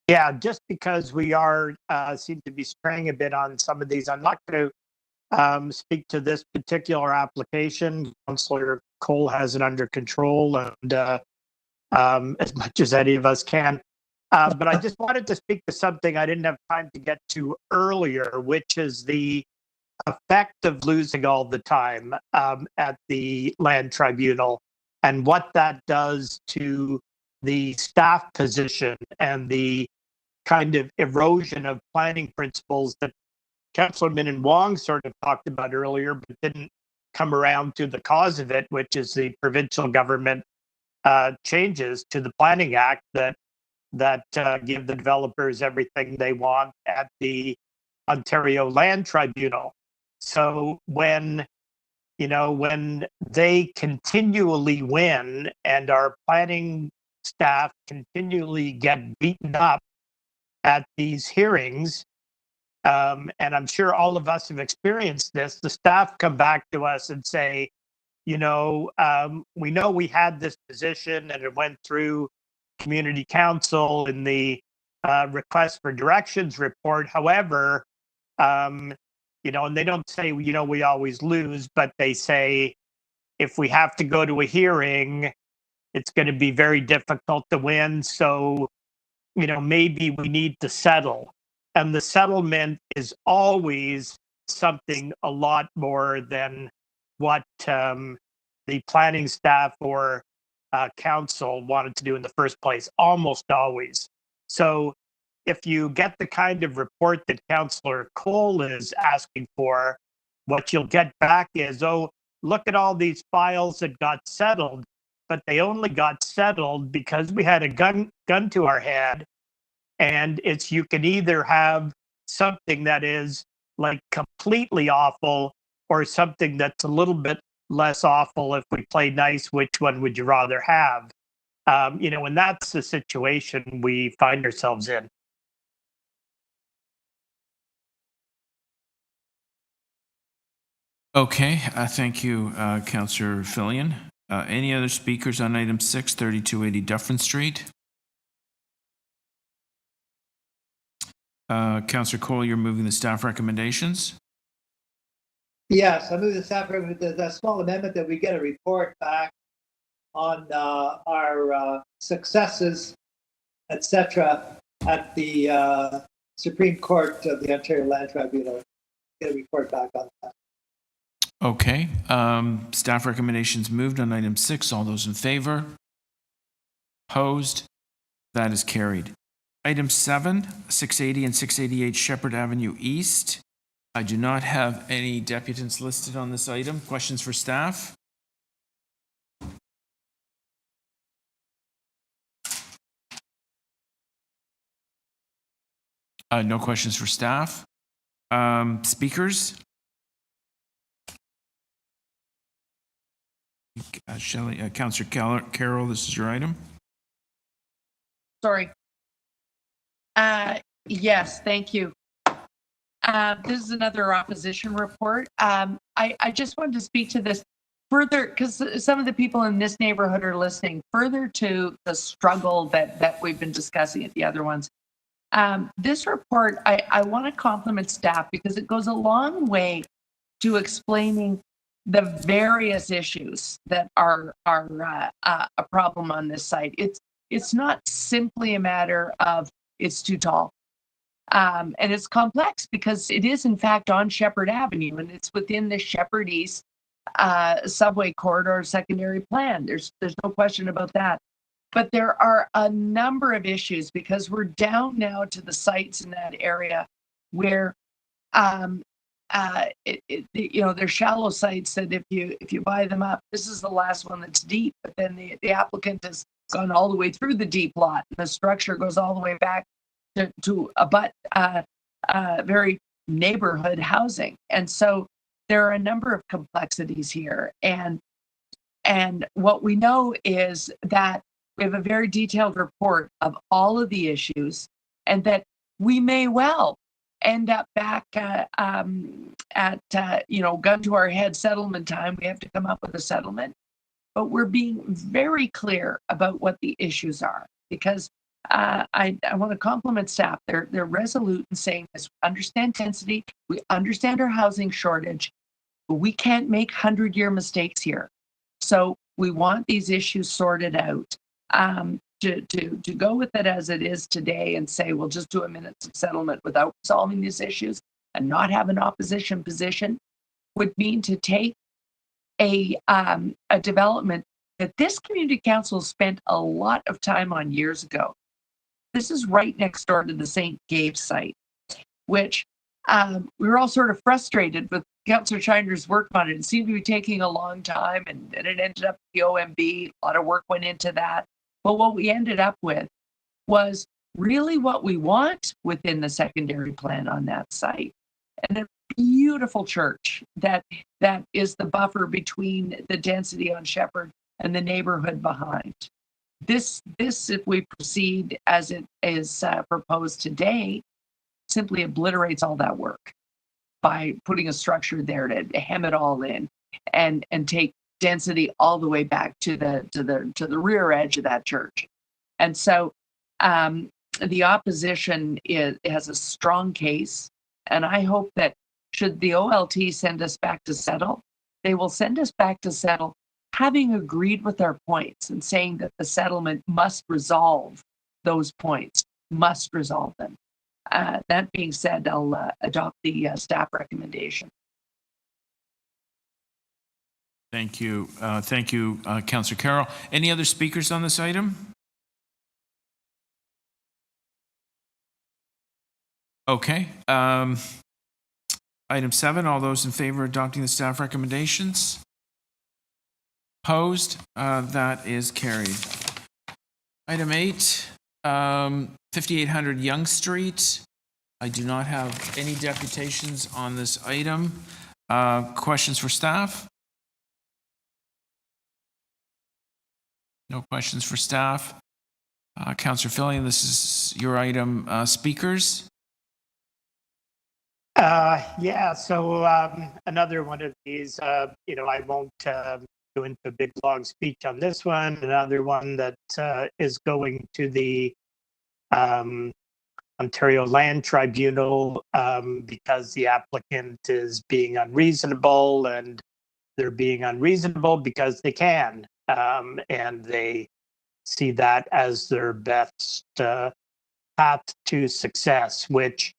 Yeah, just because we are seem to be straying a bit on some of these, I'm not going to speak to this particular application. Councillor Cole has it under control, and as much as any of us can. But I just wanted to speak to something I didn't have time to get to earlier, which is the effect of losing all the time at the land tribunal and what that does to the staff position and the kind of erosion of planning principles that Councillor Min and Wong sort of talked about earlier, but didn't come around to the cause of it, which is the provincial government changes to the Planning Act that give the developers everything they want at the Ontario Land Tribunal. So when they continually win and our planning staff continually get beaten up at these hearings, and I'm sure all of us have experienced this, the staff come back to us and say, we know we had this position and it went through community council in the request for directions report. However, and they don't say, we always lose, but they say, if we have to go to a hearing, it's going to be very difficult to win. So, maybe we need to settle. And the settlement is always something a lot more than what the planning staff or council wanted to do in the first place, almost always. So if you get the kind of report that Councillor Cole is asking for, what you'll get back is, oh, look at all these files that got settled, but they only got settled because we had a gun to our head. And you can either have something that is like completely awful or something that's a little bit less awful. If we play nice, which one would you rather have? And that's the situation we find ourselves in. Okay, thank you, Councillor Fillion. Any other speakers on item 6, 3280 Dufferin Street? Councillor Cole, you're moving the staff recommendations? Yes, I move the staff recommendation, the small amendment that we get a report back on our successes, etc., at the Supreme Court of the Ontario Land Tribunal. Get a report back on that. Okay. Staff recommendations moved on item 6. All those in favor? Opposed? That is carried. Item 7, 680 and 688 Shepherd Avenue East. I do not have any deputants listed on this item. Questions for staff? No questions for staff. Speakers? Shelley, Councillor Carroll, this is your item. Sorry. Yes, thank you. This is another opposition report. I just wanted to speak to this further because some of the people in this neighborhood are listening further to the struggle that we've been discussing at the other ones. This report, I want to compliment staff because it goes a long way to explaining the various issues that are a problem on this site. It's not simply a matter of it's too tall. And it's complex because it is in fact on Shepherd Avenue and it's within the Shepherd East subway corridor secondary plan. There's no question about that. But there are a number of issues because we're down now to the sites in that area where they're shallow sites that if you buy them up, this is the last one that's deep, but then the applicant has gone all the way through the deep lot. The structure goes all the way back to abut very neighborhood housing. And so there are a number of complexities here. And what we know is that We have a very detailed report of all of the issues, and that we may well end up back gun to our head settlement time. We have to come up with a settlement, but we're being very clear about what the issues are, because I want to compliment staff. They're resolute in saying this. We understand density. We understand our housing shortage, but we can't make 100-year mistakes here. So we want these issues sorted out. To go with it as it is today and say we'll just do a minutes of settlement without solving these issues and not have an opposition position would mean to take a development that this community council spent a lot of time on years ago. This is right next door to the St. Gabe site, which we were all sort of frustrated with Councillor Schreiner's work on it. It seemed to be taking a long time, and then it ended up the OMB. A lot of work went into that. But what we ended up with was really what we want within the secondary plan on that site. And a beautiful church that is the buffer between the density on Shepherd and the neighborhood behind. This, if we proceed as it is proposed today, simply obliterates all that work by putting a structure there to hem it all in and take density all the way back to the rear edge of that church. And so the opposition has a strong case, and I hope that should the OLT send us back to settle, they will send us back to settle having agreed with our points and saying that the settlement must resolve those points, must resolve them. That being said, I'll adopt the staff recommendation. Thank you. Thank you, Councillor Carroll. Any other speakers on this item? Okay. Item 7, all those in favor of adopting the staff recommendations? Opposed? That is carried. Item 8, 5800 Yonge Street. I do not have any deputations on this item. Questions for staff? No questions for staff. Councillor Fillion, this is your item. Speakers? So another one of these, I won't go into a big long speech on this one. Another one that is going to the Ontario Land Tribunal because the applicant is being unreasonable, and they're being unreasonable because they can, and they see that as their best path to success, which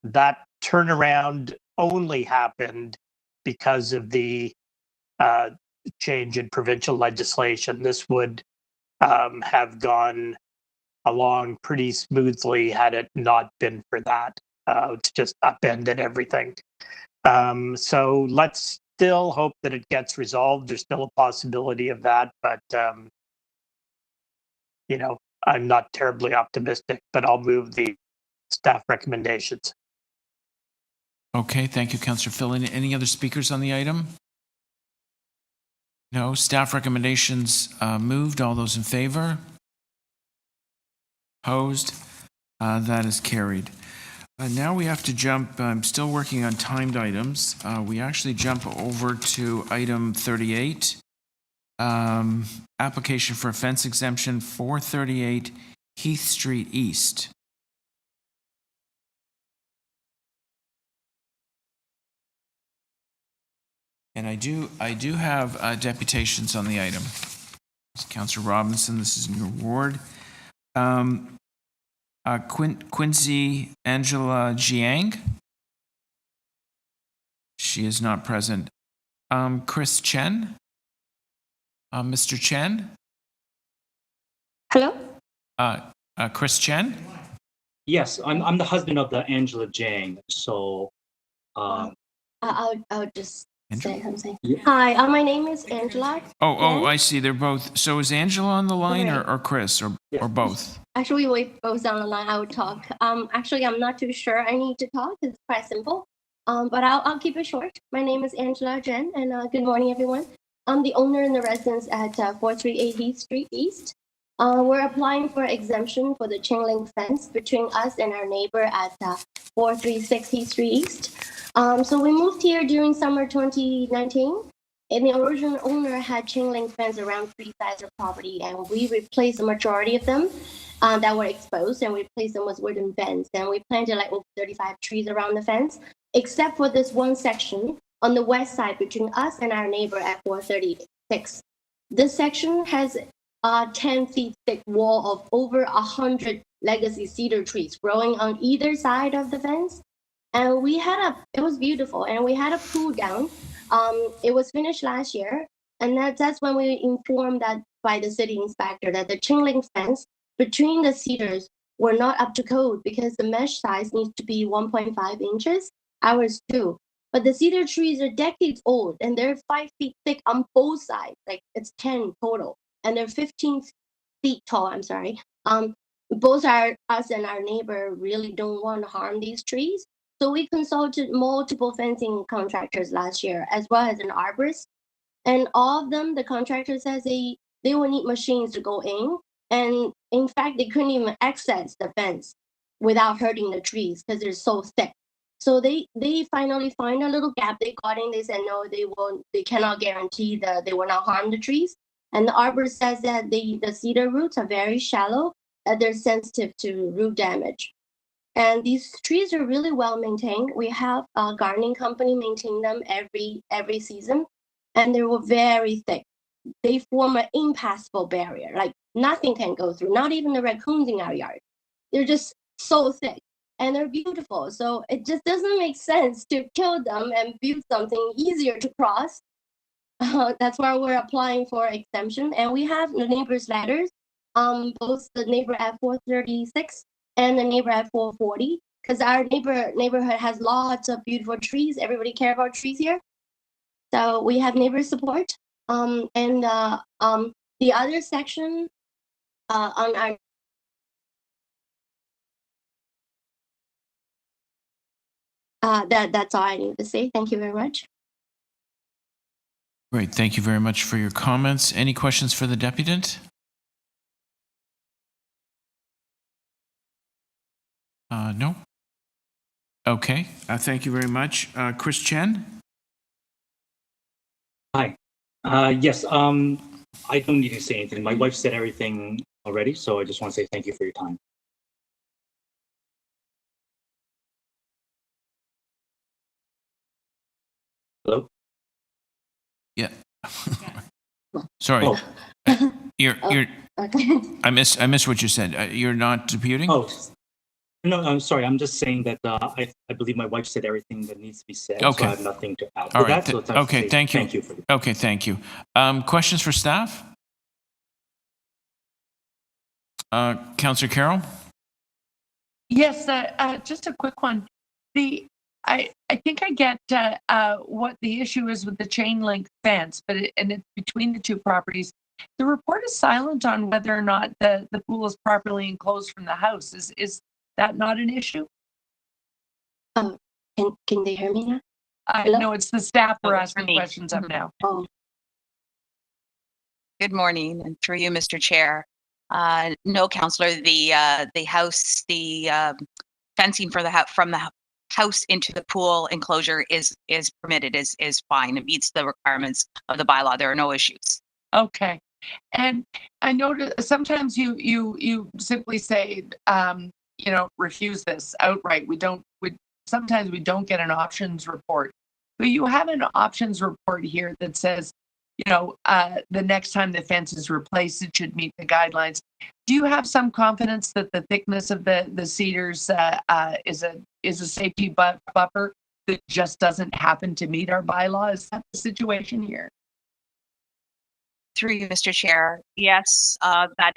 that turnaround only happened because of the change in provincial legislation. This would have gone along pretty smoothly had it not been for that. It's just upended everything. So let's still hope that it gets resolved. There's still a possibility of that, but I'm not terribly optimistic, but I'll move the staff recommendations. Okay, thank you, Councillor Fillion. Any other speakers on the item? No. Staff recommendations moved. All those in favor? Opposed? That is carried. Now we have to jump. I'm still working on timed items. We actually jump over to item 38. Application for a fence exemption, 438 Heath Street East. And I do have deputations on the item. Councillor Robinson, this is in your ward. Quincy Angela Jiang. She is not present. Chris Chen. Mr. Chen. Hello? Chris Chen. Yes, I'm the husband of the Angela Jang. So I'll just say something. Yeah. Hi, my name is Angela. Oh, I see. They're both. So is Angela on the line or Chris or both? Actually, we both on the line. I would talk. Actually, I'm not too sure I need to talk. It's quite simple. But I'll keep it short. My name is Angela Jen, and good morning, everyone. I'm the owner and the residence at 438 Heath Street East. We're applying for exemption for the chain link fence between us and our neighbor at 436 Heath Street East. So we moved here during summer 2019, and the original owner had chain link fence around 3 sides of property, and we replaced the majority of them that were exposed, and we replaced them with wooden fence. And we planted like over 35 trees around the fence, except for this one section on the west side between us and our neighbor at 436. This section has a 10 feet thick wall of over 100 legacy cedar trees growing on either side of the fence. And it was beautiful, and we had a pool down. It was finished last year, and that's when we informed that by the city inspector that the chain link fence between the cedars were not up to code because the mesh size needs to be 1.5 inches. Ours too. But the cedar trees are decades old, and they're 5 feet thick on both sides. Like it's 10 total, and they're 15 feet tall. I'm sorry. Both us and our neighbor really don't want to harm these trees. So we consulted multiple fencing contractors last year, as well as an arborist. And all of them, the contractor says they will need machines to go in. And in fact, they couldn't even access the fence without hurting the trees because they're so thick. So they finally find a little gap. They got in. They said no, they cannot guarantee that they will not harm the trees. And the arborist says that the cedar roots are very shallow, that they're sensitive to root damage. And these trees are really well maintained. We have a gardening company maintain them every season, and they were very thick. They form an impassable barrier. Like nothing can go through, not even the raccoons in our yard. They're just so thick, and they're beautiful. So it just doesn't make sense to kill them and build something easier to cross. That's why we're applying for exemption, and we have the neighbors' letters. Both the neighbor at 436 and the neighbor at 440, because our neighborhood has lots of beautiful trees. Everybody care about trees here, so we have neighbor support. And the other section on our that's all I need to say. Thank you very much. Great. Thank you very much for your comments. Any questions for the deputant? No. Okay. Thank you very much. Chris Chen? Hi. Yes, I don't need to say anything. My wife said everything already, so I just want to say thank you for your time. Hello? Yeah. Sorry. Oh. You're Okay. I missed what you said. You're not disputing? Oh, no, I'm sorry. I'm just saying that I believe my wife said everything that needs to be said. Okay. So I have nothing to add. All to right. that, so it's Okay. Thank you. Thank you for Okay. Thank you. Questions for staff? Councillor Carroll? Yes, just a quick one. I think I get what the issue is with the chain link fence, but it's between the two properties. The report is silent on whether or not the pool is properly enclosed from the house. Is that not an issue? Can they hear me now? No, it's the staff who are it's asking me. questions up now. Oh, Good morning, and through you, Mr. Chair. No, Councillor, the house, the fencing for from the house into the pool enclosure is permitted, is fine. It meets the requirements of the bylaw. There are no issues. Okay. And I noticed sometimes you simply say, refuse this outright. Sometimes we don't get an options report, but you have an options report here that says, the next time the fence is replaced, it should meet the guidelines. Do you have some confidence that the thickness of the cedars is a safety buffer that just doesn't happen to meet our bylaw? Is that the situation here? Through you, Mr. Chair. Yes, that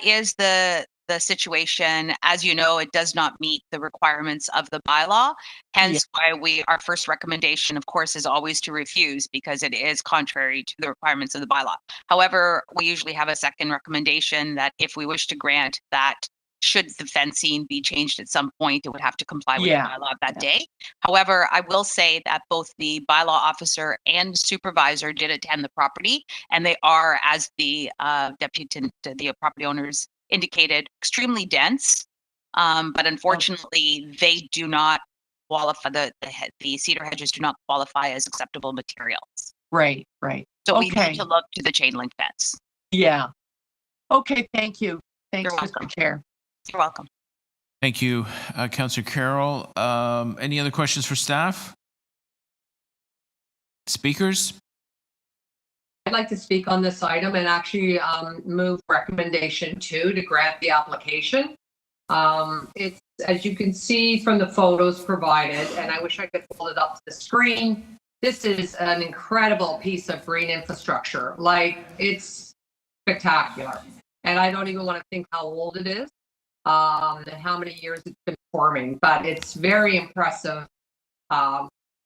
is the situation. As you know, it does not meet the requirements of the bylaw. Hence why our first recommendation, of course, is always to refuse because it is contrary to the requirements of the bylaw. However, we usually have a second recommendation that if we wish to grant that should the fencing be changed at some point, it would have to comply with Yeah. the bylaw of that day. However, I will say that both the bylaw officer and supervisor did attend the property, and they are, as the the property owners indicated, extremely dense. But unfortunately, they do not qualify. The cedar hedges do not qualify as acceptable materials. Right, right. So we Okay. need to look to the chain link fence. Yeah. Okay, thank you. Thanks, You're welcome. Mr. Chair. You're welcome. Thank you, Councillor Carroll. Any other questions for staff? Speakers? I'd like to speak on this item and actually move recommendation 2 to grant the application. It's, as you can see from the photos provided, and I wish I could hold it up to the screen, this is an incredible piece of green infrastructure. Like, it's spectacular. And I don't even want to think how old it is, and how many years it's been forming, but it's very impressive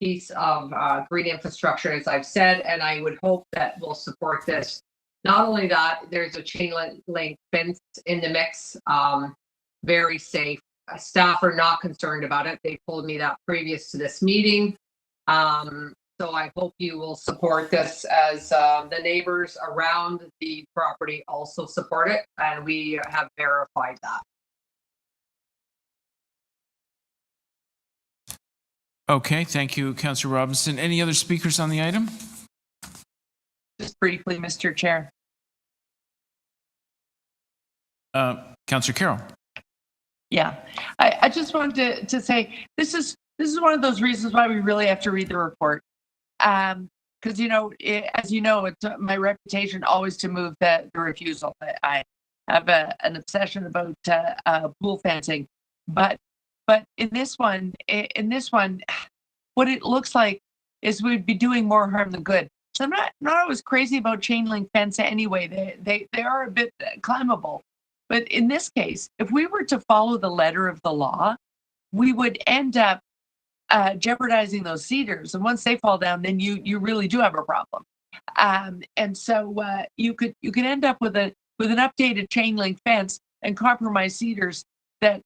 piece of green infrastructure, as I've said, and I would hope that we'll support this. Not only that, there's a chain link fence in the mix, very safe. Staff are not concerned about it. They told me that previous to this meeting. So I hope you will support this, as the neighbors around the property also support it, and we have verified that. Okay, thank you, Councillor Robinson. Any other speakers on the item? Just briefly, Mr. Chair. Councillor Carroll. Yeah, I just wanted to say this is one of those reasons why we really have to read the report. Because as you know, it's my reputation always to move the refusal. I have an obsession about pool fencing, but in this one, what it looks like is we'd be doing more harm than good. So I'm not always crazy about chain link fence anyway. They are a bit climbable. But in this case, if we were to follow the letter of the law, we would end up jeopardizing those cedars. And once they fall down, then you really do have a problem. And so you could end up with an updated chain link fence and compromise cedars that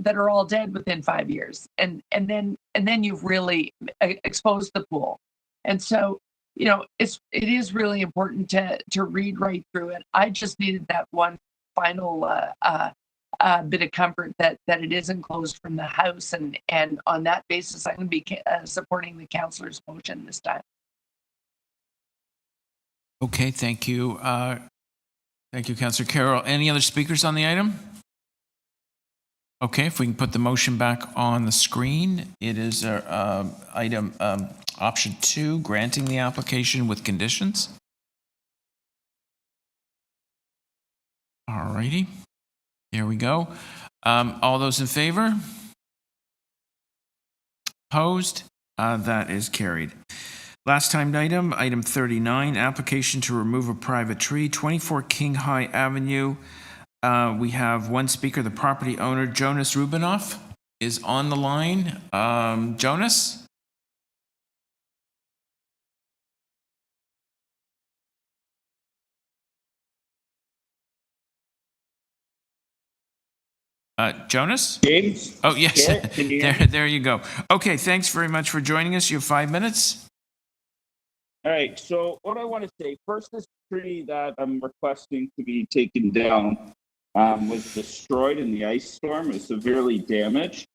are all dead within 5 years. And then you've really exposed the pool. And so, it is really important to read right through it. I just needed that one final bit of comfort that it isn't closed from the house, and on that basis, I'm going to be supporting the councillor's motion this time. Okay, thank you. Thank you, Councillor Carroll. Any other speakers on the item? Okay, if we can put the motion back on the screen, it is item option 2, granting the application with conditions. All righty, here we go. All those in favor? Opposed? That is carried. Last timed item 39, application to remove a private tree, 24 King High Avenue. We have one speaker, the property owner, Jonas Rubinoff, is on the line. Jonas? Jonas? James? Oh, yes. Chair, can you hear me? There you go. Okay, thanks very much for joining us. You have 5 minutes. All right, so what I want to say, first, this tree that I'm requesting to be taken down was destroyed in the ice storm, is severely damaged.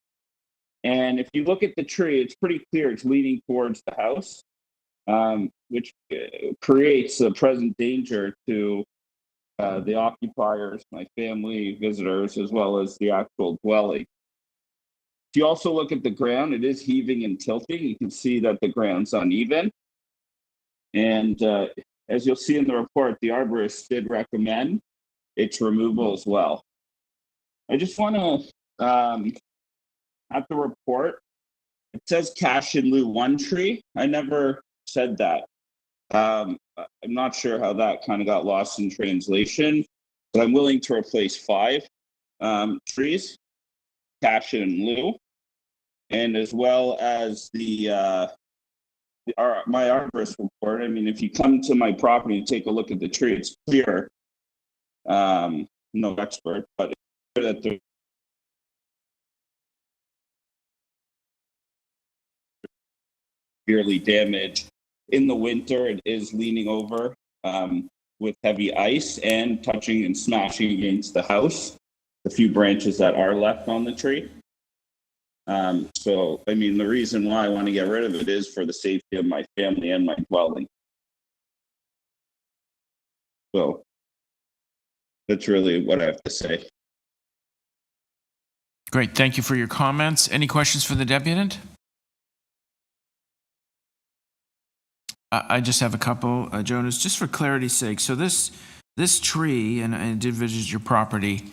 And if you look at the tree, it's pretty clear it's leaning towards the house, which creates a present danger to the occupiers, my family, visitors, as well as the actual dwelling. If you also look at the ground, it is heaving and tilting. You can see that the ground's uneven. And as you'll see in the report, the arborist did recommend its removal as well. I just want to, at the report, it says cash in lieu 1 tree. I never said that. I'm not sure how that kind of got lost in translation, but I'm willing to replace 5 trees, cash in lieu, and as well as my arborist report. I mean, if you come to my property and take a look at the tree, it's clear. No expert, but it's clear that severely damaged. In the winter, it is leaning over with heavy ice and touching and smashing against the house, the few branches that are left on the tree. So, I mean, the reason why I want to get rid of it is for the safety of my family and my dwelling. So, that's really what I have to say. Great. Thank you for your comments. Any questions for the deputant? I just have a couple, Jonas, just for clarity's sake. So this tree, and I did visit your property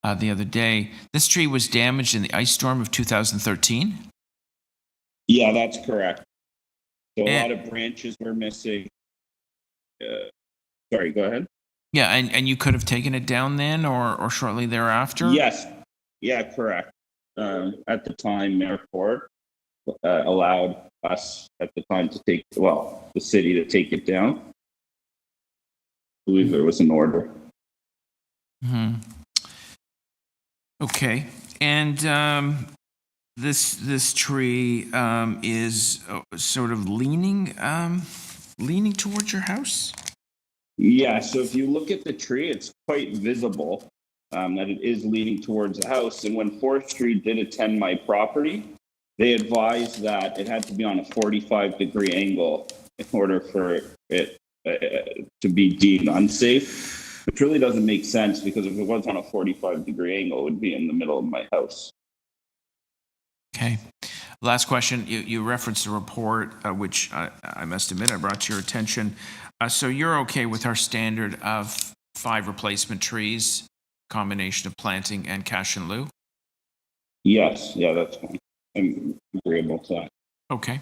the other day. This tree was damaged in the ice storm of 2013? Yeah, that's correct. So a lot of branches were missing. Sorry, go ahead. Yeah, and you could have taken it down then or shortly thereafter? Yes. Yeah, correct. At the time, Mayor Ford allowed us at the time to take, well, the city to take it down. I believe there was an order. Okay. And this tree is sort of leaning towards your house? Yeah, so if you look at the tree, it's quite visible that it is leaning towards the house. And when forestry did attend my property, they advised that it had to be on a 45-degree angle in order for it to be deemed unsafe, which really doesn't make sense because if it was on a 45-degree angle, it would be in the middle of my house. Okay. Last question. You referenced a report, which I must admit I brought to your attention. So you're okay with our standard of 5 replacement trees, combination of planting and cash in lieu? Yes. Yeah, that's fine. I'm agreeable to that. Okay.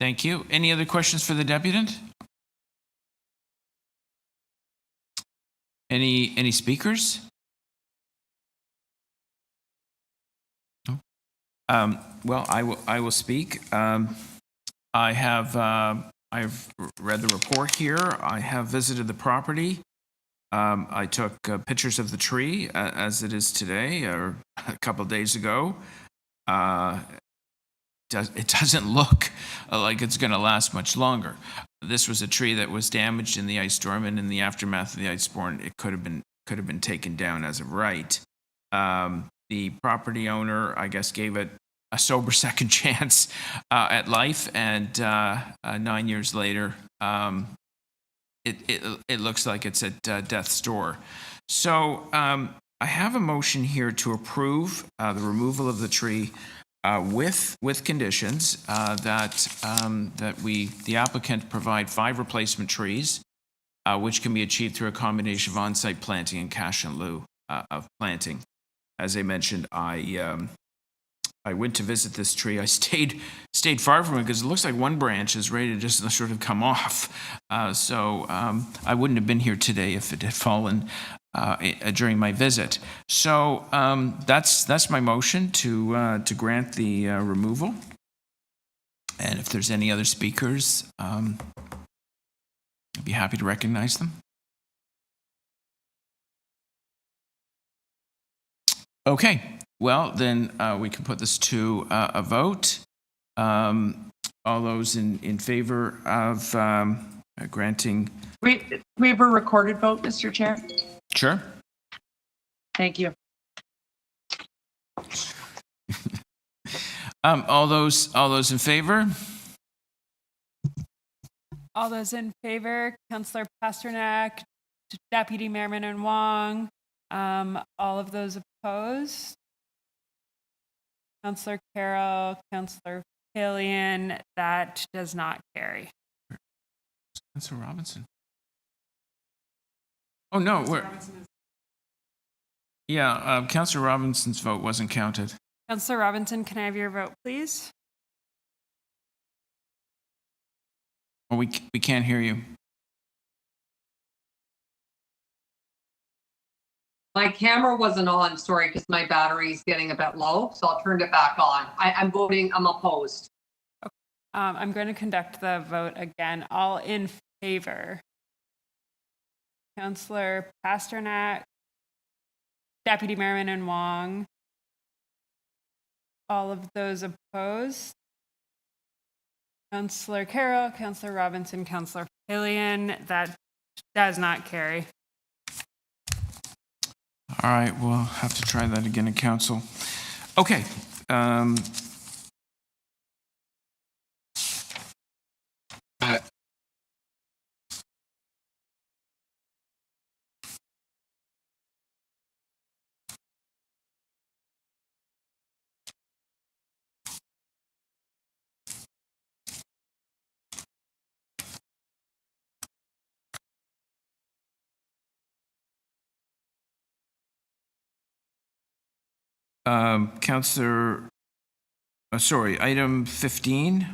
Thank you. Any other questions for the deputant? Any speakers? No. Well, I will speak. I've read the report here. I have visited the property. I took pictures of the tree as it is today, or a couple of days ago. It doesn't look like it's going to last much longer. This was a tree that was damaged in the ice storm, and in the aftermath of the ice storm, it could have been taken down as of right. The property owner, I guess, gave it a sober second chance at life, and 9 years later, it looks like it's at death's door. So I have a motion here to approve the removal of the tree with conditions that the applicant provide 5 replacement trees, which can be achieved through a combination of on-site planting and cash in lieu of planting. As I mentioned, I went to visit this tree. I stayed far from it because it looks like one branch is ready to just sort of come off. So I wouldn't have been here today if it had fallen during my visit. So that's my motion to grant the removal. And if there's any other speakers, I'd be happy to recognize them. Okay. Well, then we can put this to a vote. All those in favor of granting? We have a recorded vote, Mr. Chair. Sure. Thank you. All those in favor? All those in favor, Councillor Pasternak, Deputy Mayor Min Wong. All of those opposed? Councillor Carroll, Councillor Killian, that does not carry. Councillor Robinson. Oh, no. Yeah, Councillor Robinson's vote wasn't counted. Councillor Robinson, can I have your vote, please? Oh, we can't hear you. My camera wasn't on, sorry, because my battery's getting a bit low, so I'll turn it back on. I'm opposed. Okay. I'm going to conduct the vote again. All in favor. Councillor Pasternak, Deputy Mayor Min Wong. All of those opposed. Councillor Carroll, Councillor Robinson, Councillor Hillian. That does not carry. All right, we'll have to try that again in council. Okay. Item 15,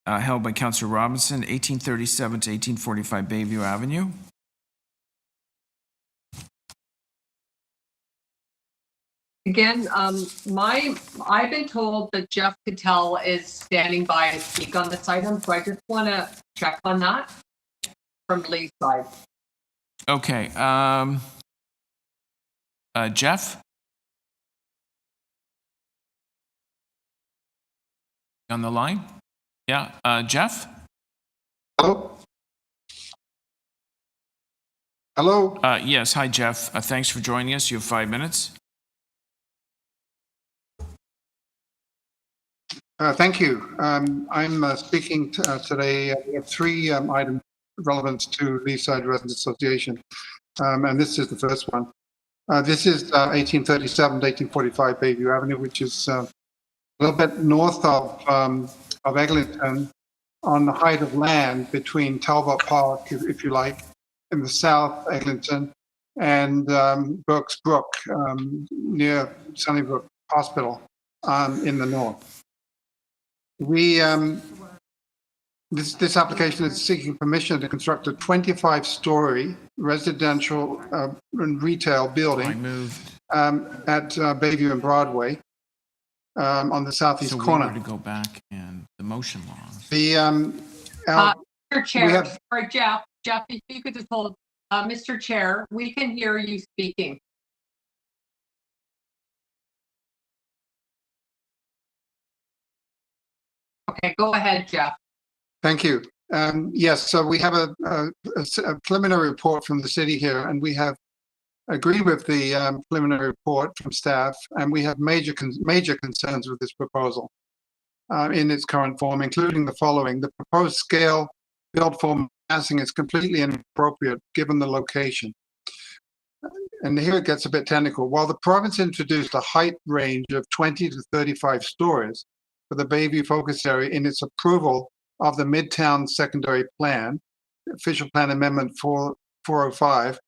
held by Councillor Robinson, 1837 to 1845 Bayview Avenue. Again, I've been told that Jeff Cattell is standing by to speak on this item, so I just want to check on that from Lee's side. Okay. Jeff? On the line? Yeah, Jeff? Hello? Hello? Yes, hi, Jeff. Thanks for joining us. You have 5 minutes. Thank you. I'm speaking today. We have 3 items relevant to Leaside Residents Association, and this is the first one. This is 1837 to 1845 Bayview Avenue, which is a little bit north of Eglinton, on the height of land between Talbot Park, if you like, in the south, Eglinton, and Burke's Brook, near Sunnybrook Hospital, in the north. This application is seeking permission to construct a 25-story residential and retail building at Bayview and Broadway on the southeast corner. So we were to go back and the motion laws. Mr. Chair, sorry, Jeff, if you could just hold. Mr. Chair, we can hear you speaking. Okay, go ahead, Jeff. Thank you. Yes, so we have a preliminary report from the city here, and we have agreed with the preliminary report from staff, and we have major concerns with this proposal in its current form, including the following. The proposed scale, build form, massing is completely inappropriate given the location. And here it gets a bit technical. While the province introduced a height range of 20 to 35 stories for the Bayview focus area in its approval of the Midtown Secondary Plan, Official Plan Amendment 405,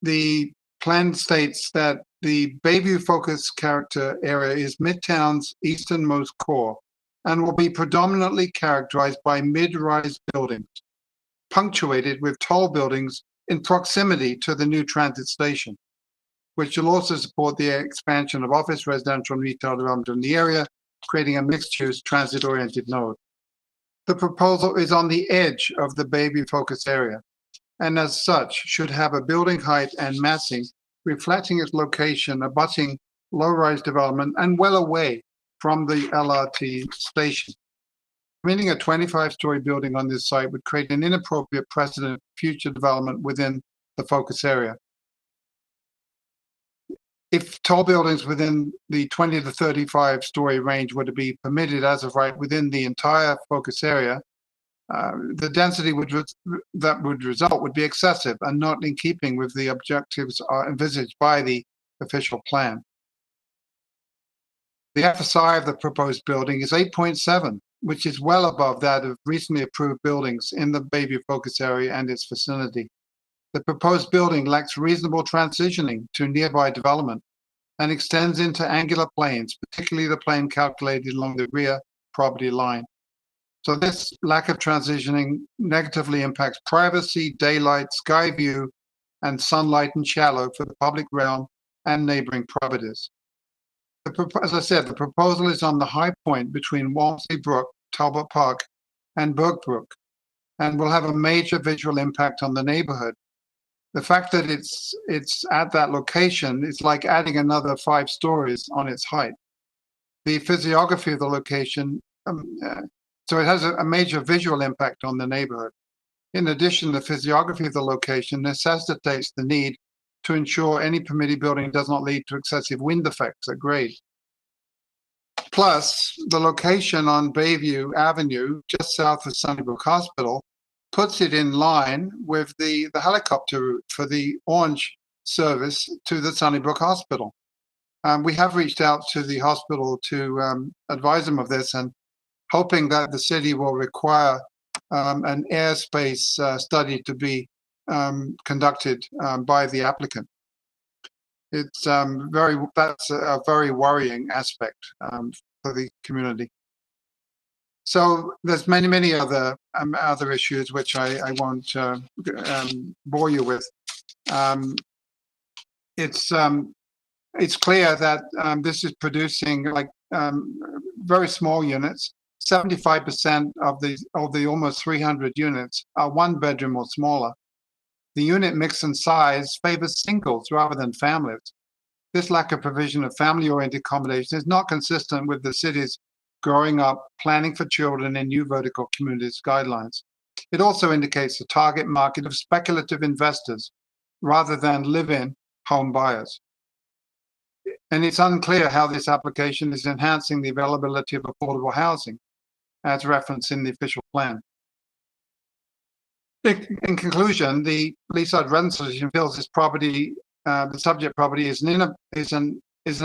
the plan states that the Bayview focus character area is Midtown's easternmost core and will be predominantly characterized by mid-rise buildings, punctuated with tall buildings in proximity to the new transit station, which will also support the expansion of office, residential, and retail development in the area, creating a mixed-use, transit-oriented node. The proposal is on the edge of the Bayview focus area, and as such should have a building height and massing reflecting its location, abutting low-rise development and well away from the LRT station. Permitting a 25-story building on this site would create an inappropriate precedent for future development within the focus area. If tall buildings within the 20 to 35-story range were to be permitted as of right within the entire focus area, the density that would result would be excessive and not in keeping with the objectives envisaged by the official plan. The FSI of the proposed building is 8.7, which is well above that of recently approved buildings in the Bayview focus area and its vicinity. The proposed building lacks reasonable transitioning to nearby development and extends into angular planes, particularly the plane calculated along the rear property line. So this lack of transitioning negatively impacts privacy, daylight, sky view, and sunlight and shadow for the public realm and neighboring properties. As I said, the proposal is on the high point between Walmsley Brook, Talbot Park, and Burke Brook, and will have a major visual impact on the neighborhood. The fact that it's at that location is like adding another 5 stories on its height. The physiography of the location so it has a major visual impact on the neighborhood. In addition, the physiography of the location necessitates the need to ensure any permitted building does not lead to excessive wind effects at grade. Plus, the location on Bayview Avenue, just south of Sunnybrook Hospital, puts it in line with the helicopter route for the Orange service to the Sunnybrook Hospital. We have reached out to the hospital to advise them of this, and hoping that the city will require an airspace study to be conducted by the applicant. It's that's a very worrying aspect for the community. So there's many other issues which I won't bore you with. It's clear that this is producing like very small units. 75% of the almost 300 units are 1 bedroom or smaller. The unit mix and size favors singles rather than families. This lack of provision of family-oriented accommodation is not consistent with the city's growing up, planning for children in new vertical communities guidelines. It also indicates a target market of speculative investors rather than live-in home buyers. And it's unclear how this application is enhancing the availability of affordable housing, as referenced in the official plan. In conclusion, the Leaside Rent Association feels this property, the subject property, is an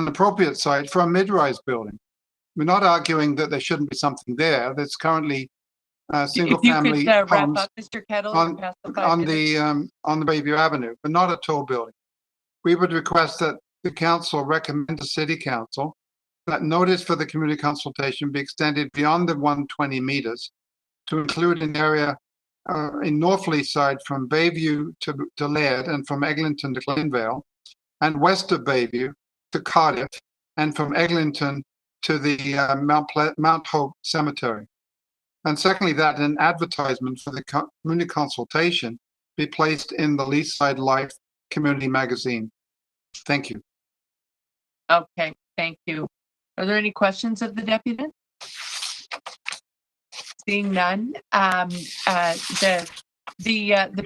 appropriate site for a mid-rise building. We're not arguing that there shouldn't be something there. There's currently single-family If you could wrap homes up, Mr. Kettle, on past the 5 minutes. the Bayview Avenue, but not a tall building. We would request that the council recommend to City Council that notice for the community consultation be extended beyond the 120 meters to include an area in North Leaside from Bayview to Laird and from Eglinton to Glenvale, and west of Bayview to Cardiff, and from Eglinton to the Mount Hope Cemetery. And secondly, that an advertisement for the community consultation be placed in the Leaside Life Community Magazine. Thank you. Okay, thank you. Are there any questions of the deputy? Seeing none, the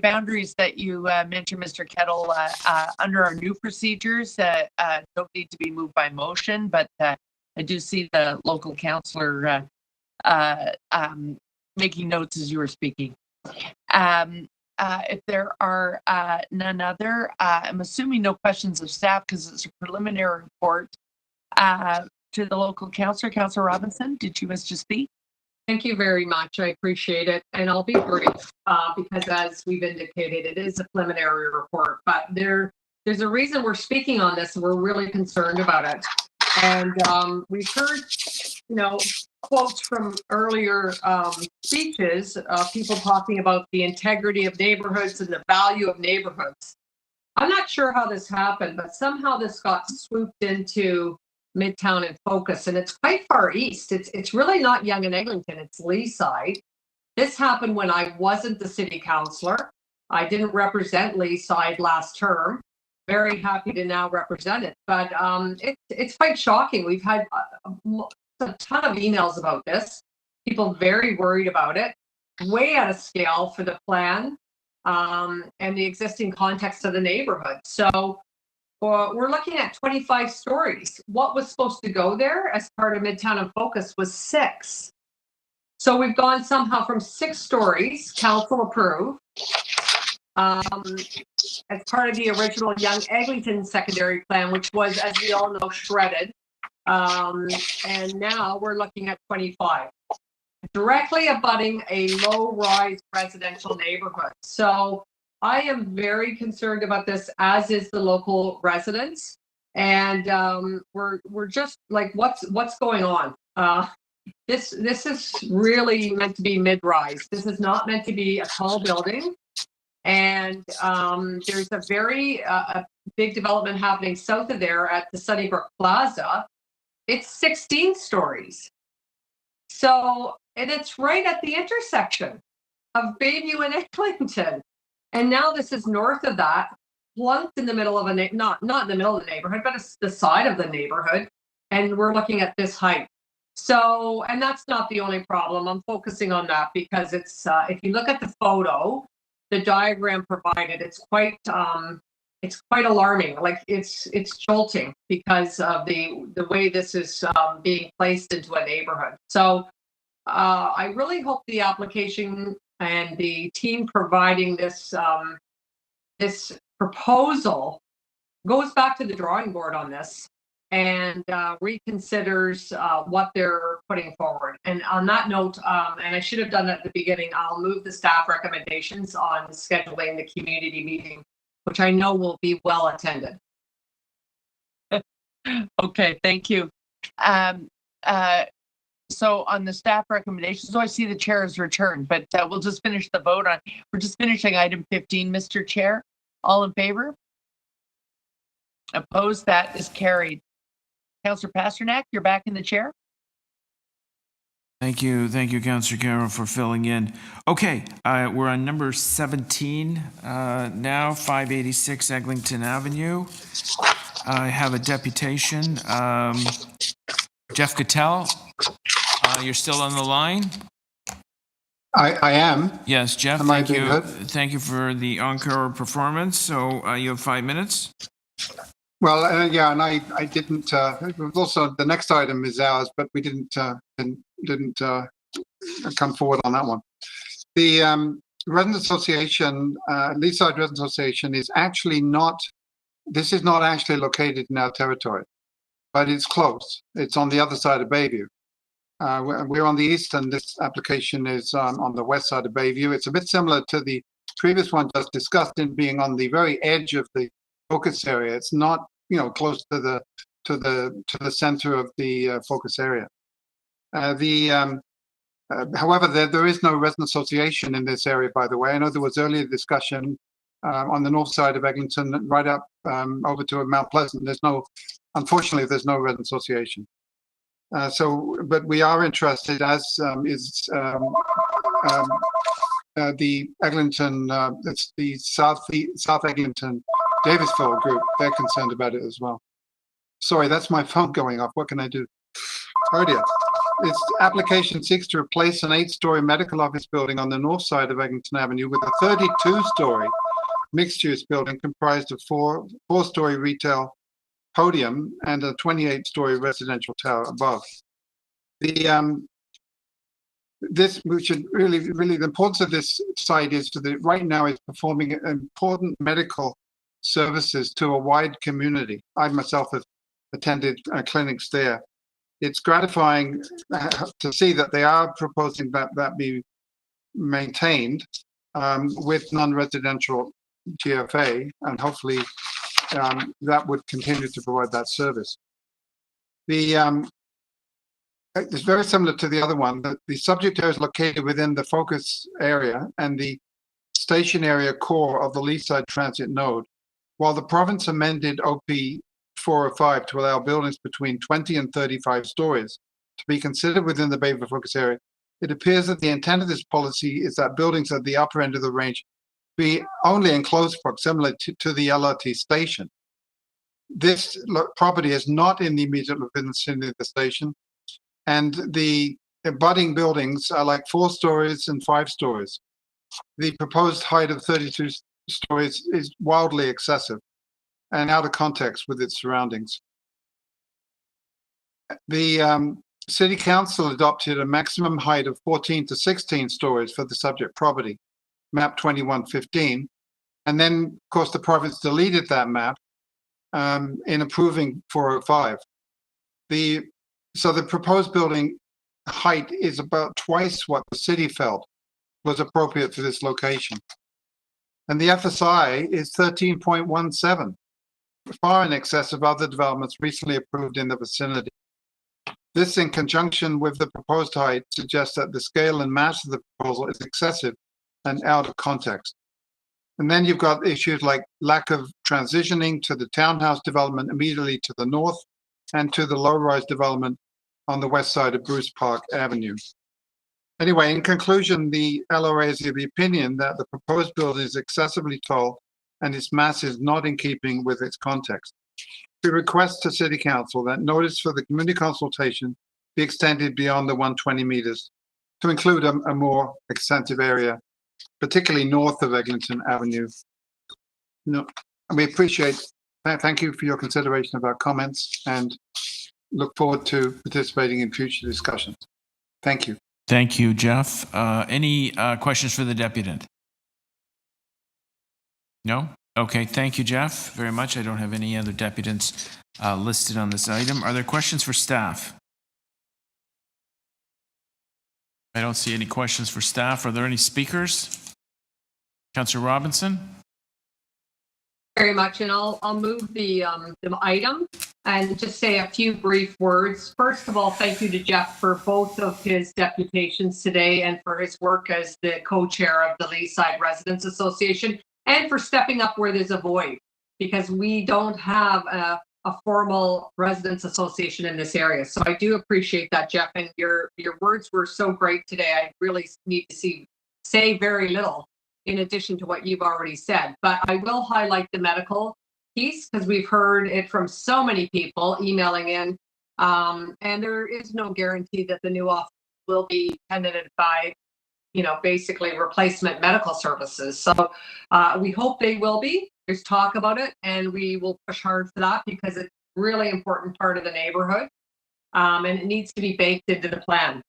boundaries that you mentioned, Mr. Kettle, under our new procedures don't need to be moved by motion, but I do see the local councillor making notes as you were speaking. If there are none other, I'm assuming no questions of staff because it's a preliminary report to the local councillor. Councillor Robinson, did you wish to speak? Thank you very much. I appreciate it. And I'll be brief because as we've indicated, it is a preliminary report, but there's a reason we're speaking on this and we're really concerned about it. And we've heard, quotes from earlier speeches, people talking about the integrity of neighborhoods and the value of neighborhoods. I'm not sure how this happened, but somehow this got swooped into Midtown in focus, and it's quite far east. It's really not Yonge and Eglinton, it's Leaside. This happened when I wasn't the city councillor. I didn't represent Leaside last term. Very happy to now represent it, but it's quite shocking. We've had a ton of emails about this. People very worried about it, way out of scale for the plan and the existing context of the neighborhood. So we're looking at 25 stories. What was supposed to go there as part of Midtown in Focus was 6. So we've gone somehow from 6 stories, council approved, as part of the original Yonge Eglinton secondary plan, which was, as we all know, shredded. And now we're looking at 25, directly abutting a low-rise residential neighborhood. So I am very concerned about this, as is the local residents. And we're just like, what's going on? This is really meant to be mid-rise. This is not meant to be a tall building. And there's a very big development happening south of there at the Sunnybrook Plaza. It's 16 stories. So, and it's right at the intersection of Bayview and Eglinton. And now this is north of that, plunked in the middle of not in the middle of the neighborhood, but it's the side of the neighborhood. And we're looking at this height. So, and that's not the only problem. I'm focusing on that because it's, if you look at the photo, the diagram provided, it's quite alarming. Like it's jolting because of the way this is being placed into a neighborhood. So I really hope the application and the team providing this this proposal goes back to the drawing board on this and reconsiders what they're putting forward. And on that note, and I should have done that at the beginning, I'll move the staff recommendations on scheduling the community meeting, which I know will be well attended. Okay, thank you. So on the staff recommendations, so I see the chair has returned, but we'll just finish the vote on, we're just finishing item 15, Mr. Chair. All in favor? Opposed? That is carried. Councillor Pasternak, you're back in the chair. Thank you, Councillor Carroll, for filling in. Okay, we're on number 17 now, 586 Eglinton Avenue. I have a deputation. Jeff Cattell, you're still on the line? I am. Yes, Jeff, Am I thank being you. heard? Thank you for the encore performance. So you have 5 minutes. Well, yeah, and I didn't. Also, the next item is ours, but we didn't come forward on that one. The Resident Association, Leaside Resident Association, is actually not. This is not actually located in our territory, but it's close. It's on the other side of Bayview. We're on the east, and this application is on the west side of Bayview. It's a bit similar to the previous one just discussed in being on the very edge of the focus area. It's not, close to the center of the focus area. However, there is no resident association in this area, by the way. I know there was earlier discussion on the north side of Eglinton, right up over to Mount Pleasant. Unfortunately, there's no resident association. But we are interested, as is the Eglinton, it's the South Eglinton Davisville group. They're concerned about it as well. Sorry, that's my phone going off. What can I do? Oh dear. Its application seeks to replace an 8-story medical office building on the north side of Eglinton Avenue with a 32-story mixed-use building comprised of four-story retail podium and a 28-story residential tower above. The importance of this site is that it right now is performing important medical services to a wide community. I myself have attended clinics there. It's gratifying to see that they are proposing that be maintained with non-residential GFA, and hopefully that would continue to provide that service. It's very similar to the other one. The subject area is located within the focus area and the station area core of the Leaside Transit Node. While the province amended OP 405 to allow buildings between 20 and 35 stories to be considered within the Bayview focus area, it appears that the intent of this policy is that buildings at the upper end of the range be only in close proximity to the LRT station. This property is not in the immediate vicinity of the station, and the abutting buildings are like 4 stories and 5 stories. The proposed height of 32 stories is wildly excessive and out of context with its surroundings. The City Council adopted a maximum height of 14 to 16 stories for the subject property, map 2115, and then, of course, the province deleted that map in approving 405. So the proposed building height is about twice what the city felt was appropriate for this location. And the FSI is 13.17, far in excess of other developments recently approved in the vicinity. This, in conjunction with the proposed height, suggests that the scale and mass of the proposal is excessive and out of context. And then you've got issues like lack of transitioning to the townhouse development immediately to the north and to the low-rise development on the west side of Bruce Park Avenue. Anyway, in conclusion, the LRA is of the opinion that the proposed building is excessively tall and its mass is not in keeping with its context. We request to City Council that notice for the community consultation be extended beyond the 120 meters to include a more extensive area, particularly north of Eglinton Avenue. No, we appreciate, thank you for your consideration of our comments and look forward to participating in future discussions. Thank you. Thank you, Jeff. Any questions for the deputant? No? Okay, thank you, Jeff, very much. I don't have any other deputants listed on this item. Are there questions for staff? I don't see any questions for staff. Are there any speakers? Councillor Robinson? Very much, and I'll move the item and just say a few brief words. First of all, thank you to Jeff for both of his deputations today and for his work as the co-chair of the Leaside Residents Association and for stepping up where there's a void, because we don't have a formal residents association in this area. So I do appreciate that, Jeff, and your words were so great today. I really need to say very little in addition to what you've already said. But I will highlight the medical piece because we've heard it from so many people emailing in, and there is no guarantee that the new office will be tenanted by, basically replacement medical services. So we hope they will be. There's talk about it, and we will push hard for that because it's a really important part of the neighborhood, and it needs to be baked into the plan.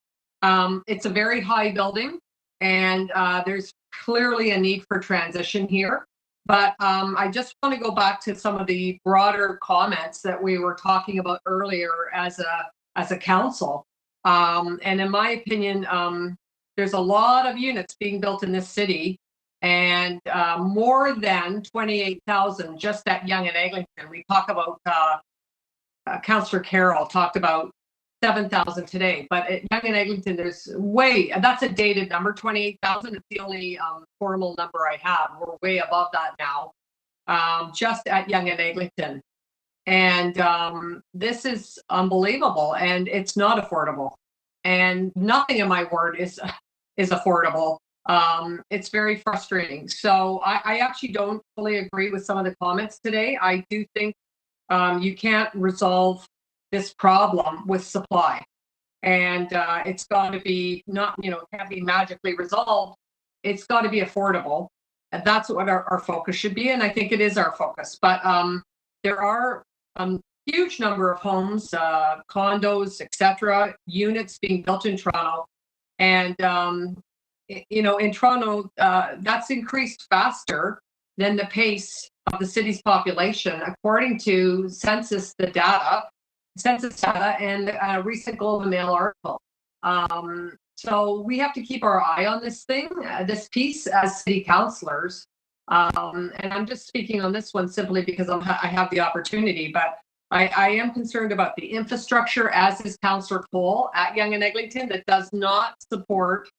It's a very high building, and there's clearly a need for transition here. But I just want to go back to some of the broader comments that we were talking about earlier as a council. And in my opinion, there's a lot of units being built in this city, and more than 28,000 just at Yonge and Eglinton. We talk about, Councillor Carroll talked about 7,000 today, but at Yonge and Eglinton, that's a dated number, 28,000. It's the only formal number I have. We're way above that now, just at Yonge and Eglinton. And this is unbelievable, and it's not affordable. And nothing in my ward is affordable. It's very frustrating. So I actually don't fully agree with some of the comments today. I do think you can't resolve this problem with supply, and it's got to be can't be magically resolved. It's got to be affordable, and that's what our focus should be, and I think it is our focus. But there are huge number of homes, condos, etc., units being built in Toronto, and in Toronto, that's increased faster than the pace of the city's population, according to census data and a recent Globe and Mail article. So we have to keep our eye on this thing, this piece as city councillors. And I'm just speaking on this one simply because I have the opportunity, but I am concerned about the infrastructure, as is Councillor Cole at Yonge and Eglinton, that does not support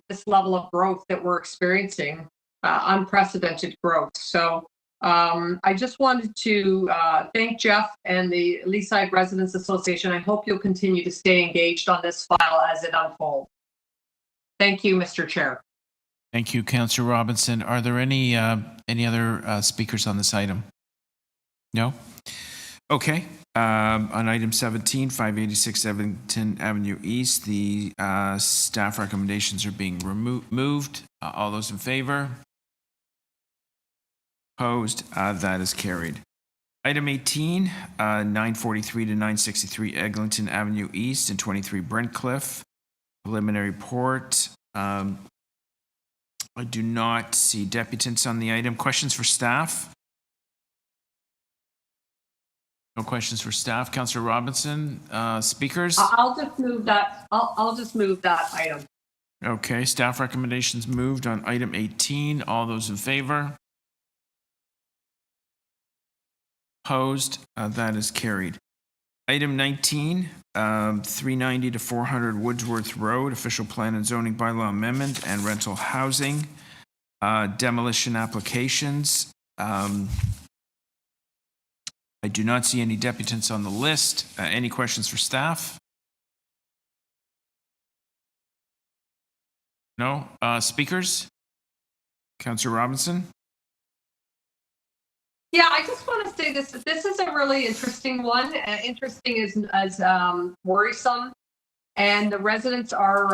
this level of growth that we're experiencing, unprecedented growth. So I just wanted to thank Jeff and the Leaside Residents Association. I hope you'll continue to stay engaged on this file as it unfolds. Thank you, Mr. Chair. Thank you, Councillor Robinson. Are there any other speakers on this item? No? Okay. On item 17, 586 Eglinton Avenue East, the staff recommendations are being moved. All those in favor? Opposed? That is carried. Item 18, 943 to 963 Eglinton Avenue East and 23 Brentcliffe. Preliminary report. I do not see deputants on the item. Questions for staff? No questions for staff. Councillor Robinson, speakers? I'll just move that. I'll just move that item. Okay, staff recommendations moved on item 18. All those in favor? Opposed? That is carried. Item 19, 390 to 400 Woodsworth Road, official plan and zoning bylaw amendment and rental housing, demolition applications. I do not see any deputants on the list. Any questions for staff? No? Speakers? Councillor Robinson? Yeah, I just want to say this. This is a really interesting one. Interesting as worrisome, and the residents are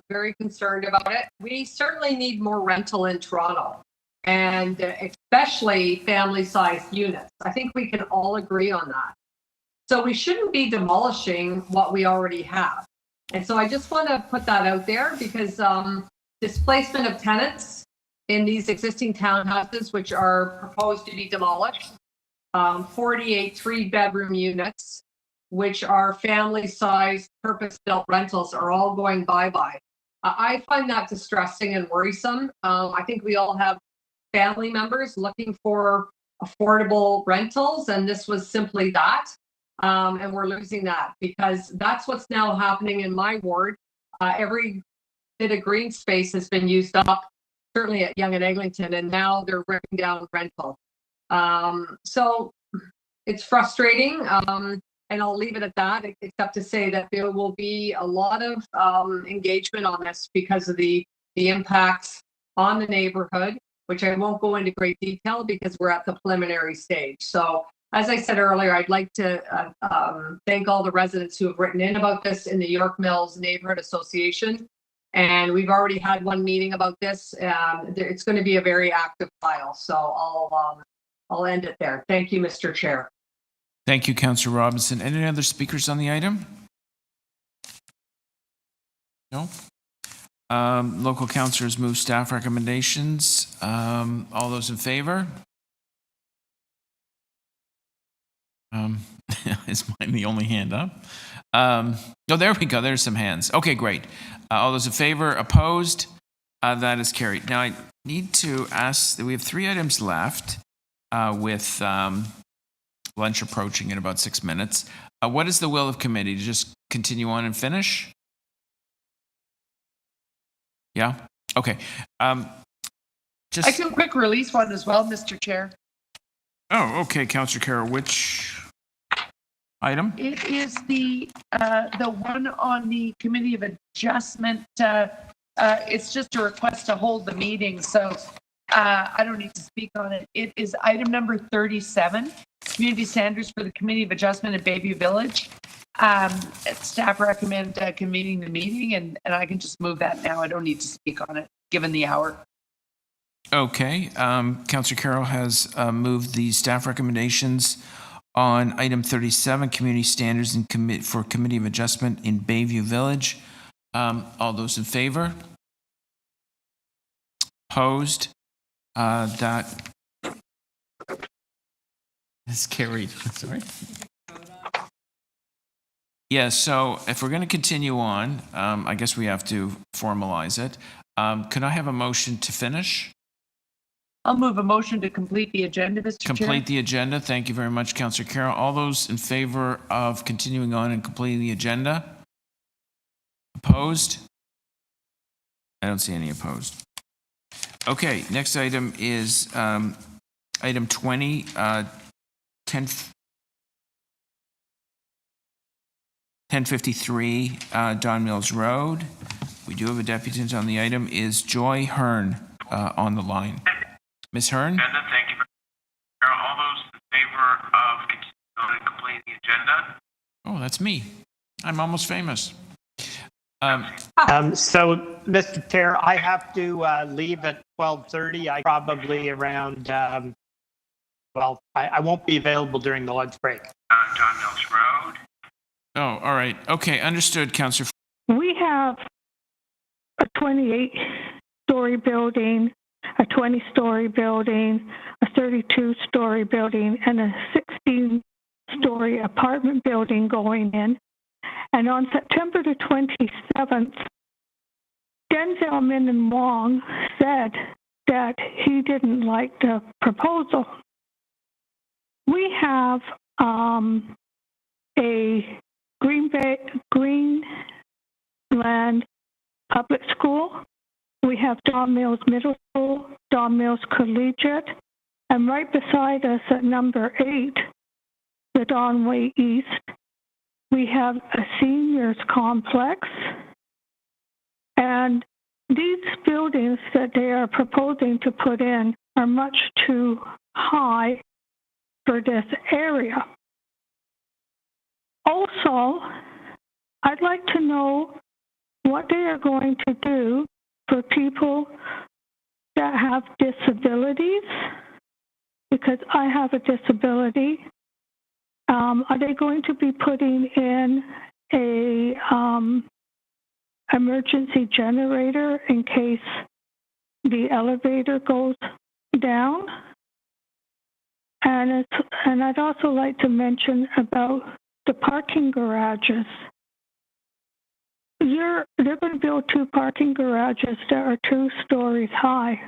very concerned about it. We certainly need more rental in Toronto, and especially family-sized units. I think we can all agree on that. So we shouldn't be demolishing what we already have. And so I just want to put that out there because displacement of tenants in these existing townhouses, which are proposed to be demolished, 48 three-bedroom units, which are family-sized, purpose-built rentals, are all going bye-bye. I find that distressing and worrisome. I think we all have family members looking for affordable rentals, and this was simply that. And we're losing that because that's what's now happening in my ward. Every bit of green space has been used up, certainly at Yonge and Eglinton, and now they're ripping down rental. So it's frustrating, and I'll leave it at that, except to say that there will be a lot of engagement on this because of the impacts on the neighborhood, which I won't go into great detail because we're at the preliminary stage. So as I said earlier, I'd like to thank all the residents who have written in about this in the York Mills Neighborhood Association. And we've already had one meeting about this. It's going to be a very active file. So I'll end it there. Thank you, Mr. Chair. Thank you, Councillor Robinson. Any other speakers on the item? No? Local councillors move staff recommendations. All those in favor? Is mine the only hand up? Oh, there we go. There's some hands. Okay, great. All those in favor? Opposed? That is carried. Now, I need to ask that we have 3 items left with lunch approaching in about 6 minutes. What is the will of committee? To just continue on and finish? Yeah? Okay. I can quick release one as well, Mr. Chair. Oh, okay, Councillor Carroll. Which item? It is the one on the Committee of Adjustment. It's just a request to hold the meeting, so I don't need to speak on it. It is item number 37, community standards for the Committee of Adjustment at Bayview Village. Staff recommend convening the meeting, and I can just move that now. I don't need to speak on it, given the hour. Okay. Councillor Carroll has moved the staff recommendations on item 37, community standards and for Committee of Adjustment in Bayview Village. All those in favor? Opposed? That is carried. Sorry. Yeah, so if we're going to continue on, I guess we have to formalize it. Could I have a motion to finish? I'll move a motion to complete the agenda, Mr. Chair. Complete the agenda. Thank you very much, Councillor Carroll. All those in favor of continuing on and completing the agenda? Opposed? I don't see any opposed. Okay, next item is item 20, 1053 Don Mills Road. We do have a deputant on the item. Is Joy Hearn on the line? Ms. Hearn? Thank you. All those in favor of continuing on and completing the agenda? Oh, that's me. I'm almost famous. So, Mr. Chair, I have to leave at 12:30. I probably around, I won't be available during the lunch break. Don Mills Road. Oh, all right. Okay, understood, Councillor. We have a 28-story building, a 20-story building, a 32-story building, and a 16-story apartment building going in. And on September the 27th, Denzel Min Wong said that he didn't like the proposal. We have a Greenland Public School. We have Don Mills Middle School, Don Mills Collegiate, and right beside us at number 8, the Don Way East, we have a seniors complex. And these buildings that they are proposing to put in are much too high for this area. Also, I'd like to know what they are going to do for people that have disabilities, because I have a disability. Are they going to be putting in a emergency generator in case the elevator goes down? And I'd also like to mention about the parking garages. They're going to build 2 parking garages that are 2 stories high,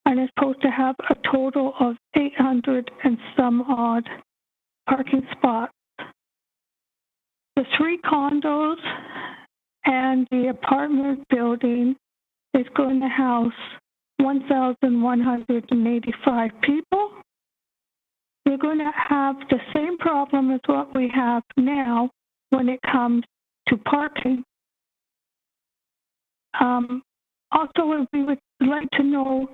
and it's supposed to have a total of 800 and some odd parking spots. The 3 condos and the apartment building is going to house 1,185 people. We're going to have the same problem as what we have now when it comes to parking. Also, we would like to know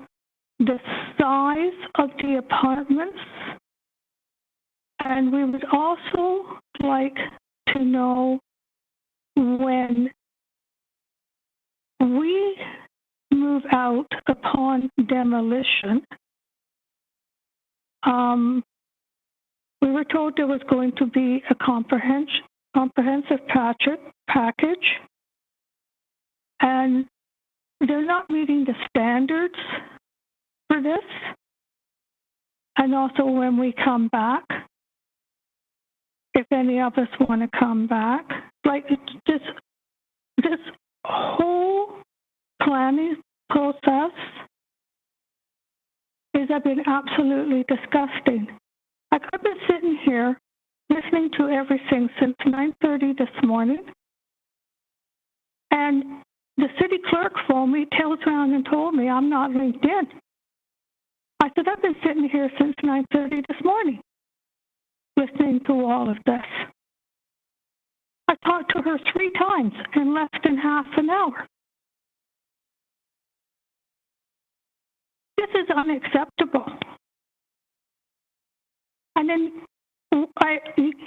the size of the apartments, and we would also like to know when we move out upon demolition. We were told there was going to be a comprehensive package, and they're not meeting the standards for this. And also when we come back, if any of us want to come back, like this whole planning process has been absolutely disgusting. Like, I've been sitting here listening to everything since 9:30 this morning, and the city clerk phoned me, tails around and told me I'm not linked in. I said, I've been sitting here since 9:30 this morning, listening to all of this. I talked to her 3 times in less than half an hour. This is unacceptable. And then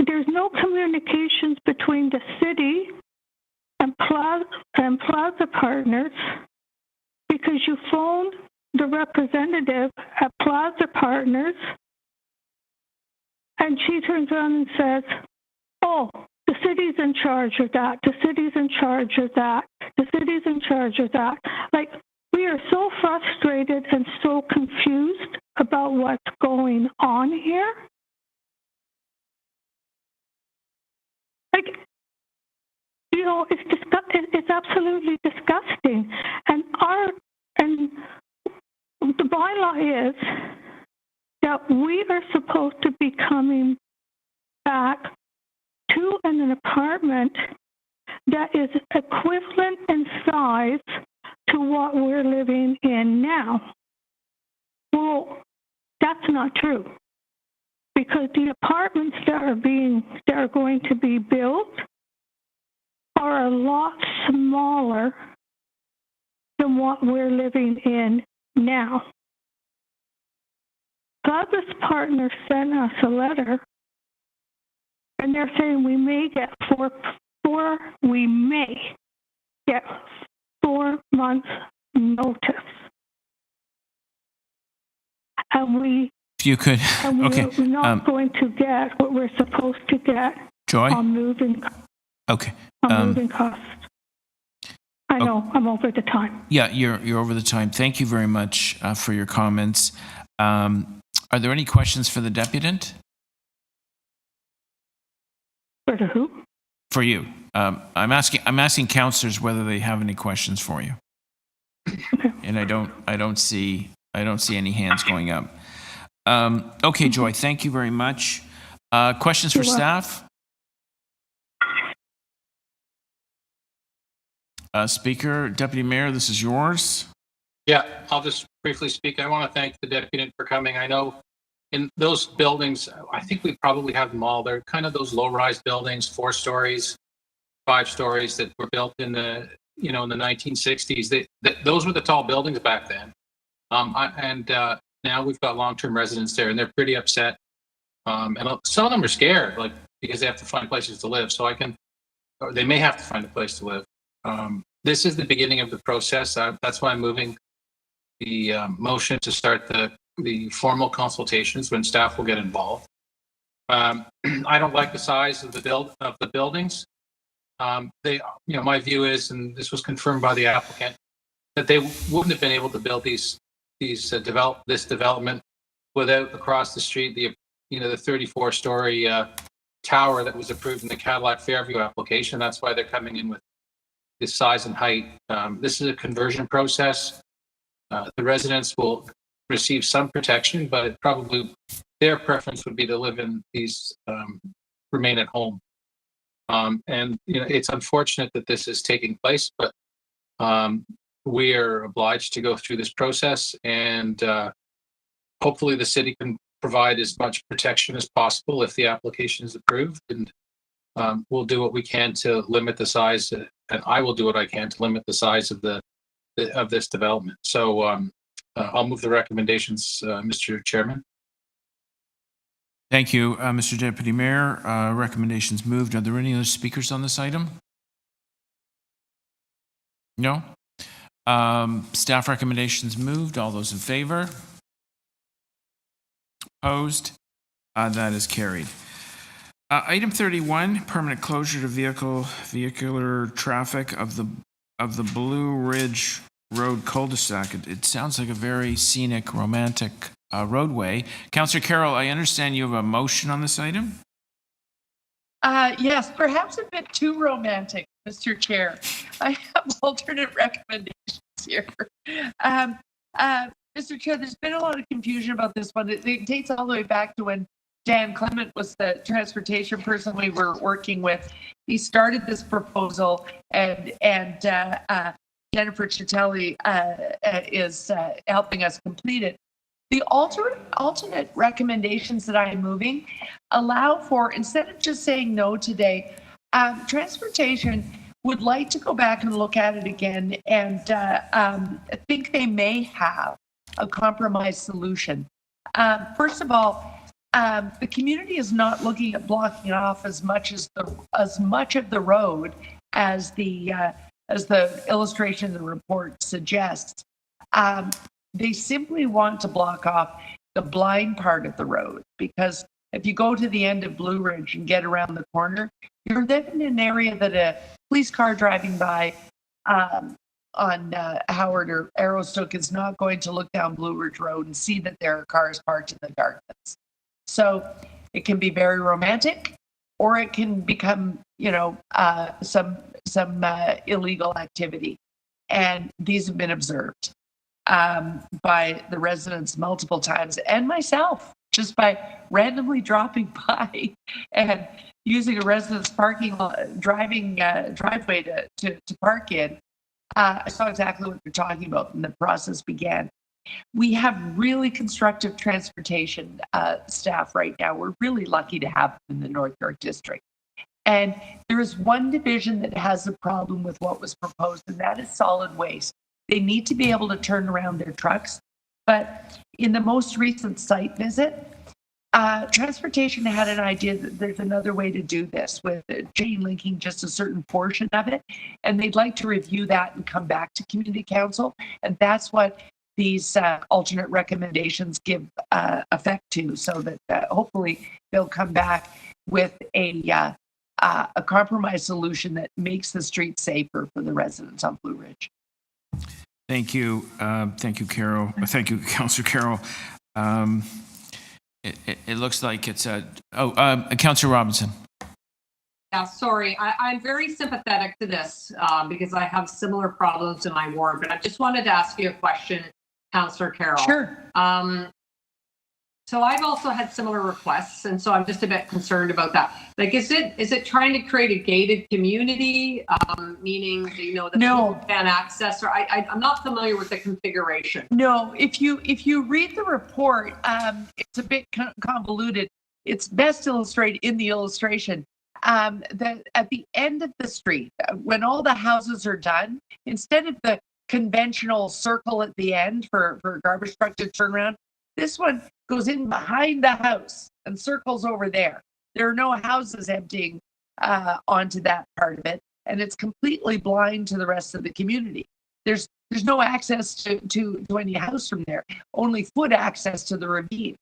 there's no communications between the city and Plaza Partners, because you phoned the representative at Plaza Partners and she turns around and says, oh, the city's in charge of that, the city's in charge of that, the city's in charge of that. Like, we are so frustrated and so confused about what's going on here. Like, you know, it's absolutely disgusting. And the bylaw is that we are supposed to be coming back to an apartment that is equivalent in size to what we're living in now. Well, that's not true, because the apartments that are going to be built are a lot smaller than what we're living in now. Plaza's partner sent us a letter, and they're saying we may get 4 months notice. And we're not going to get what we're supposed to get. Joy? On moving costs. I know, I'm over the time. Yeah, you're over the time. Thank you very much for your comments. Are there any questions for the deputant? For the who? For you. I'm asking councillors whether they have any questions for you. And I don't see any hands going up. Okay, Joy, thank you very much. Questions for staff? Speaker, Deputy Mayor, this is yours. Yeah, I'll just briefly speak. I want to thank the deputant for coming. I know in those buildings, I think we probably have them all. They're kind of those low-rise buildings, 4 stories, 5 stories that were built in the 1960s. Those were the tall buildings back then. Now we've got long-term residents there, and they're pretty upset And some of them are scared, like, because they have to find places to live. So or they may have to find a place to live. This is the beginning of the process. That's why I'm moving the motion to start the formal consultations when staff will get involved. I don't like the size of the buildings. My view is, and this was confirmed by the applicant, that they wouldn't have been able to build this development without across the street the 34-story tower that was approved in the Cadillac Fairview application. That's why they're coming in with this size and height. This is a conversion process. The residents will receive some protection, but probably their preference would be to live in these, remain at home. And it's unfortunate that this is taking place, but we are obliged to go through this process, and hopefully the city can provide as much protection as possible if the application is approved. And we'll do what we can to limit the size, and I will do what I can to limit the size of this development. So I'll move the recommendations, Mr. Chairman. Thank you, Mr. Deputy Mayor. Recommendations moved. Are there any other speakers on this item? No? Staff recommendations moved. All those in favor? Opposed? That is carried. Item 31, permanent closure to vehicular traffic of the Blue Ridge Road cul-de-sac. It sounds like a very scenic, romantic roadway. Councillor Carroll, I understand you have a motion on this item? Yes, perhaps a bit too romantic, Mr. Chair. I have alternate recommendations here. Mr. Chair, there's been a lot of confusion about this one. It dates all the way back to when Dan Clement was the transportation person we were working with. He started this proposal, and Jennifer Chitelli is helping us complete it. The alternate recommendations that I am moving allow for, instead of just saying no today, transportation would like to go back and look at it again, and think they may have a compromise solution. First of all, the community is not looking at blocking off as much of the road as the illustration in the report suggests. They simply want to block off the blind part of the road, because if you go to the end of Blue Ridge and get around the corner, you're then in an area that a police car driving by on Howard or Arrowstoke is not going to look down Blue Ridge Road and see that there are cars parked in the darkness. So it can be very romantic, or it can become, some illegal activity. And these have been observed by the residents multiple times, and myself, just by randomly dropping by and using a resident's driveway to park in. I saw exactly what you're talking about, and the process began. We have really constructive transportation staff right now. We're really lucky to have them in the North York District. And there is one division that has a problem with what was proposed, and that is solid waste. They need to be able to turn around their trucks. But in the most recent site visit, transportation had an idea that there's another way to do this, with chain linking just a certain portion of it. And they'd like to review that and come back to Community Council. And that's what these alternate recommendations give effect to, so that hopefully they'll come back with a compromise solution that makes the street safer for the residents on Blue Ridge. Thank you, Carol. Thank you, Councillor Carroll. It looks like it's Councillor Robinson. Yeah, sorry. I'm very sympathetic to this because I have similar problems in my ward, but I just wanted to ask you a question, Councillor Carroll. Sure. So I've also had similar requests, and so I'm just a bit concerned about that. Like, is it trying to create a gated community, meaning that people can access? Or I'm not familiar with the configuration. No, if you read the report, it's a bit convoluted. It's best illustrated in the illustration. That at the end of the street, when all the houses are done, instead of the conventional circle at the end for a garbage truck to turn around, this one goes in behind the house and circles over there. There are no houses emptying onto that part of it, and it's completely blind to the rest of the community. There's no access to any house from there, only foot access to the ravine.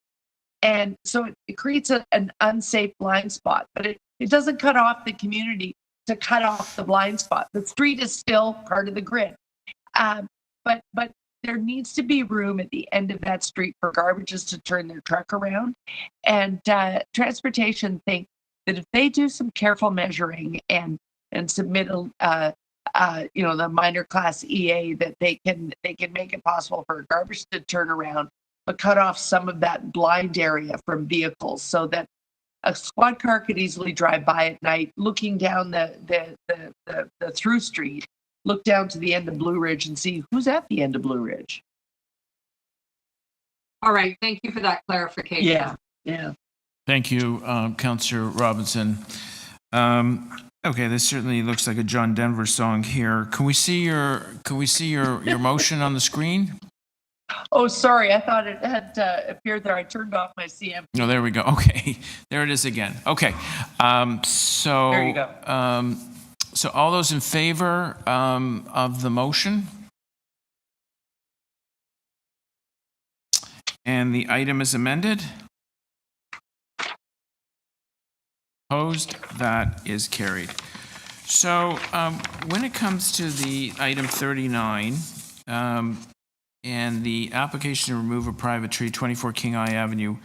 And so it creates an unsafe blind spot, but it doesn't cut off the community to cut off the blind spot. The street is still part of the grid. But there needs to be room at the end of that street for garbages to turn their truck around. And transportation think that if they do some careful measuring and submit the minor class EA, that they can make it possible for garbage to turn around, but cut off some of that blind area from vehicles so that a squad car could easily drive by at night, looking down the through street, look down to the end of Blue Ridge and see who's at the end of Blue Ridge. All right, thank you for that clarification. Yeah. Thank you, Councillor Robinson. Okay, this certainly looks like a John Denver song here. Can we see your motion on the screen? Oh, sorry. I thought it had appeared there. I turned off my CM. No, there we go. Okay, there it is again. Okay, so there you go. So all those in favor of the motion? And the item is amended? Opposed? That is carried. So when it comes to the item 39, and the application to remove a private tree, 24 King Eye Avenue,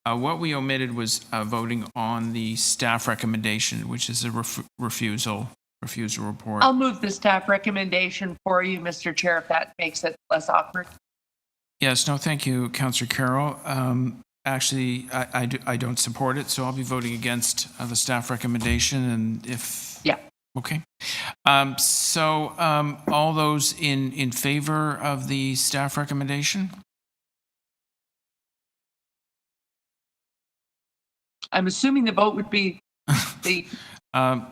what we omitted was voting on the staff recommendation, which is a refusal report. I'll move the staff recommendation for you, Mr. Chair, if that makes it less awkward. Yes, no, thank you, Councillor Carroll. Actually, I don't support it, so I'll be voting against the staff recommendation. And if okay, so all those in favor of the staff recommendation? I'm assuming the vote would be the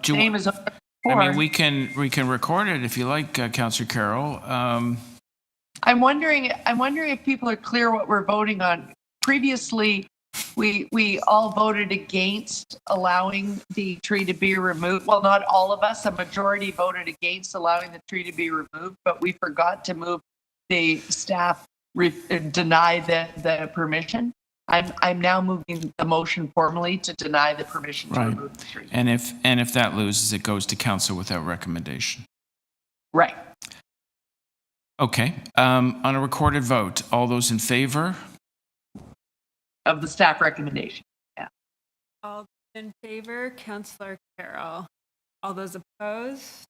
same as before. I mean, we can record it if you like, Councillor Carroll. I'm wondering if people are clear what we're voting on. Previously, we all voted against allowing the tree to be removed. Well, not all of us. A majority voted against allowing the tree to be removed, but we forgot to move the staff deny the permission. I'm now moving the motion formally to deny the permission to remove the tree. And if that loses, it goes to council without recommendation. Right. Okay. On a recorded vote, all those in favor of the staff recommendation? Yeah. All in favor, Councillor Carroll. All those opposed?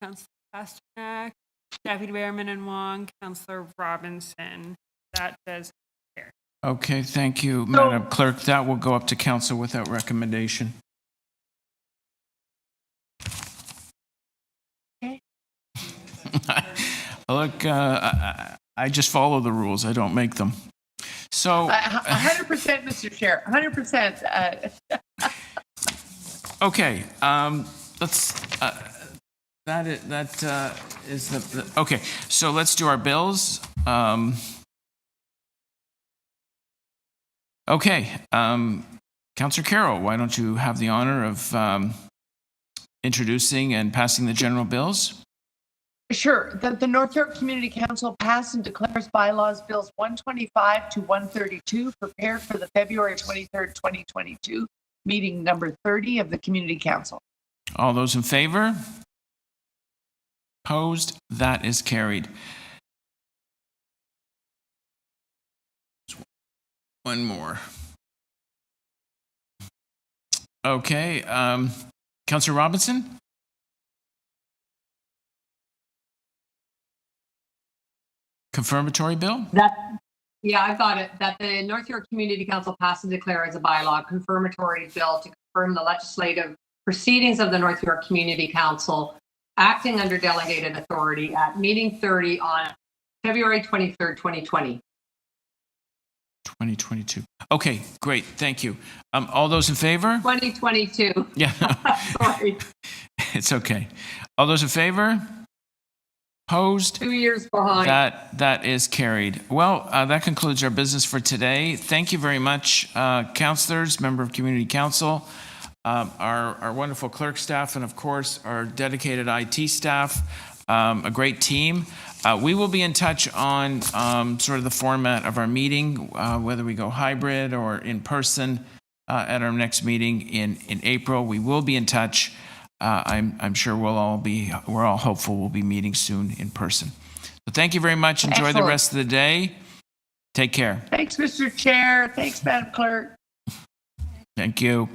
Councillor Pasternak, Deputy Mayor and Wong, Councillor Robinson. That does carry. Okay, thank you, Madam Clerk. That will go up to council without recommendation. Okay. Look, I just follow the rules. I don't make them. So 100%, Mr. Chair, 100%. Okay, let's. That is the okay. So let's do our bills. Okay, Councillor Carroll, why don't you have the honor of introducing and passing the general bills? Sure. The North York Community Council passed and declares bylaws bills 125 to 132 prepared for the February 23rd, 2022 meeting number 30 of the Community Council. All those in favor? Opposed? That is carried. One more. Okay, Councillor Robinson? Confirmatory bill? Yeah, I've got it. That the North York Community Council pass and declare as a bylaw confirmatory bill to confirm the legislative proceedings of the North York Community Council acting under delegated authority at meeting 30 on February 23rd, 2020. 2022. Okay, great. Thank you. All those in favor? 2022. Yeah. Sorry. It's okay. All those in favor? Opposed? 2 years behind. That is carried. Well, that concludes our business for today. Thank you very much, councilors, member of Community Council, our wonderful clerk staff, and of course, our dedicated IT staff, a great team. We will be in touch on sort of the format of our meeting, whether we go hybrid or in person at our next meeting in April. We will be in touch. I'm sure we're all hopeful we'll be meeting soon in person. So thank you very much. Enjoy the rest of the day. Take care. Thanks, Mr. Chair. Thanks, Madam Clerk. Thank you.